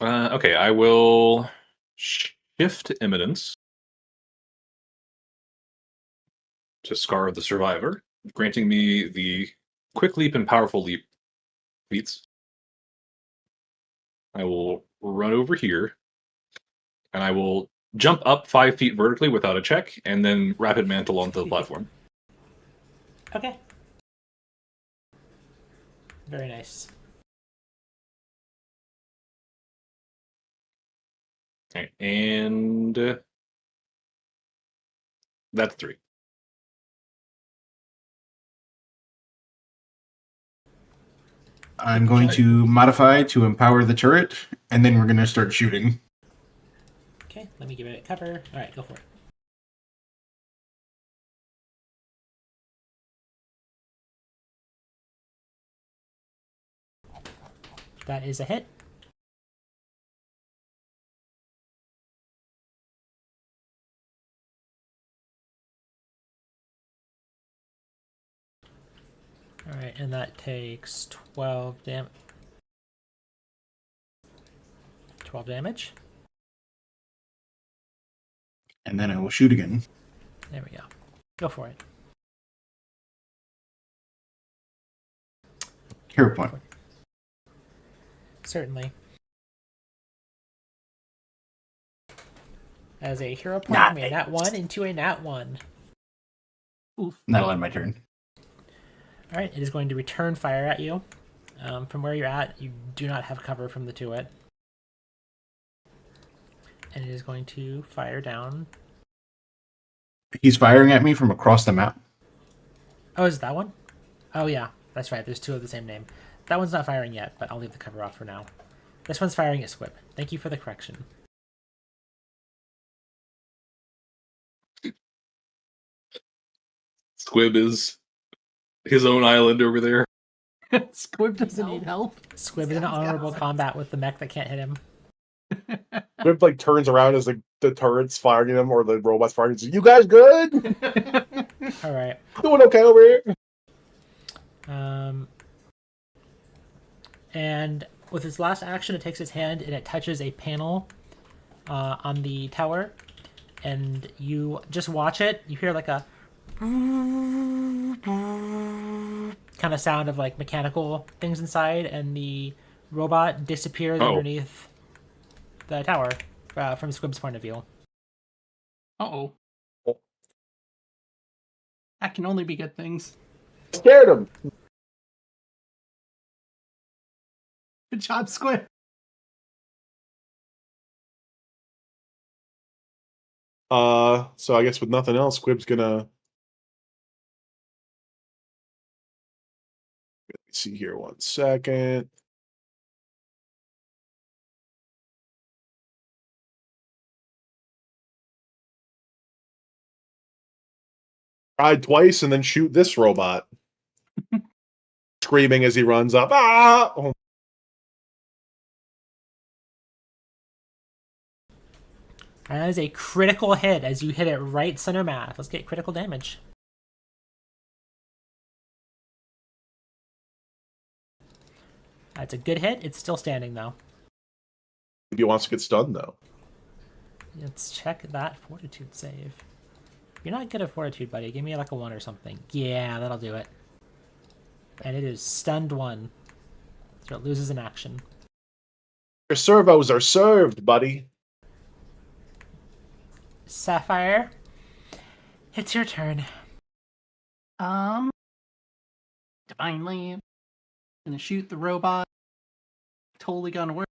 S4: Okay, I will shift eminence to Scar of the Survivor, granting me the quick leap and powerful leap feats. I will run over here, and I will jump up 5 feet vertically without a check, and then rapid mantle onto the platform.
S2: Okay. Very nice.
S4: Okay, and that's 3.
S6: I'm going to modify to empower the turret, and then we're going to start shooting.
S2: Okay, let me give it cover. All right, go for it. That is a hit. All right, and that takes 12 damage. 12 damage.
S6: And then I will shoot again.
S2: There we go. Go for it.
S6: Hero point.
S2: Certainly. As a hero point from a nat 1 into a nat 1.
S3: Oof.
S6: That'll end my turn.
S2: All right, it is going to return fire at you. From where you're at, you do not have cover from the Tuet. And it is going to fire down.
S6: He's firing at me from across the map.
S2: Oh, is it that one? Oh, yeah. That's right. There's 2 of the same name. That one's not firing yet, but I'll leave the cover off for now. This one's firing at Squib. Thank you for the correction.
S4: Squib is his own island over there.
S3: Squib doesn't need help.
S2: Squib is in honorable combat with the mech that can't hit him.
S1: Squib like turns around as the turret's firing at him or the robot's firing. He's like, "You guys good?
S2: All right.
S1: Doing okay over here?"
S2: And with its last action, it takes its hand and it touches a panel on the tower. And you just watch it. You hear like a kind of sound of like mechanical things inside, and the robot disappears underneath the tower from Squib's point of view.
S3: Uh-oh. That can only be good things.
S1: Scared him.
S3: Good job, Squib.
S1: So I guess with nothing else, Squib's gonna. Let's see here, 1 second. Try twice and then shoot this robot. Screaming as he runs up. Ah! Oh.
S2: And that is a critical hit as you hit it right center mass. Let's get critical damage. That's a good hit. It's still standing though.
S1: Maybe he wants to get stunned though.
S2: Let's check that fortitude save. You're not good at fortitude, buddy. Give me like a 1 or something. Yeah, that'll do it. And it is stunned 1. So it loses an action.
S1: Your servos are served, buddy.
S2: Sapphire, it's your turn.
S3: Divine Lamp. Gonna shoot the robot. Totally gonna work.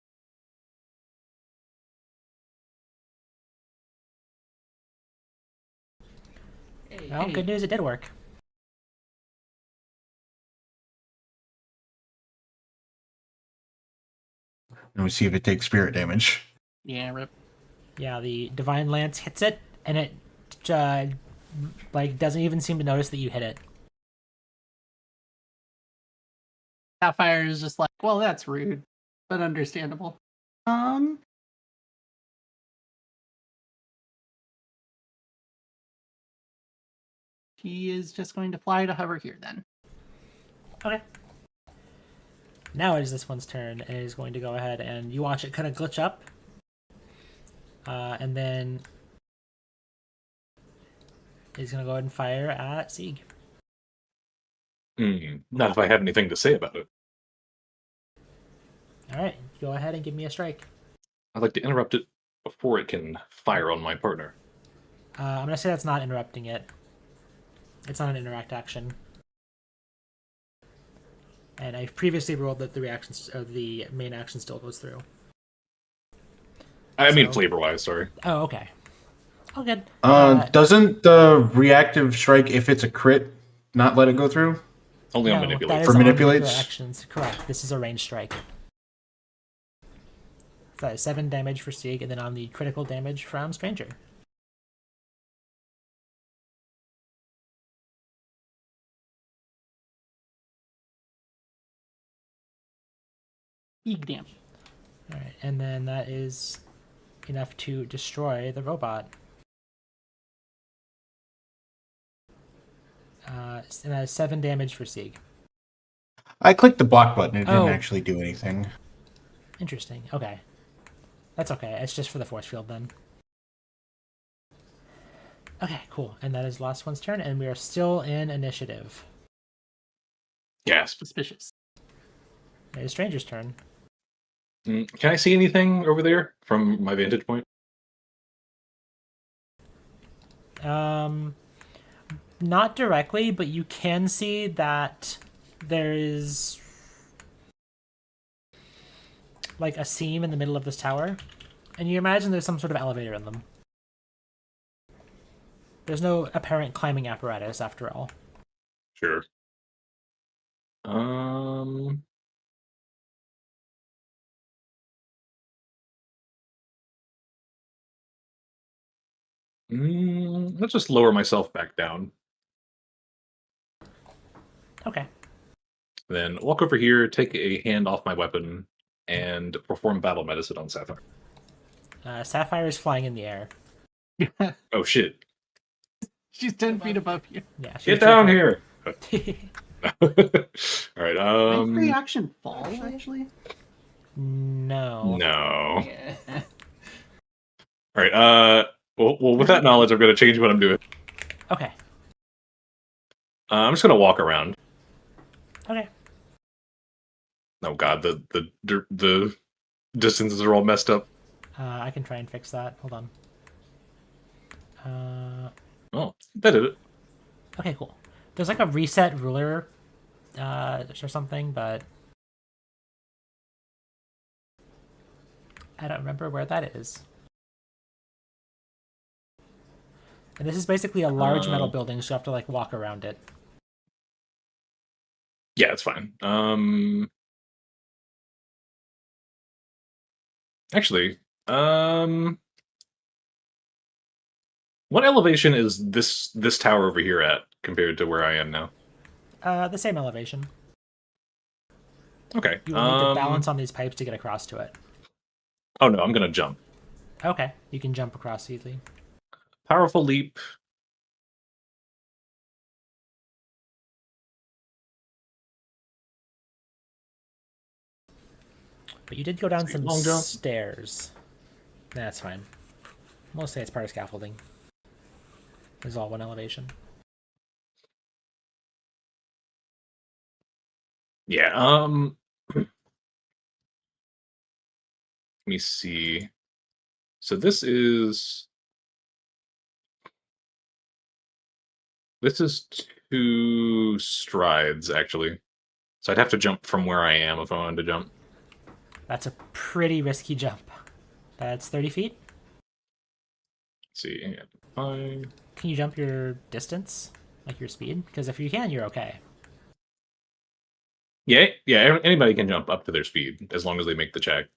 S2: Well,
S3: Hey.
S2: good news, it did work.
S6: And we see if it takes spirit damage.
S3: Yeah, rip.
S2: Yeah, the Divine Lance hits it, and it like doesn't even seem to notice that you hit it.
S3: Sapphire is just like, well, that's rude, but understandable. He is just going to fly to hover here then.
S2: Okay. Now it is this one's turn, and it is going to go ahead and you watch it kind of glitch up. And then he's going to go ahead and fire at Sieg.
S4: Not if I have anything to say about it.
S2: All right, go ahead and give me a strike.
S4: I'd like to interrupt it before it can fire on my partner.
S2: I'm going to say that's not interrupting it. It's not an interact action. And I've previously ruled that the main action still goes through.
S4: I mean,
S2: So-
S4: flavor-wise, sorry.
S2: Oh, okay. Oh, good.
S6: Doesn't the reactive strike, if it's a crit, not let it go through?
S4: Only on
S2: that
S4: manipulate.
S2: is
S6: For
S2: on
S6: manipulates?
S2: manipulate actions. Correct. This is a ranged strike. So that is 7 damage for Sieg, and then on the critical damage from Stranger.
S3: Eeg damn.
S2: All right, and then that is enough to destroy the robot. And that is 7 damage for Sieg.
S6: I clicked the block button. It didn't
S2: Oh.
S6: actually do anything.
S2: Interesting. Okay. That's okay. It's just for the force field then. Okay, cool. And that is last one's turn, and we are still in initiative.
S4: Gasp.
S3: Suspicious.
S2: It is Stranger's turn.
S4: Can I see anything over there from my vantage point?
S2: Not directly, but you can see that there is like a seam in the middle of this tower, and you imagine there's some sort of elevator in them. There's no apparent climbing apparatus after all.
S4: Sure. Let's just lower myself back down.
S2: Okay.
S4: Then walk over here, take a hand off my weapon, and perform battle medicine on Sapphire.
S2: Sapphire is flying in the air.
S4: Oh shit!
S3: She's 10 feet above you.
S2: Yeah. she's
S4: Get down
S2: too
S4: here!
S2: far-
S4: All right.
S3: Make reaction fall, actually?
S2: No.
S4: No.
S3: Yeah.
S4: All right. Well, with that knowledge, I'm going to change what I'm doing.
S2: Okay.
S4: I'm just going to walk around.
S2: Okay.
S4: Oh god, the distances are all messed up.
S2: I can try and fix that. Hold on.
S4: Oh, that did it.
S2: Okay, cool. There's like a reset ruler or something, but I don't remember where that is. And this is basically a large metal building, so you have to like walk around it.
S4: Yeah, it's fine. Actually, what elevation is this tower over here at compared to where I am now?
S2: The same elevation.
S4: Okay.
S2: You will need to balance on these pipes to get across to it.
S4: Oh no, I'm gonna jump.
S2: Okay, you can jump across easily.
S4: Powerful leap.
S2: But you did go down some
S4: long jump.
S2: stairs. That's fine. We'll say it's part of scaffolding. It's all one elevation.
S4: Yeah. Let me see. So this is 2 strides actually. So I'd have to jump from where I am if I wanted to jump.
S2: That's a pretty risky jump. That's 30 feet.
S4: Let's see. 5.
S2: Can you jump your distance, like your speed? Because if you can, you're okay.
S4: Yeah, anybody can jump up to their speed as long as they make the check.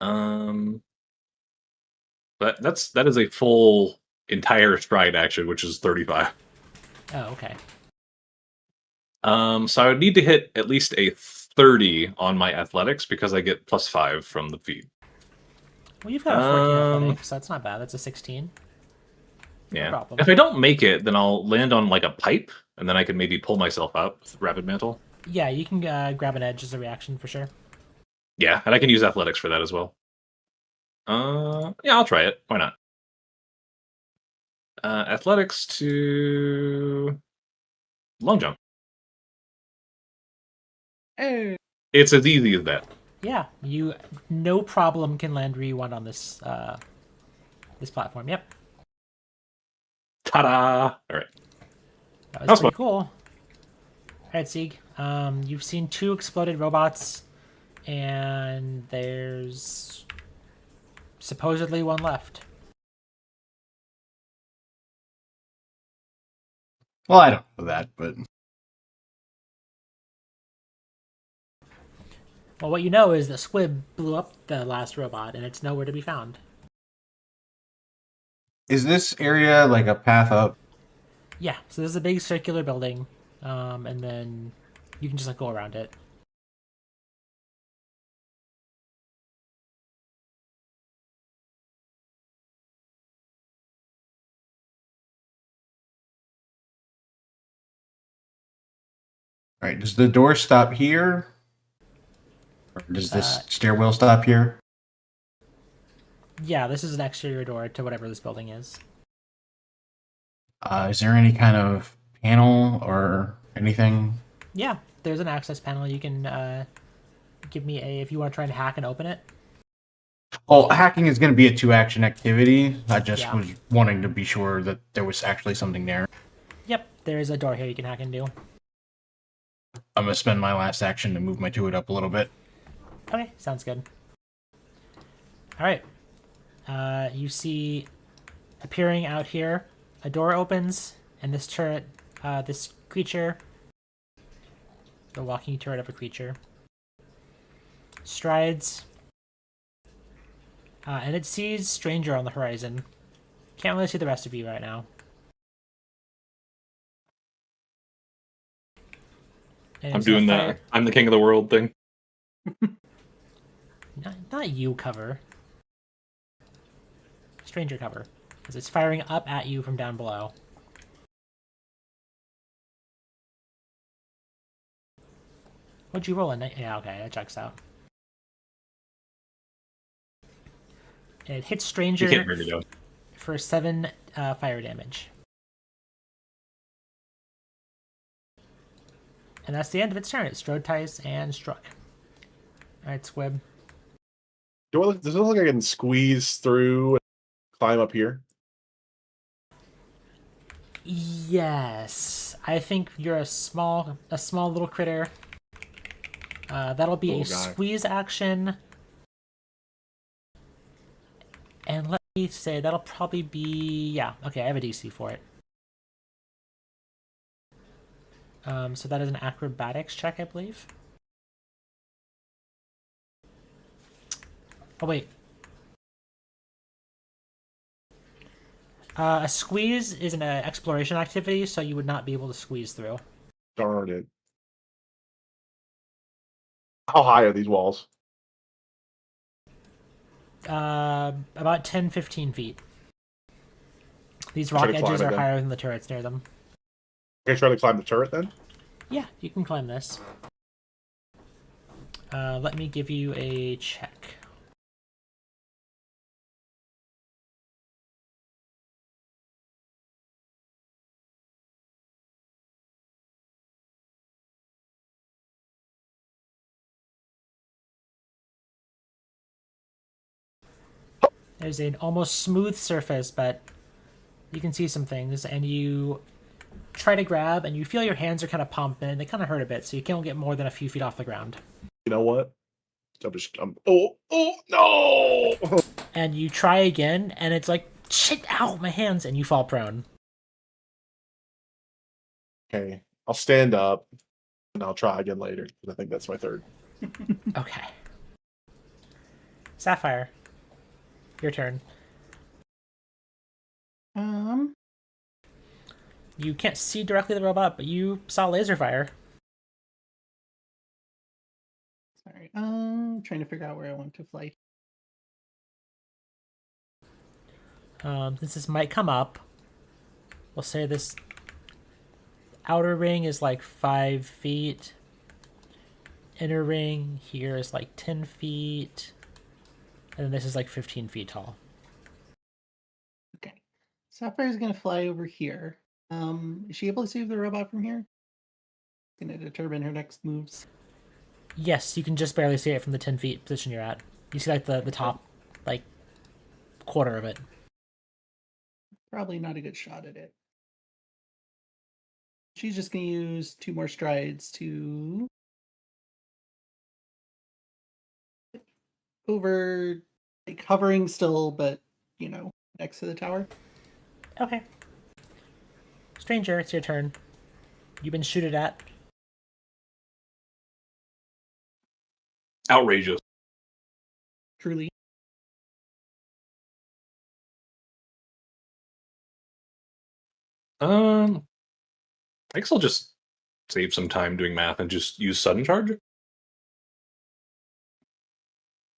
S4: But that is a full entire stride action, which is 35.
S2: Oh, okay.
S4: So I would need to hit at least a 30 on my athletics because I get +5 from the feat.
S2: Well, you've got a 14 athletics, so that's not bad. That's a 16.
S4: Yeah.
S2: problem.
S4: If I don't make it, then I'll land on like a pipe, and then I can maybe pull myself up with Rapid Mantle.
S2: Yeah, you can grab an edge as a reaction for sure.
S4: Yeah, and I can use athletics for that as well. Yeah, I'll try it. Why not? Athletics to long jump.
S3: Hey.
S4: It's as easy as that.
S2: Yeah, you no problem can land where you want on this this platform. Yep.
S4: Ta-da! All right.
S2: That was
S4: That's
S2: pretty cool. All right, Sieg. You've seen 2 exploded robots, and there's supposedly 1 left.
S6: Well, I don't know that, but
S2: Well, what you know is that Squib blew up the last robot, and it's nowhere to be found.
S6: is this area like a path up?
S2: Yeah, so there's a big circular building, and then you can just like go around it.
S6: All right, does the door stop here? Or does this stairwell stop here?
S2: Yeah, this is an exterior door to whatever this building is.
S6: Is there any kind of panel or anything?
S2: Yeah, there's an access panel. You can give me a if you want to try and hack and open it.
S6: Well, hacking is going to be a 2-action activity. I just
S2: Yeah.
S6: was wanting to be sure that there was actually something there.
S2: Yep, there's a door here you can hack into.
S6: I'm going to spend my last action to move my 2-it up a little bit.
S2: Okay, sounds good. All right. You see appearing out here, a door opens, and this turret, this creature, the walking turret of a creature, strides, and it sees Stranger on the horizon. Can't really see the rest of you right now. And
S4: I'm
S2: it's gonna
S4: doing
S2: fire-
S4: that. I'm the king of the world thing.
S2: Not you cover. Stranger cover. Because it's firing up at you from down below. What'd you roll in? Yeah, okay, that checks out. It hits
S4: You
S2: Stranger
S4: can't hear me though.
S2: for 7 fire damage. And that's the end of its turn. It strode ties and struck. Alright, Squib.
S1: Does it look like I can squeeze through and climb up here?
S2: Yes. I think you're a small little critter. That'll be a
S1: Little guy.
S2: squeeze action. And let me say, that'll probably be... Yeah, okay, I have a DC for it. So that is an acrobatics check, I believe. Oh, wait. A squeeze is an exploration activity, so you would not be able to squeeze through.
S1: Darn it. How high are these walls?
S2: About 10-15 feet. These
S1: Try
S2: rock
S1: to climb
S2: edges
S1: it
S2: are
S1: then.
S2: higher than the turrets near them.
S1: Can I try to climb the turret then?
S2: Yeah, you can climb this. Let me give you a check. There's an almost smooth surface, but you can see some things, and you try to grab, and you feel your hands are kind of pumping, and they kind of hurt a bit, so you can't get more than a few feet off the ground.
S1: You know what? Oh no!
S2: And you try again, and it's like shit, ow, my hands, and you fall prone.
S1: Okay, I'll stand up and I'll try again later. 'Cause I think that's my third.
S2: Okay. Sapphire, your turn. You can't see directly the robot, but you saw laser fire.
S3: Sorry. Trying to figure out where I want to fly.
S2: Since this might come up, we'll say this outer ring is like 5 feet. Inner ring here is like 10 feet. And then this is like 15 feet tall.
S3: Okay. Sapphire's gonna fly over here. Is she able to see the robot from here? Gonna determine her next moves.
S2: Yes, you can just barely see it from the 10 feet position you're at. You see like the top, like, quarter of it.
S3: Probably not a good shot at it. She's just gonna use 2 more strides to over, like, hovering still, but next to the tower.
S2: Okay. Stranger, it's your turn. You've been shooted at.
S4: Outrageous.
S3: Truly.
S4: I guess I'll just save some time doing math and just use sudden charge.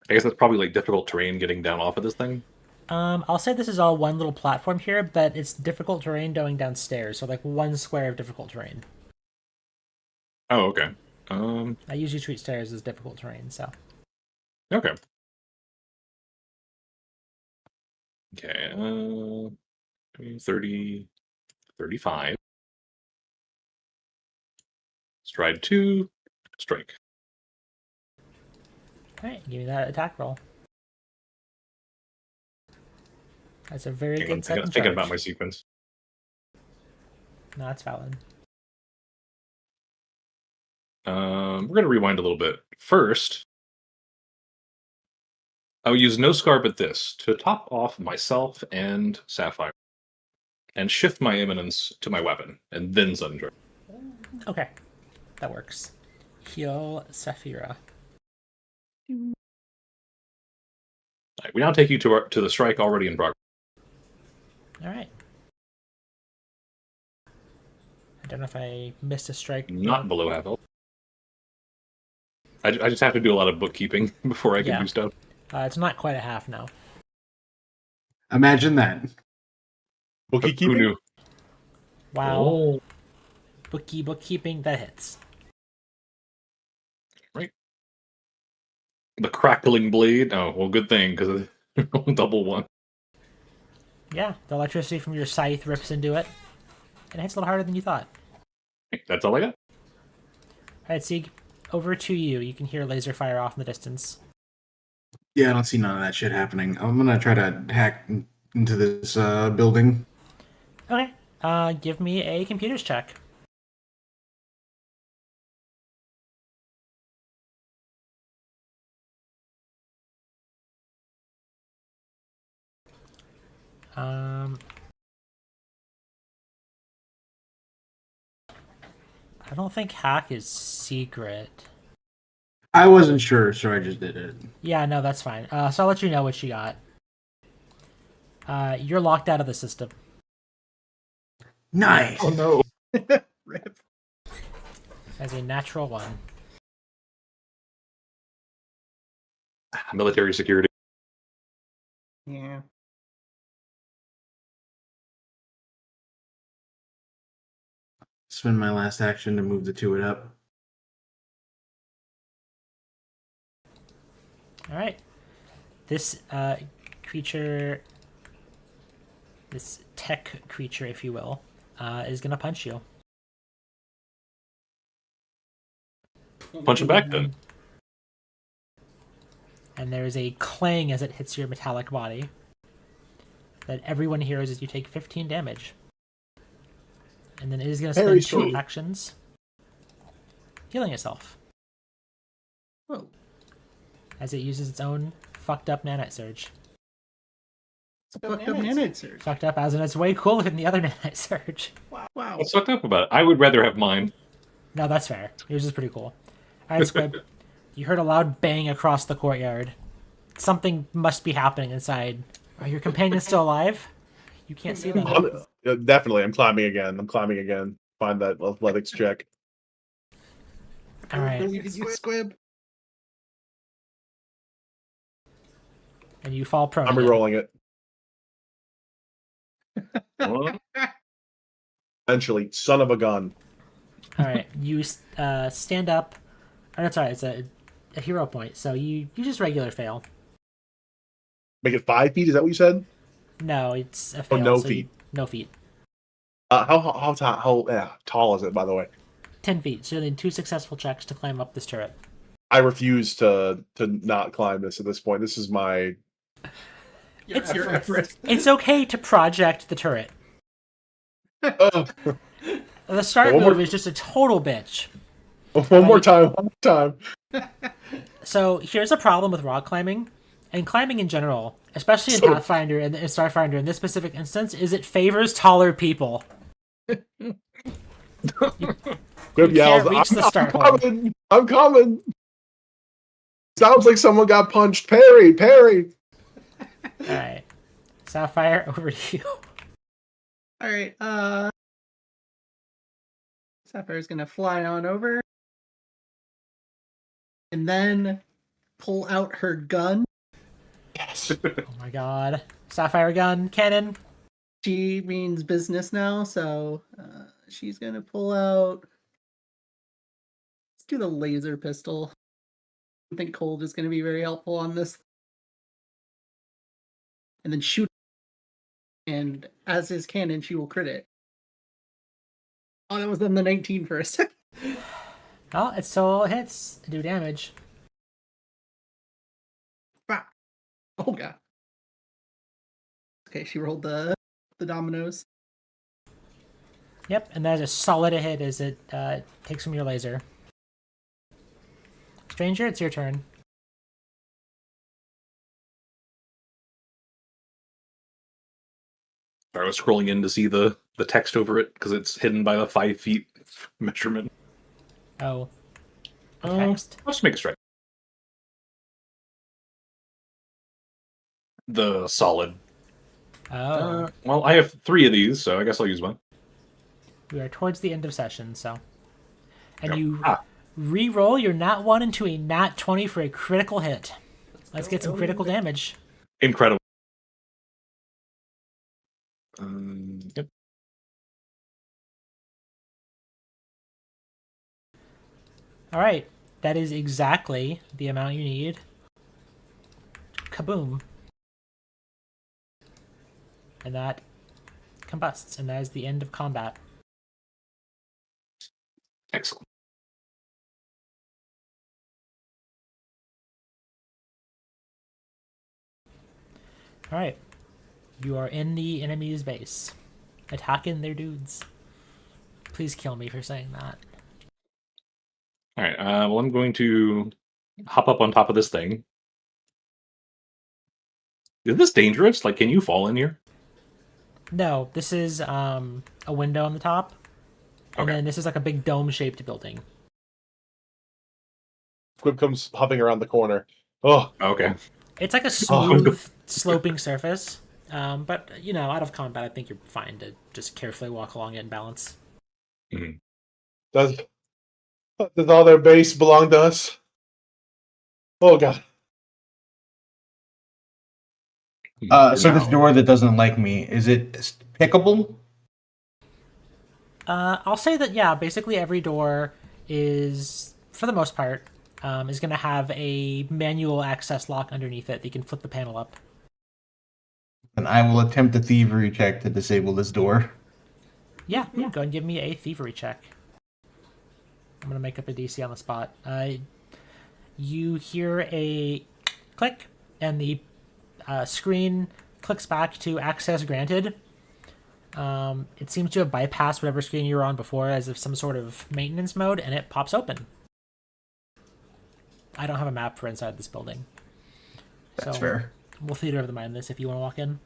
S4: I guess that's probably like difficult terrain getting down off of this thing.
S2: I'll say this is all one little platform here, but it's difficult terrain going downstairs, so like 1 square of difficult terrain.
S4: Oh, okay.
S2: I usually treat stairs as difficult terrain, so.
S4: Okay. Okay. 30, 35. Stride 2. Strike.
S2: Alright, give me that attack roll. That's a very good sudden charge.
S4: Thinking about my sequence.
S2: No, that's valid.
S4: We're going to rewind a little bit. First, I'll use no scar but this to top off myself and Sapphire, and shift my imminence to my weapon, and then sudden charge.
S2: Okay, that works. Heal Saphira.
S4: Right, we now take you to the strike already in progress.
S2: Alright. I don't know if I missed a strike.
S4: Not below half health. I just have to do a lot of bookkeeping before I can do stuff.
S2: It's not quite a half now.
S6: Imagine that.
S1: Bookkeeping?
S4: Who knew?
S2: Wow.
S4: Oh.
S2: Bookkeeping, that hits.
S4: Right. The crackling blade. Oh, well, good thing, because double 1.
S2: Yeah, the electricity from your scythe rips into it, and it hits a little harder than you thought.
S4: That's all I got.
S2: Alright, Sieg, over to you. You can hear laser fire off in the distance.
S6: Yeah, I don't see none of that shit happening. I'm gonna try to hack into this building.
S2: Okay, give me a computers check. I don't think hack is secret.
S6: I wasn't sure, so I just did it.
S2: Yeah, no, that's fine. So I'll let you know what you got. You're locked out of the system.
S6: Nice.
S1: Oh no.
S3: Rip.
S2: As a natural 1.
S4: Military security.
S3: Yeah.
S6: Spend my last action to move the 2 up.
S2: Alright. This creature, this tech creature, if you will, is going to punch you.
S4: Punch him back then.
S2: And there is a clang as it hits your metallic body that everyone hears as you take 15 damage. And then it is going to spend 2 actions healing itself.
S3: Whoa.
S2: As it uses its own fucked up nanite surge.
S3: It's a fucked up nanite surge.
S2: Fucked up as in it's way cooler than the other Nanite Surge.
S3: Wow.
S4: What's fucked up about it? I would rather have mine.
S2: No, that's fair. Yours is pretty cool. Alright, Squib. You heard a loud bang across the courtyard. Something must be happening inside. Are your companions still alive? You can't see them.
S1: Definitely, I'm climbing again. Find that athletics check.
S2: Alright.
S3: Did you squib?
S2: And you fall prone.
S1: I'm
S2: again.
S1: re-rolling it.
S4: What?
S1: Eventually, son of a gun.
S2: Alright. You stand up. Oh, that's alright. It's a hero point. So you just regular fail.
S1: Make it 5 feet. Is that what you said?
S2: No, it's a fail.
S1: no
S2: so
S1: feet.
S2: No feet.
S1: How tall is it? By the way,
S2: 10 feet. So you need 2 successful checks to climb up this turret.
S1: I refuse to not climb this at this point. This is my.
S2: It's okay to project the turret.
S1: Ugh.
S2: The start
S1: One
S2: move
S1: more-
S2: is just a total bitch.
S1: One more time.
S2: So here's a problem with rock climbing, and climbing in general, especially in
S1: So-
S2: Pathfinder and in Starfinder in this specific instance, is it favors taller people.
S1: Good yells.
S2: can't reach the start hole.
S1: coming. I'm coming. Sounds like someone got punched. Parry.
S2: Alright. Sapphire, over to you.
S3: All right. Sapphire's gonna fly on over, and then pull out her gun.
S1: Yes.
S2: Oh my god. Sapphire gun, cannon.
S3: She means business now, so she's gonna pull out. Let's do the laser pistol. I think cold is gonna be very helpful on this. And then shoot. And as his cannon, she will crit it. Oh, that was on the 19 for a second.
S2: Oh, it still hits. Do damage.
S3: Oh god. Okay, she rolled the dominoes.
S2: Yep, and that is a solid hit as it takes from your laser. Stranger, it's your turn.
S4: I was scrolling in to see the text over it because it's hidden by the 5 feet measurement.
S2: Oh.
S4: I'll
S2: Text?
S4: just make a strike. The solid.
S2: Oh.
S4: Well, I have 3 of these, so I guess I'll use one.
S2: We are towards the end of session, so. And
S4: Yep.
S2: you
S4: Ah.
S2: re-roll your nat 1 into a nat 20 for a critical hit. Let's get some critical damage.
S4: Incredible. Yep.
S2: Alright, that is exactly the amount you need. Kaboom. And that combusts, and that is the end of combat.
S4: Excellent.
S2: Alright. You are in the enemy's base. Attacking their dudes. Please kill me for saying that.
S4: All right. Well, I'm going to hop up on top of this thing. Is this dangerous? Like, can you fall in here?
S2: No, this is a window on the top. And
S4: Okay.
S2: then this is like a big dome-shaped building.
S1: Squib comes hopping around the corner. Oh,
S4: Okay.
S2: It's like a
S1: Oh.
S2: smooth, sloping surface. But, you know, out of combat, I think you're fine to just carefully walk along it and balance.
S1: does all their base belong to us? Oh god.
S6: So this
S4: No.
S6: door that doesn't like me, is it pickable?
S2: I'll say that, yeah, basically every door is, for the most part, is going to have a manual access lock underneath it that you can flip the panel up.
S6: Then I will attempt a thievery check to disable this door.
S2: Yeah, go ahead and give me a thievery check. I'm going to make up a DC on the spot. You hear a click, and the screen clicks back to access granted. It seems to have bypassed whatever screen you were on before as if some sort of maintenance mode, and it pops open. I don't have a map for inside this building.
S6: That's
S2: so
S6: fair.
S2: We'll theater of the mind this if you want to walk in.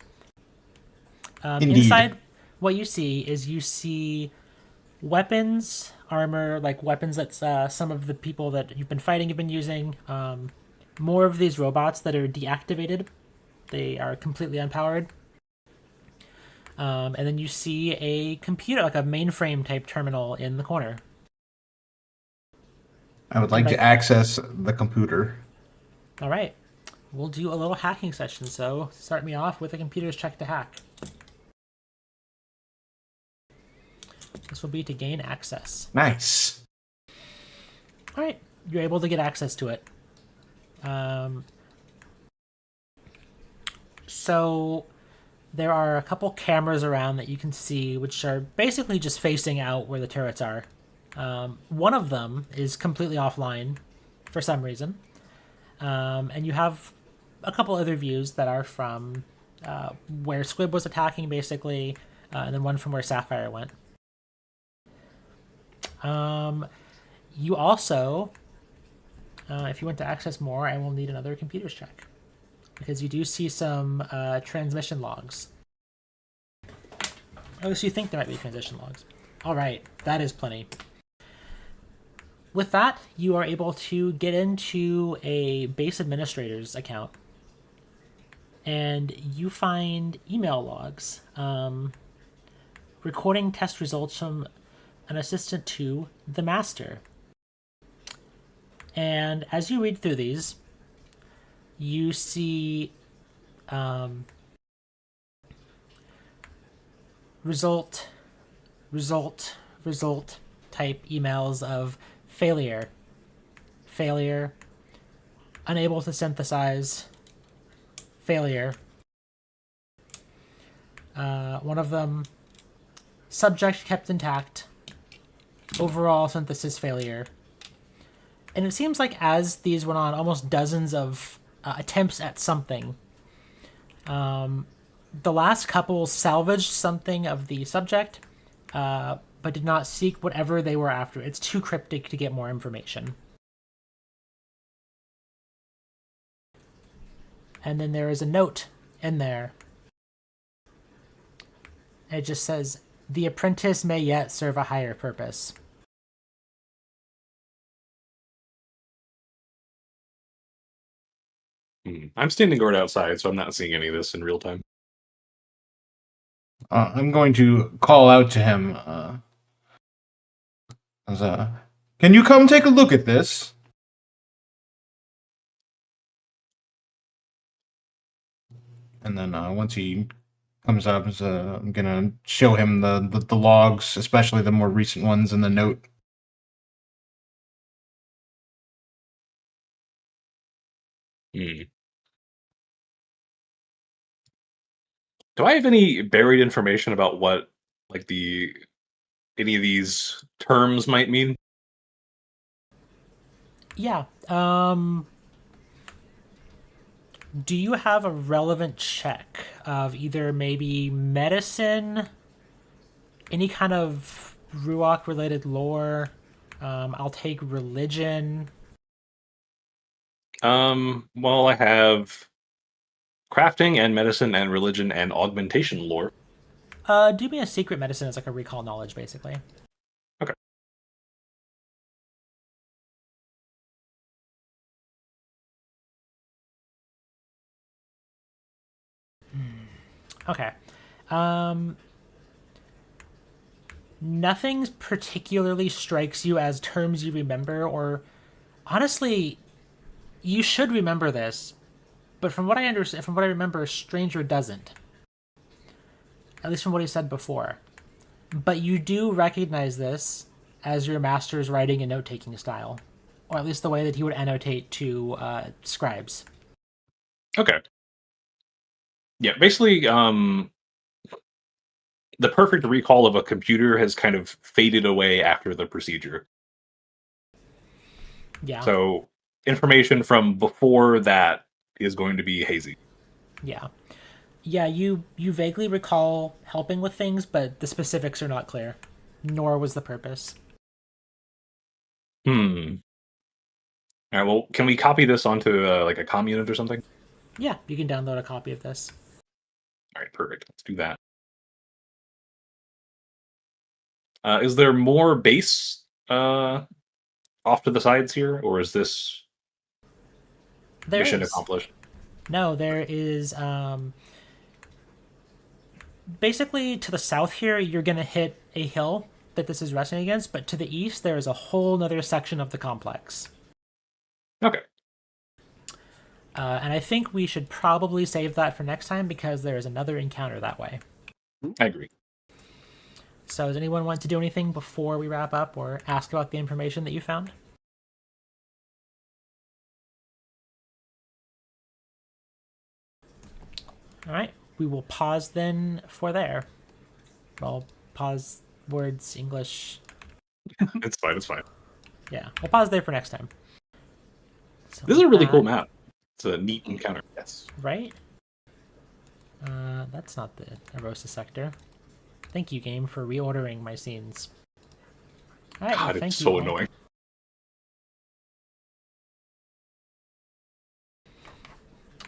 S6: Indeed.
S2: Inside, what you see weapons, armor, like weapons that some of the people that you've been fighting have been using. More of these robots that are deactivated. They are completely unpowered. And then you see a computer, like a mainframe type terminal in the corner.
S6: I would like to access the computer.
S2: All right. We'll do a little hacking session. So start me off with a computer's check to hack. This will be to gain access.
S6: Nice.
S2: All right. You're able to get access to it. So there are a couple cameras around that you can see, which are basically just facing out where the turrets are. One of them is completely offline for some reason. And you have a couple other views that are from where Squib was attacking, basically, and then one from where Sapphire went. You also, if you want to access more, I will need another computer's check. Because you do see some transmission logs. At least you think there might be transmission logs. All right, that is plenty. With that, you are able to get into a base administrator's account. And you find email logs. Recording test results from an assistant to the master. And as you read through these, you see result type emails of failure, unable to synthesize, failure. One of them, subject kept intact, overall synthesis failure. And it seems like as these went on, almost dozens of attempts at something. The last couple salvaged something of the subject, but did not seek whatever they were after. It's too cryptic to get more information. And then there is a note in there. It just says, "The apprentice may yet serve a higher purpose."
S4: I'm standing guard outside, so I'm not seeing any of this in real time.
S6: I'm going to call out to him. Can you come take a look at this? And then once he comes up, I'm gonna show him the logs, especially the more recent ones, and the note.
S4: Do I have any buried information about what, like, any of these terms might mean?
S2: Yeah. Do you have a relevant check of either maybe medicine, any kind of Ruach-related lore? I'll take religion.
S4: Well, I have crafting and medicine and religion and augmentation lore.
S2: Do me a secret medicine as like a recall knowledge, basically.
S4: Okay.
S2: Okay. Nothing particularly strikes you as terms you remember, or honestly, you should remember this, but from what I understand, from what I remember, Stranger doesn't. At least from what he said before. But you do recognize this as your master's writing and note-taking style, or at least the way that he would annotate to scribes.
S4: Okay. Yeah, basically, the perfect recall of a computer has kind of faded away after the procedure.
S2: Yeah.
S4: So information from before that is going to be hazy.
S2: Yeah. Yeah, you vaguely recall helping with things, but the specifics are not clear. Nor was the purpose.
S4: All right, well, can we copy this onto like a comm unit or something?
S2: Yeah, you can download a copy of this.
S4: All right, perfect. Let's do that. Is there more base off to the sides here, or is this
S2: There
S4: mission
S2: is.
S4: accomplished?
S2: No, there is. Basically, to the south here, you're going to hit a hill that this is resting against, but to the east, there is a whole other section of the complex.
S4: Okay.
S2: And I think we should probably save that for next time because there is another encounter that way.
S4: I agree.
S2: So, does anyone want to do anything before we wrap up or ask about the information that you found? All right, we will pause then for there. Well, pause words, English.
S4: It's fine. It's fine.
S2: Yeah, we'll pause there for next time. So
S4: This is a really cool
S2: that-
S4: map. It's a neat encounter.
S1: Yes.
S2: Right? That's not the Aurousa sector. Thank you, game, for reordering my scenes. All right, well,
S4: God,
S2: thank
S4: it's
S2: you
S4: so
S2: all.
S4: annoying.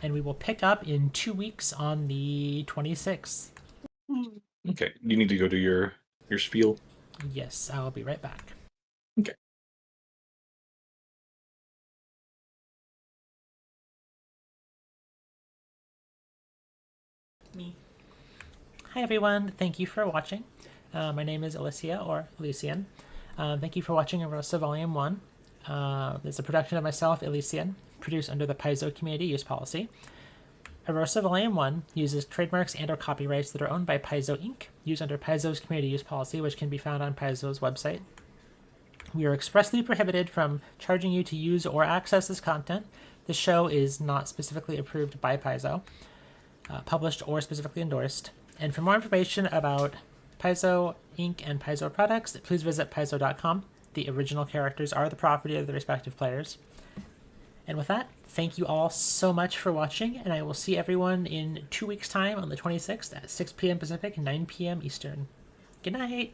S2: And we will pick up in 2 weeks on the 26th.
S4: Okay, you need to go do your spiel.
S2: Yes, I'll be right back.
S4: Okay.
S2: Me. Hi everyone, thank you for watching. My name is Alicia, or Elysian. Thank you for watching Aurousa Volume 1. It's a production of myself, Elysian, produced under the Paizo Community Use Policy. Aurousa Volume 1 uses trademarks and or copyrights that are owned by Paizo Inc., used under Paizo's Community Use Policy, which can be found on Paizo's website. We are expressly prohibited from charging you to use or access this content. The show is not specifically approved by Paizo, published or specifically endorsed. And for more information about Paizo Inc. and Paizo products, please visit paizo.com. The original characters are the property of the respective players. And with that, thank you all so much for watching, and I will see everyone in 2 weeks' time on the 26th at 6 p.m. Pacific, 9 p.m. Eastern. Good night!